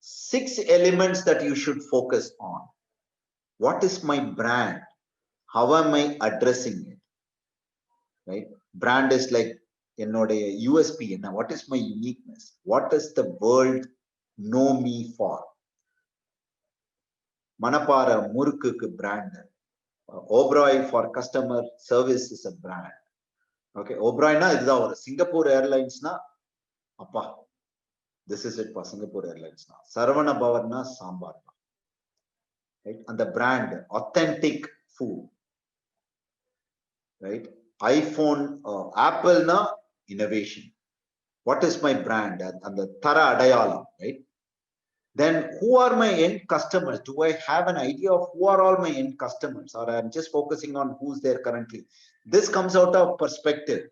6 elements that you should focus on. What is my brand? How am I addressing it? Right? Brand is like USP. What is my uniqueness? What does the world know me for? Manapara Murukku brand. Oberoi for customer service is a brand. Okay, Oberoi na is our Singapore Airlines na. Appa, this is it for Singapore Airlines na. Saravana Bhavan na Sambar. Right, and the brand authentic food. Right, iPhone, Apple na innovation. What is my brand? And the Tara Adayala, right? Then who are my end customers? Do I have an idea of who are all my end customers, or I'm just focusing on who's there currently? This comes out of perspective.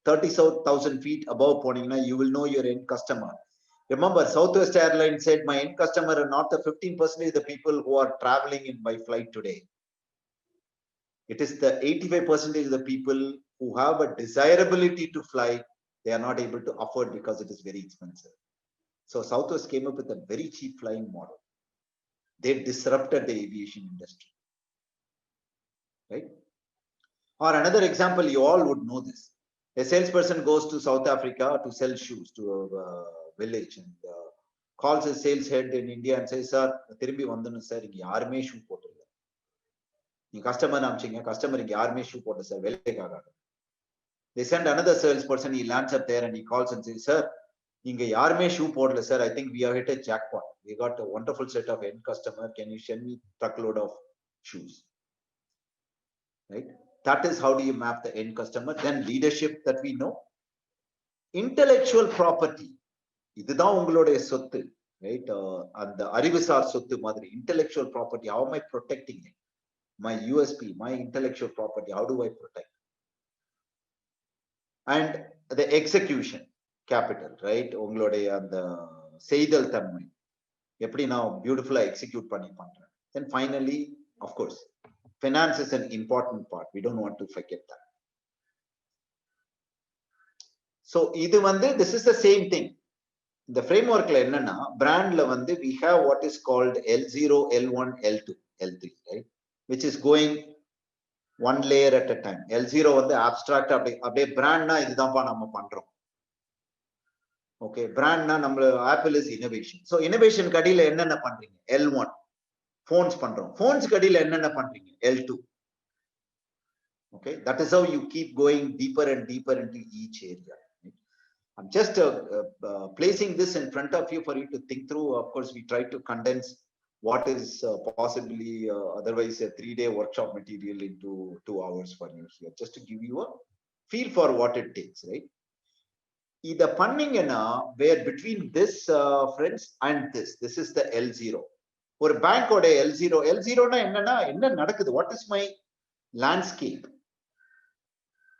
30,000 feet above Ponina, you will know your end customer. Remember, Southwest Airlines said my end customer are not the 15% of the people who are traveling in by flight today. It is the 85% of the people who have a desirability to fly. They are not able to afford because it is very expensive. So Southwest came up with a very cheap flying model. They disrupted the aviation industry, right? Or another example, you all would know this. A salesperson goes to South Africa to sell shoes to a village and calls his sales head in India and says, "Sir, திரும்பி வந்தனும் sir, இங்க யாருமே shoe போடல. நீ customer அனுப்பிச்சீங்க, customer இங்க யாருமே shoe போடல sir, வேலைக்காக." They send another salesperson, he lands up there and he calls and says, "Sir, inga yarume shoe podala sir, I think we have hit a jackpot. We got a wonderful set of end customer. Can you send me truckload of shoes?" Right? That is how do you map the end customer. Then leadership that we know. Intellectual property. இதுதான் உங்களுடைய சொத்து, right? அந்த அறிவுசார் சொத்து மாதிரி intellectual property. How am I protecting it? My USP, my intellectual property. How do I protect? And the execution capital, right? உங்களுடைய அந்த செய்தல் தன்மை எப்படி நான் பியூட்டிஃபுல்லா எக்ஸிக்யூட் பண்ணி பண்றேன். Then finally, of course, finance is an important part. We don't want to forget that. So இது வந்து this is the same thing. இந்த frameworkல என்னன்னா brandல வந்து we have what is called L0, L1, L2, L3, right? Which is going one layer at a time. L0 வந்து abstract அப்படியே brandனா இதுதான்ப்பா நம்ம பண்றோம். Okay, brand na நம்மள Apple is innovation. So innovation கடியில என்னென்ன பண்றீங்க? L1. Phones பண்றோம். Phones கடியில என்னென்ன பண்றீங்க? L2. Okay, that is how you keep going deeper and deeper into each area. I'm just placing this in front of you for you to think through. Of course, we try to condense what is possibly otherwise a 3-day workshop material into 2 hours for you here, just to give you a feel for what it takes, right? Either பண்ணீங்கன்னா where between this friends and this is the L0. ஒரு பேங்கோட L0 னா என்னன்னா என்ன நடக்குது, what is my landscape,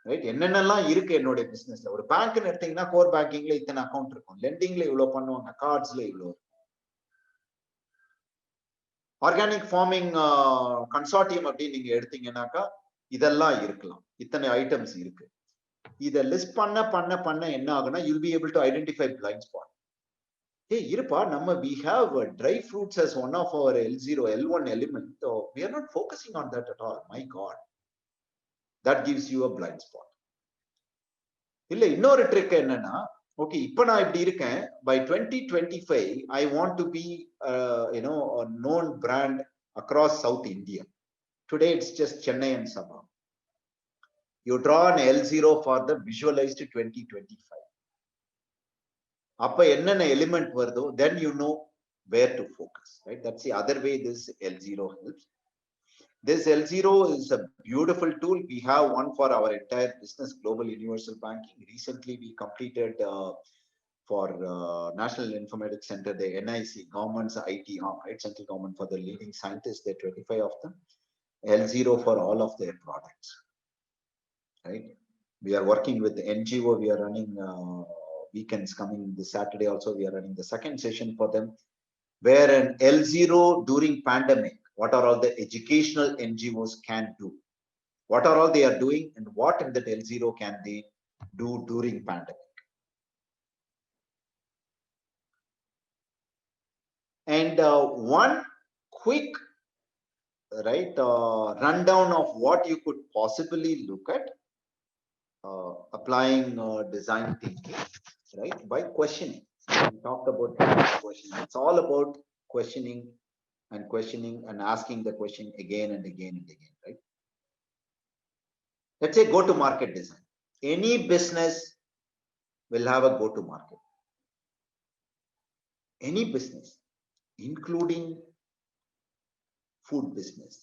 right? என்னென்னலாம் இருக்கு என்னோட பிசினஸ்ல. ஒரு பேங்க்னு எடுத்தீங்கன்னா கோர் பேங்கிங்ல இத்தனை அக்கௌண்ட் இருக்கும், லெண்டிங்ல இவ்வளவு பண்ணுவாங்க, கார்ட்ஸ்ல இவ்வளவு, ஆர்கானிக் ஃபார்மிங் கன்சார்டியம் அப்படின்னு நீங்க எடுத்தீங்கன்னாக்கா இதெல்லாம் இருக்கலாம், இத்தனை ஐட்டம்ஸ் இருக்கு. இதை லிஸ்ட் பண்ண பண்ண பண்ண என்ன ஆகுனா you'll be able to identify blind spot. ஏய் இருப்பா, நம்ம we have dry fruits as one of our L0 L1 element, so we are not focusing on that at all. My god, that gives you a blind spot. இல்ல இன்னொரு trick என்னன்னா, okay இப்ப நான் இப்படி இருக்கேன், by 2025 I want to be a known brand across South India. Today it's just Chennai and Sabah. You draw an L0 for the visualized 2025. அப்ப என்னென்ன element வருதோ then you know where to focus, right? That's the other way this L0 helps. This L0 is a beautiful tool. We have one for our entire business, Global Universal Banking. Recently we completed for National Informatics Center, the NIC, government's IT arm, right? Central government, for the leading scientists, there are 25 of them. L0 for all of their products, right? We are working with the NGO. We are running weekends coming this Saturday also. We are running the second session for them, where an L0 during pandemic, what are all the educational NGOs can do, what are all they are doing, and what in that L0 can they do during pandemic. And one quick rundown of what you could possibly look at applying design thinking, right, by questioning. We talked about questioning. It's all about questioning and asking the question again and again and again, right? Let's say go-to-market design. Any business will have a go-to-market. Any business, including food business.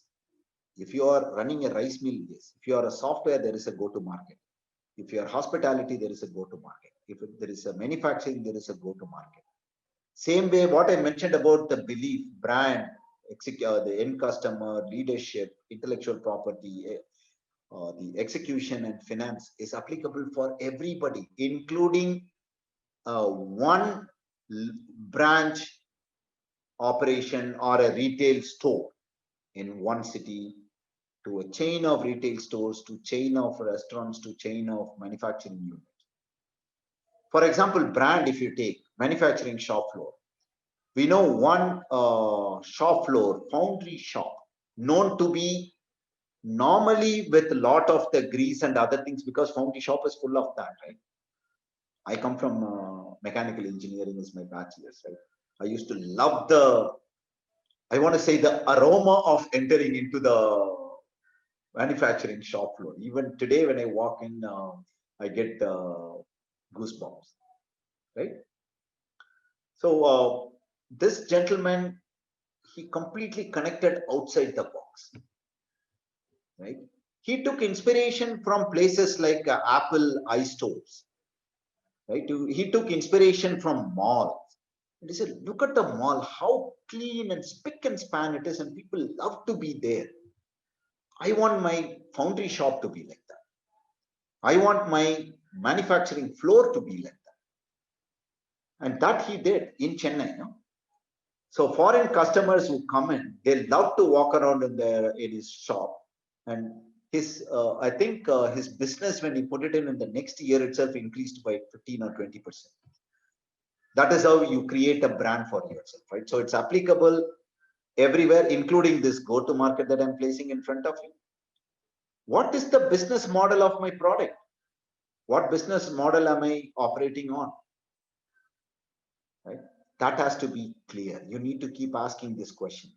If you are running a rice mill, yes. If you are a software, there is a go-to-market. If you are hospitality, there is a go-to-market. If there is a manufacturing, there is a go-to-market. Same way, what I mentioned about the belief, brand, the end customer, leadership, intellectual property, the execution and finance is applicable for everybody, including one branch operation or a retail store in one city, to a chain of retail stores, to chain of restaurants, to chain of manufacturing units. For example, brand, if you take manufacturing shop floor, we know one shop floor, foundry shop, known to be normally with a lot of the grease and other things, because foundry shop is full of that, right? I come from mechanical engineering, is my bachelor's, right? I used to love I want to say the aroma of entering into the manufacturing shop floor. Even today, when I walk in, I get goosebumps, right? So this gentleman, he completely connected outside the box, right? He took inspiration from places like Apple iStores, right? He took inspiration from malls. And he said, look at the mall, how clean and spick and span it is, and people love to be there. I want my foundry shop to be like that. I want my manufacturing floor to be like that. And that he did in Chennai. No? So foreign customers who come in, they love to walk around in his shop. And his, I think his business, when he put it in the next year itself, increased by 15 or 20%. That is how you create a brand for yourself, right? So it's applicable everywhere, including this go-to-market that I'm placing in front of you. What is the business model of my product? What business model am I operating on? right? That has to be clear. You need to keep asking this question.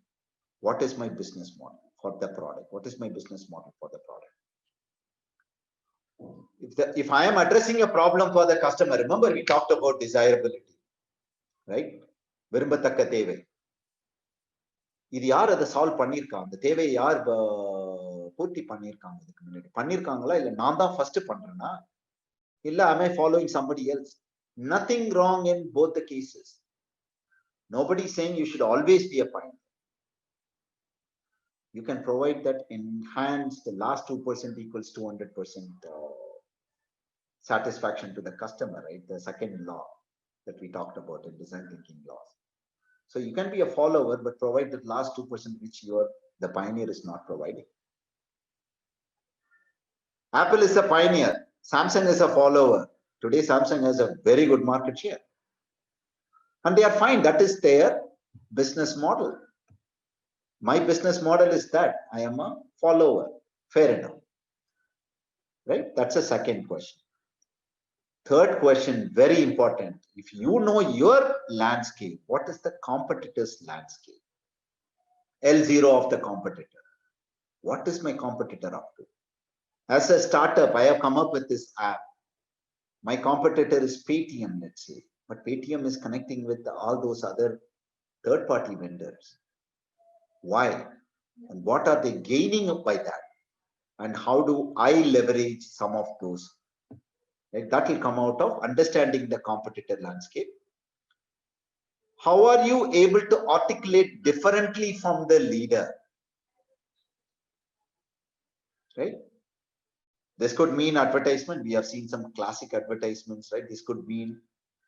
What is my business model for the product? What is my business model for the product? If I am addressing a problem for the customer, remember we talked about desirability, right? விரும்பத்தக்க தேவை. இது யார் அதை solve பண்ணியிருக்காங்க, அந்த தேவையை யார் பூர்த்தி பண்ணியிருக்காங்க, இதுக்கு முன்னாடி பண்ணியிருக்காங்களா இல்ல நான் தான் ஃபர்ஸ்ட் பண்றேன்னா இல்ல am I following somebody else? Nothing wrong in both the cases. Nobody is saying you should always be a pioneer. You can provide that enhance the last 2% equals 200% satisfaction to the customer, right? The second law that we talked about in design thinking laws. So you can be a follower, but provide that last 2% which the pioneer is not providing. Apple is a pioneer. Samsung is a follower. Today, Samsung has a very good market share. And they are fine. That is their business model. My business model is that I am a follower. Fair enough. Right? That's a second question. Third question, very important. If you know your landscape, what is the competitor's landscape? L0 of the competitor. What is my competitor up to? As a startup, I have come up with this app. My competitor is Paytm, let's say. But Paytm is connecting with all those other third-party vendors. Why? And what are they gaining by that? And how do I leverage some of those? Right? That will come out of understanding the competitor landscape. How are you able to articulate differently from the leader? Right? This could mean advertisement. We have seen some classic advertisements, right? This could mean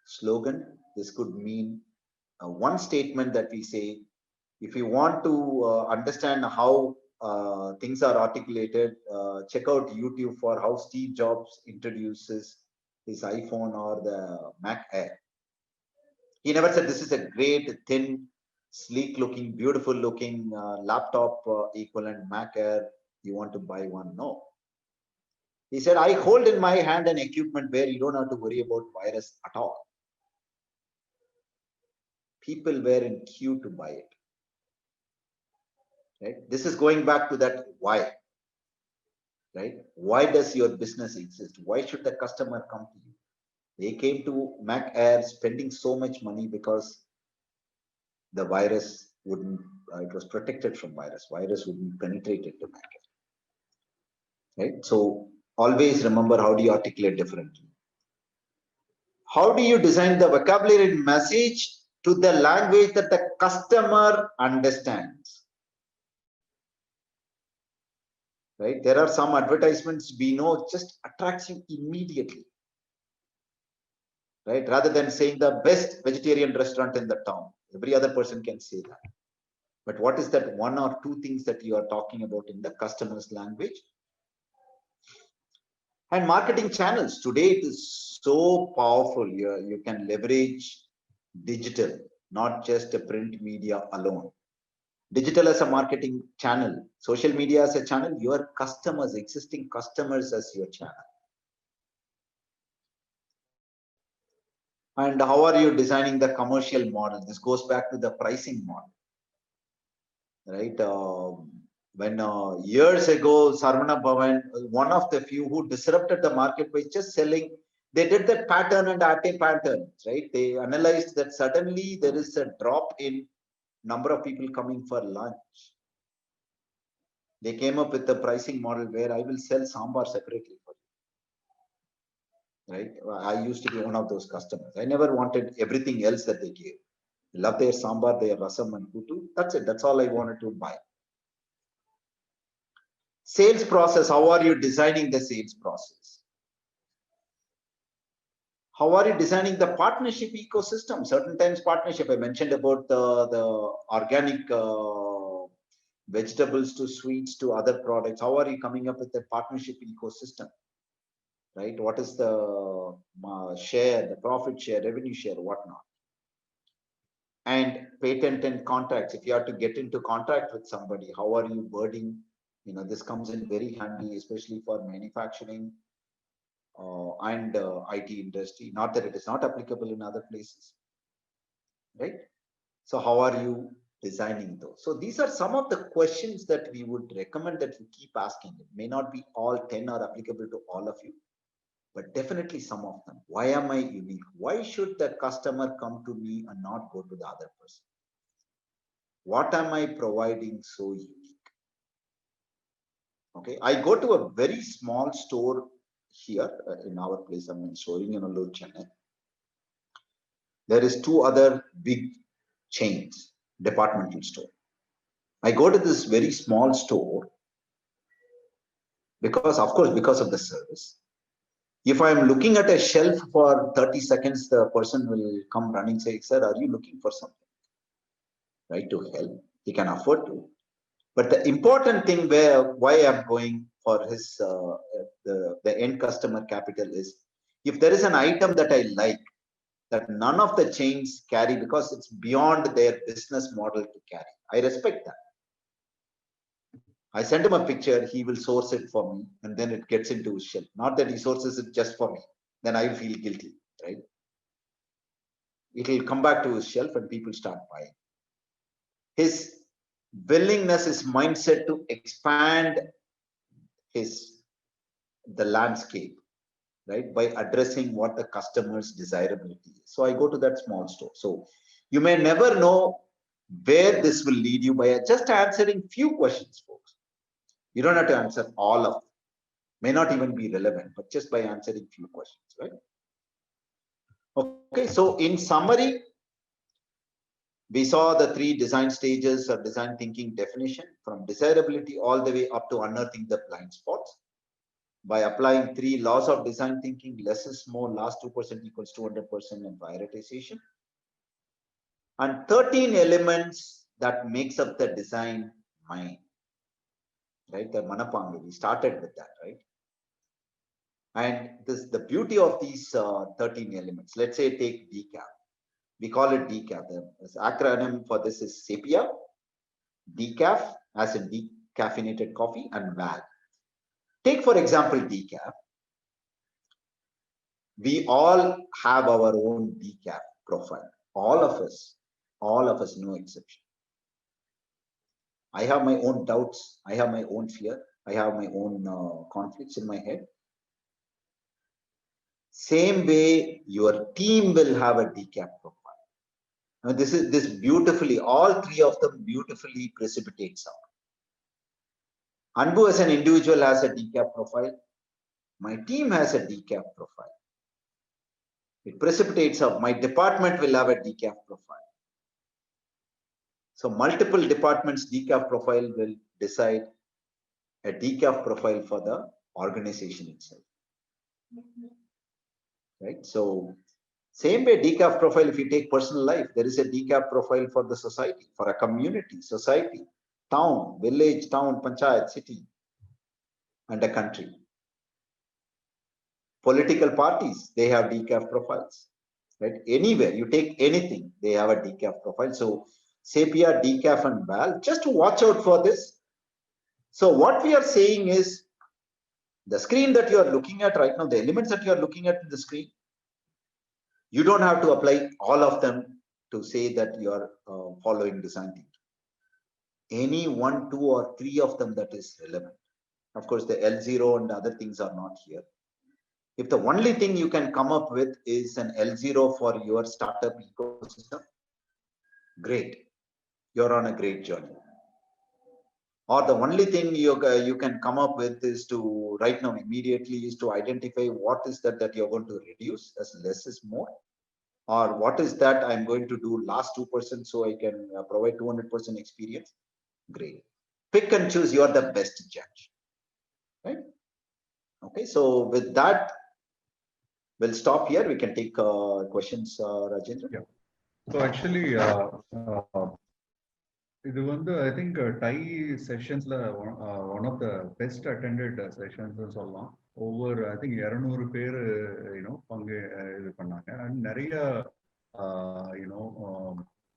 slogan. This could mean one statement that we say. If you want to understand how things are articulated, check out YouTube for how Steve Jobs introduces his iPhone or the Mac Air. He never said this is a great, thin, sleek looking, beautiful looking laptop equivalent Mac Air. You want to buy one? No. He said, I hold in my hand an equipment where you don't have to worry about virus at all. People were in queue to buy it. Right? This is going back to that why. Right? Why does your business exist? Why should the customer come to you? They came to Mac Air spending so much money because the virus wouldn't, it was protected from virus. Virus wouldn't penetrate into Mac Air. Right? So always remember, how do you articulate differently? How do you design the vocabulary message to the language that the customer understands? Right? There are some advertisements we know just attracts you immediately. Right? Rather than saying the best vegetarian restaurant in the town, every other person can say that. But what is that one or two things that you are talking about in the customer's language? And marketing channels. Today it is so powerful. You can leverage digital, not just a print media alone. Digital as a marketing channel, social media as a channel, your customers, existing customers as your channel. And how are you designing the commercial model? This goes back to the pricing model, right? When years ago, Sarvana Bhavan, one of the few who disrupted the market by just selling, they did that pattern and anti-pattern, right? They analyzed that suddenly there is a drop in number of people coming for lunch. They came up with the pricing model where I will sell sambar separately for you. Right? I used to be one of those customers. I never wanted everything else that they gave. I love their sambar, their rasam and kutu. That's it. That's all I wanted to buy. Sales process. How are you designing the sales process? How are you designing the partnership ecosystem? Certain times partnership, I mentioned about the organic vegetables to sweets to other products. How are you coming up with the partnership ecosystem? Right? What is the share, the profit share, revenue share, whatnot? And patent and contracts. If you have to get into contract with somebody, how are you wording? You know, this comes in very handy, especially for manufacturing and IT industry. Not that it is not applicable in other places. right? So how are you designing those? So these are some of the questions that we would recommend that you keep asking. It may not be all 10 are applicable to all of you, but definitely some of them. Why am I unique? Why should the customer come to me and not go to the other person? What am I providing so unique? Okay, I go to a very small store here in our place. I'm showing in Allur, Chennai. There is 2 other big chains, departmental store. I go to this very small store because, of course, because of the service. If I'm looking at a shelf for 30 seconds, the person will come running, say, sir, are you looking for something? Right, to help. He can afford to. But the important thing why I'm going for his the end customer capital is, if there is an item that I like, that none of the chains carry because it's beyond their business model to carry, I respect that. I send him a picture, he will source it for me, and then it gets into his shelf. Not that he sources it just for me, then I feel guilty, right? It will come back to his shelf and people start buying. His willingness, his mindset to expand the landscape, right, by addressing what the customer's desirability is. So I go to that small store. So you may never know where this will lead you by just answering few questions, folks. You don't have to answer all of them. May not even be relevant, but just by answering few questions, right? Okay, so in summary, we saw the 3 design stages of design thinking definition, from desirability all the way up to unearthing the blind spots. By applying 3 laws of design thinking, less is more, last 2% equals 200%, and prioritization. And 13 elements that makes up the design mind, right? The Manapanga, we started with that, right? And the beauty of these 13 elements, let's say take decaf. We call it decaf. The acronym for this is SEPIA, decaf as in decaffeinated coffee, and VAL. Take for example decaf. We all have our own decaf profile. All of us, no exception. I have my own doubts. I have my own fear. I have my own conflicts in my head. Same way, your team will have a decaf profile. Now, this beautifully, all 3 of them beautifully precipitates out. Anbu as an individual has a decaf profile. My team has a decaf profile. It precipitates out. My department will have a decaf profile. So multiple departments' decaf profile will decide a decaf profile for the organization itself. Right? So same way decaf profile, if you take personal life, there is a decaf profile for the society, for a community, society, town, village, town, panchayat, city, and a country. Political parties, they have decaf profiles. Right? Anywhere, you take anything, they have a decaf profile. So SEPIA, decaf, and VAL, just to watch out for this. So what we are saying is, the screen that you are looking at right now, the elements that you are looking at in the screen, you don't have to apply all of them to say that you are following design thinking. Any 1, 2, or 3 of them that is relevant. Of course, the L0 and other things are not here. If the only thing you can come up with is an L0 for your startup ecosystem, great. You're on a great journey. Or the only thing you can come up with is to, right now, immediately, is to identify what is that you're going to reduce, as less is more. Or what is that I'm going to do last 2% so I can provide 200% experience. Great. Pick and choose. You are the best judge. Right? Okay. So with that, we'll stop here. We can take questions, Rajendra. Yeah. So actually, I think Thai sessions one of the best attended sessions சொல்லலாம். Over I think 200 பேர் பங்கு இது பண்ணாங்க. And நிறைய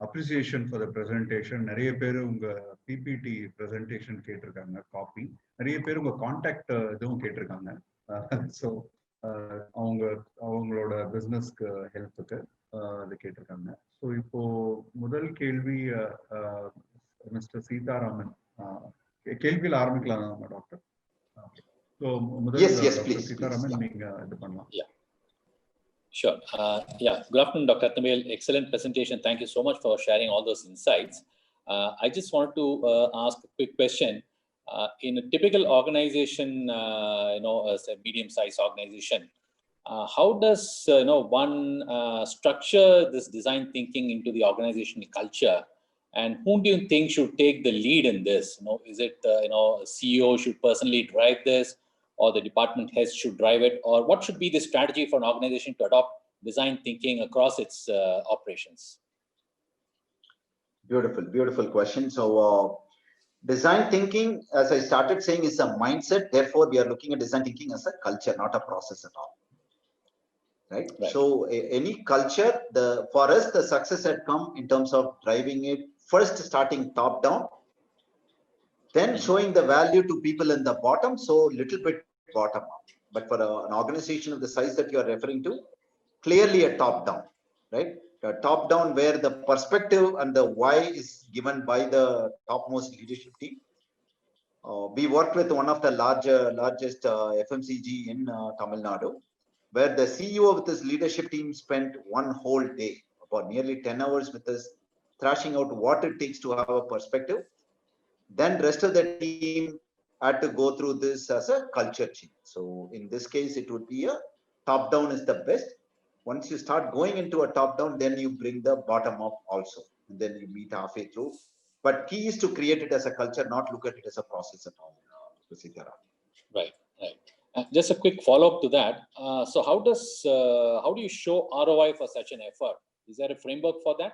appreciation for the presentation. நிறைய பேர் உங்க PPT presentation கேட்டிருக்காங்க, காப்பி. நிறைய பேர் உங்க கான்டாக்ட் இதுவும் கேட்டிருக்காங்க. So அவங்களோட பிஸ்னஸ்க்கு ஹெல்ப்புக்கு அது கேட்டிருக்காங்க. ஸோ இப்போ முதல் கேள்வி மிஸ்டர் சீதாராமன் கேள்வியில் ஆரம்பிக்கலாம் டாக்டர். ஸோ முதல் டாக்டர் சீதாராமன் நீங்க இது பண்ணலாம். Sure. Good afternoon, Dr. Attamil. Excellent presentation. Thank you so much for sharing all those insights. I just wanted to ask a quick question. In a typical organization, as a medium-sized organization, how does one structure this design thinking into the organizational culture, and whom do you think should take the lead in this? Is it CEO should personally drive this, or the department heads should drive it, or what should be the strategy for an organization to adopt design thinking across its operations? Beautiful question. So design thinking, as I started saying, is a mindset. Therefore, we are looking at design thinking as a culture, not a process at all. Right? So any culture, for us, the success had come in terms of driving it, first starting top down, then showing the value to people in the bottom, so little bit bottom up. But for an organization of the size that you are referring to, clearly a top down, right? A top down where the perspective and the why is given by the topmost leadership team. We worked with one of the largest FMCG in Tamil Nadu, where the CEO of this leadership team spent one whole day, about nearly 10 hours with us, thrashing out what it takes to have a perspective. Then rest of the team had to go through this as a culture change. So in this case, it would be a top down is the best. Once you start going into a top down, then you bring the bottom up also, and then you meet halfway through. But key is to create it as a culture, not look at it as a process at all. Right. Just a quick follow-up to that. So how do you show ROI for such an effort? Is there a framework for that?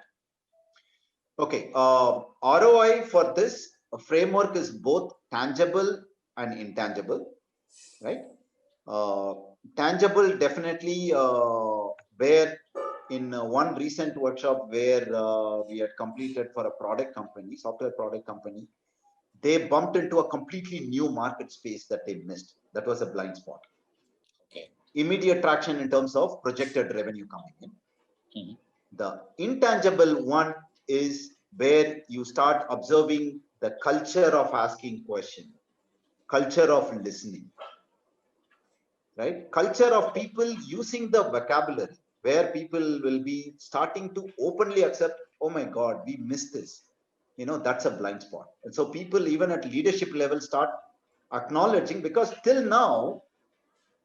Okay, ROI for this framework is both tangible and intangible, right? Tangible, definitely, where in one recent workshop where we had completed for a product company, software product company, they bumped into a completely new market space that they missed. That was a blind spot. Okay. Immediate traction in terms of projected revenue coming in. The intangible one is where you start observing the culture of asking questions, culture of listening, right? Culture of people using the vocabulary, where people will be starting to openly accept, oh my God, we missed this. That's a blind spot. And so people, even at leadership level, start acknowledging, because till now,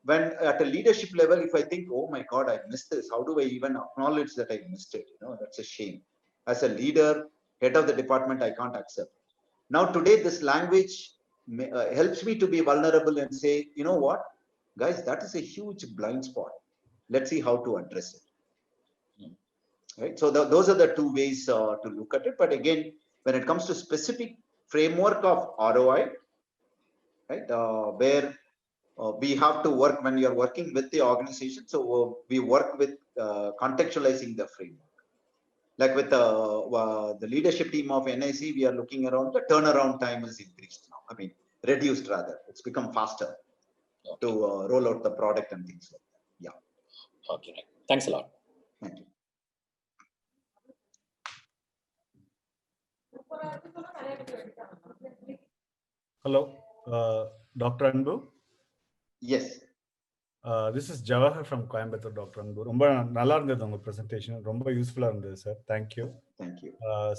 when at a leadership level, if I think, oh my God, I missed this, how do I even acknowledge that I missed it? That's a shame. As a leader, head of the department, I can't accept. Now today, this language helps me to be vulnerable and say, you know what, guys, that is a huge blind spot. Let's see how to address it. Right? So those are the two ways to look at it. But again, when it comes to specific framework of ROI, right, where we have to work when you're working with the organization. So we work with contextualizing the framework. Like with the leadership team of NIC, we are looking around the turnaround time is increased now. I mean, reduced rather. It's become faster to roll out the product and things like that. Yeah. Okay. Thanks a lot. Thank you. Hello, Dr. Anbu. Yes. This is Jawahar from Coimbatore, Dr. Anbu. Romba nalla irundhathu unga presentation. Romba useful ah irundhathu, sir. Thank you. Thank you.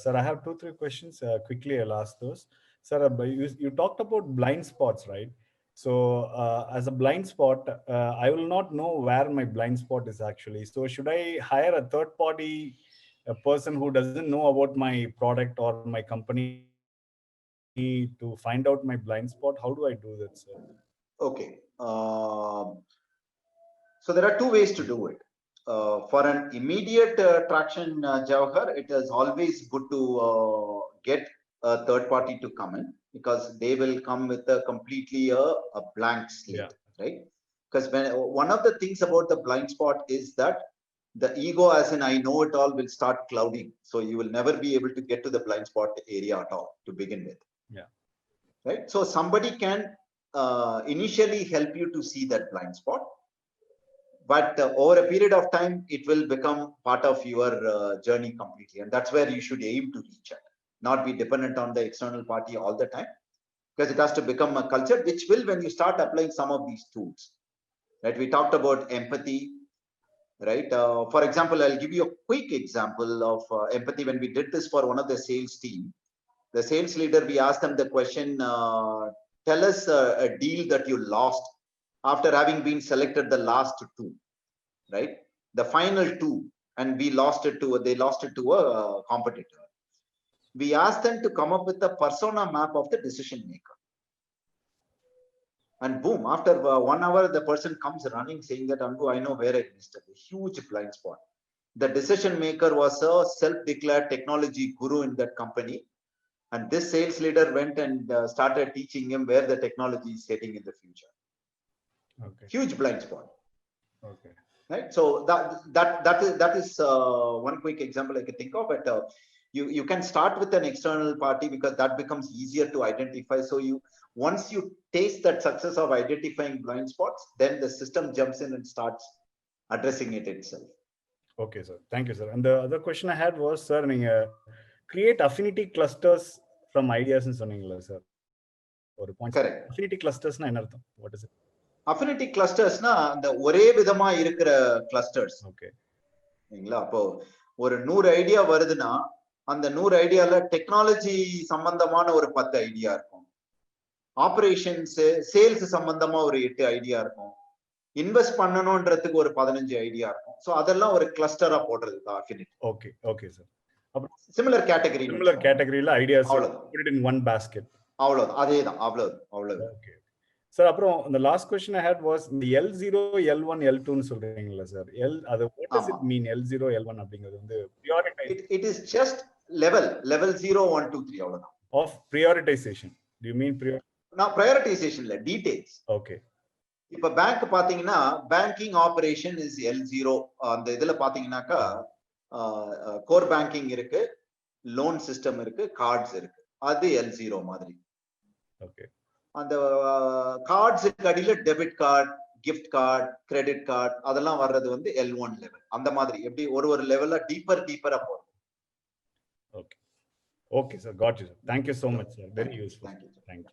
Sir, I have 2-3 questions. Quickly, I'll ask those. Sir, you talked about blind spots, right? So, as a blind spot, I will not know where my blind spot is actually. So, should I hire a third party, a person who doesn't know about my product or my company to find out my blind spot? How do I do that, sir? Okay. So there are two ways to do it. For an immediate traction, Jawahar, it is always good to get a third party to come in, because they will come with a completely a blank slate, right? Because one of the things about the blind spot is that the ego, as in I know it all, will start clouding. So you will never be able to get to the blind spot area at all to begin with. Yeah. Right. So somebody can initially help you to see that blind spot. but over a period of time, it will become part of your journey completely. And that's where you should aim to reach at, not be dependent on the external party all the time, because it has to become a culture, which will, when you start applying some of these tools, right? We talked about empathy, right? For example, I'll give you a quick example of empathy. When we did this for one of the sales team, the sales leader, we asked them the question, tell us a deal that you lost after having been selected the last two, right? The final two, and they lost it to a competitor. We asked them to come up with a persona map of the decision maker. And boom, after 1 hour, the person comes running saying that, Anbu, I know where I missed it. A huge blind spot. The decision maker was a self-declared technology guru in that company. And this sales leader went and started teaching him where the technology is heading in the future. Okay. Huge blind spot. Okay. Right. So that is one quick example I can think of. But you can start with an external party, because that becomes easier to identify. So once you taste that success of identifying blind spots, then the system jumps in and starts addressing it itself. Okay, sir. Thank you, sir. And the other question I had was, sir, create affinity clusters from ideas in சொன்னீங்களா sir? ஒரு point. Correct. Affinity clusters na என்ன அர்த்தம்? What is it? Affinity clusters na அந்த ஒரே விதமா இருக்கிற clusters. Okay. சரிங்களா? அப்போ ஒரு 100 ஐடியா வருதுன்னா அந்த 100 ஐடியால டெக்னாலஜி சம்பந்தமான ஒரு 10 ஐடியா இருக்கும், ஆபரேஷன்ஸ் சேல்ஸ் சம்பந்தமா ஒரு 8 ஐடியா இருக்கும், இன்வெஸ்ட் பண்ணணும்ன்றதுக்கு ஒரு 15 ஐடியா இருக்கும். சோ அதெல்லாம் ஒரு கிளஸ்டரா போடுறது தான் affinity. Okay okay sir. Similar category, similar கேட்டகரியில ideas put it in one basket. அவ்வளவுதான், அதேதான், அவ்வளவு. Okay sir. அப்புறம் the last question I had was இந்த L0 L1 L2 ன்னு சொல்றீங்களா சார்? அது what does it mean? L0 L1 அப்படிங்கிறது வந்து prioritize. It is just level 0 1 2 3 அவ்வளவுதான். Of prioritization. Do you mean நான் prioritization இல்ல, details. Okay. இப்ப பேங்க் பாத்தீங்கன்னா பேங்கிங் ஆபரேஷன் இஸ் L0. அந்த இதுல பாத்தீங்கன்னாக்கா கோர் பேங்கிங் இருக்கு, லோன் சிஸ்டம் இருக்கு, கார்ட்ஸ் இருக்கு. அது L0 மாதிரி. ஓகே. அந்த கார்ட்ஸுக்கு அடியில debit card, gift card, credit card அதெல்லாம் வர்றது வந்து L1 லெவல். அந்த மாதிரி எப்படி ஒரு லெவல்ல டீப்பரா போறோம். Okay okay sir, got you sir. Thank you so much sir, very useful. Thank you.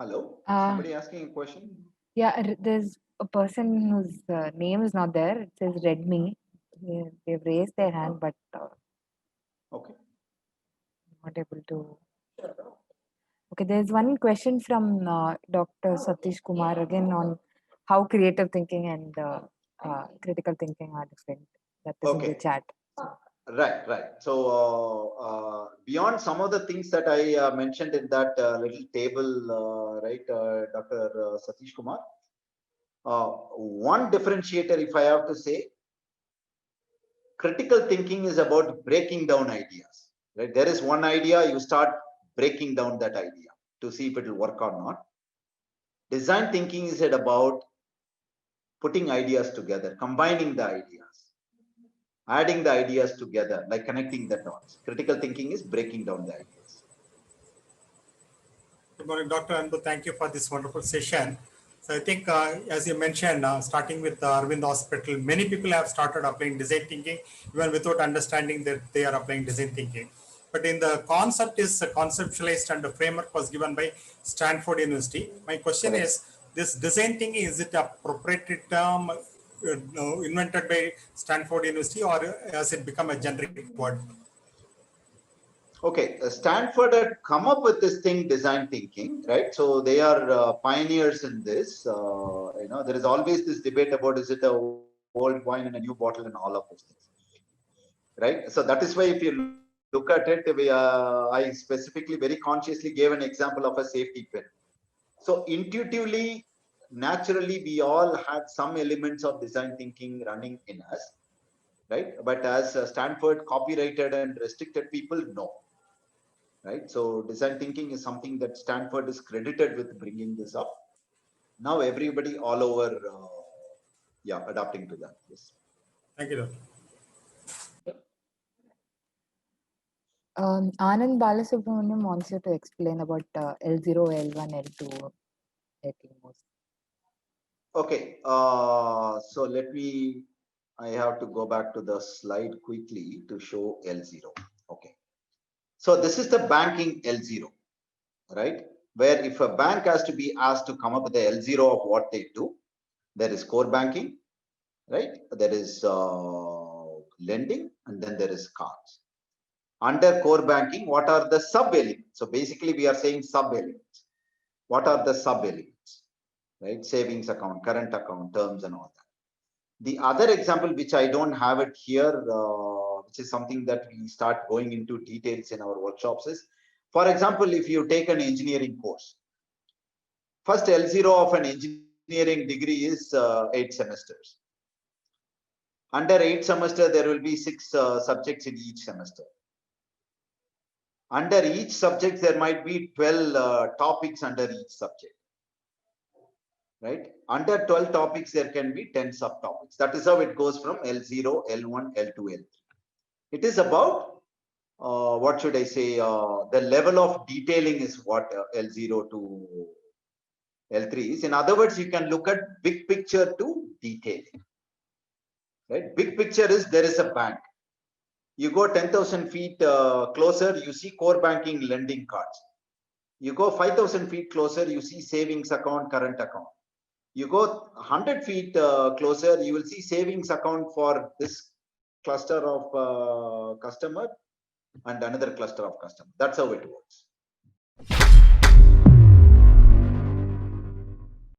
Hello, somebody asking a question? Yeah, there's a person whose name is not there. It says Redmi. They've raised their hand, but okay, not able to. Okay, there's one question from Dr. Satish Kumar again on how creative thinking and critical thinking are different. That is in the chat. Right. So beyond some of the things that I mentioned in that little table, right, Dr. Satish Kumar, one differentiator, if I have to say, critical thinking is about breaking down ideas. Right, there is one idea, you start breaking down that idea to see if it will work or not. Design thinking is about putting ideas together, combining the ideas, adding the ideas together, like connecting the dots. Critical thinking is breaking down the ideas. Good morning, Dr. Anbu. Thank you for this wonderful session. So I think, as you mentioned, starting with Arvind Hospital, many people have started applying design thinking, even without understanding that they are applying design thinking. But in the concept is conceptualized and the framework was given by Stanford University. My question is, this design thinking, is it a proprietary term invented by Stanford University, or has it become a generic word? Okay, Stanford had come up with this thing, design thinking, right? So they are pioneers in this. There is always this debate about, is it a old wine in a new bottle and all of those things, right? So that is why if you look at it, I specifically, very consciously gave an example of a safety pin. So intuitively, naturally, we all had some elements of design thinking running in us, right? But as Stanford copyrighted and restricted people, no. Right, so design thinking is something that Stanford is credited with bringing this up. Now everybody all over, adapting to that. Yes. Thank you, Doctor. Anand Balasubramaniam wants you to explain about L0, L1, L2. Okay, so I have to go back to the slide quickly to show L0. Okay, so this is the banking L0, right? Where if a bank has to be asked to come up with the L0 of what they do, there is core banking, right? There is lending, and then there is cards. Under core banking, what are the sub elements? So basically we are saying sub elements. What are the sub elements, right? Savings account, current account, terms and all that. The other example, which I don't have it here, which is something that we start going into details in our workshops is, for example, if you take an engineering course, first L0 of an engineering degree is 8 semesters. Under 8 semesters, there will be 6 subjects in each semester. Under each subject, there might be 12 topics under each subject. Right? Under 12 topics, there can be 10 subtopics. That is how it goes from L0, L1, L2, L3. It is about, what should I say, the level of detailing is what L0 to L3 is. In other words, you can look at big picture to detailing. Right? Big picture is there is a bank. You go 10,000 feet closer, you see core banking lending cards. You go 5,000 feet closer, you see savings account, current account. You go 100 feet closer, you will see savings account for this cluster of customer and another cluster of customer. That's how it works.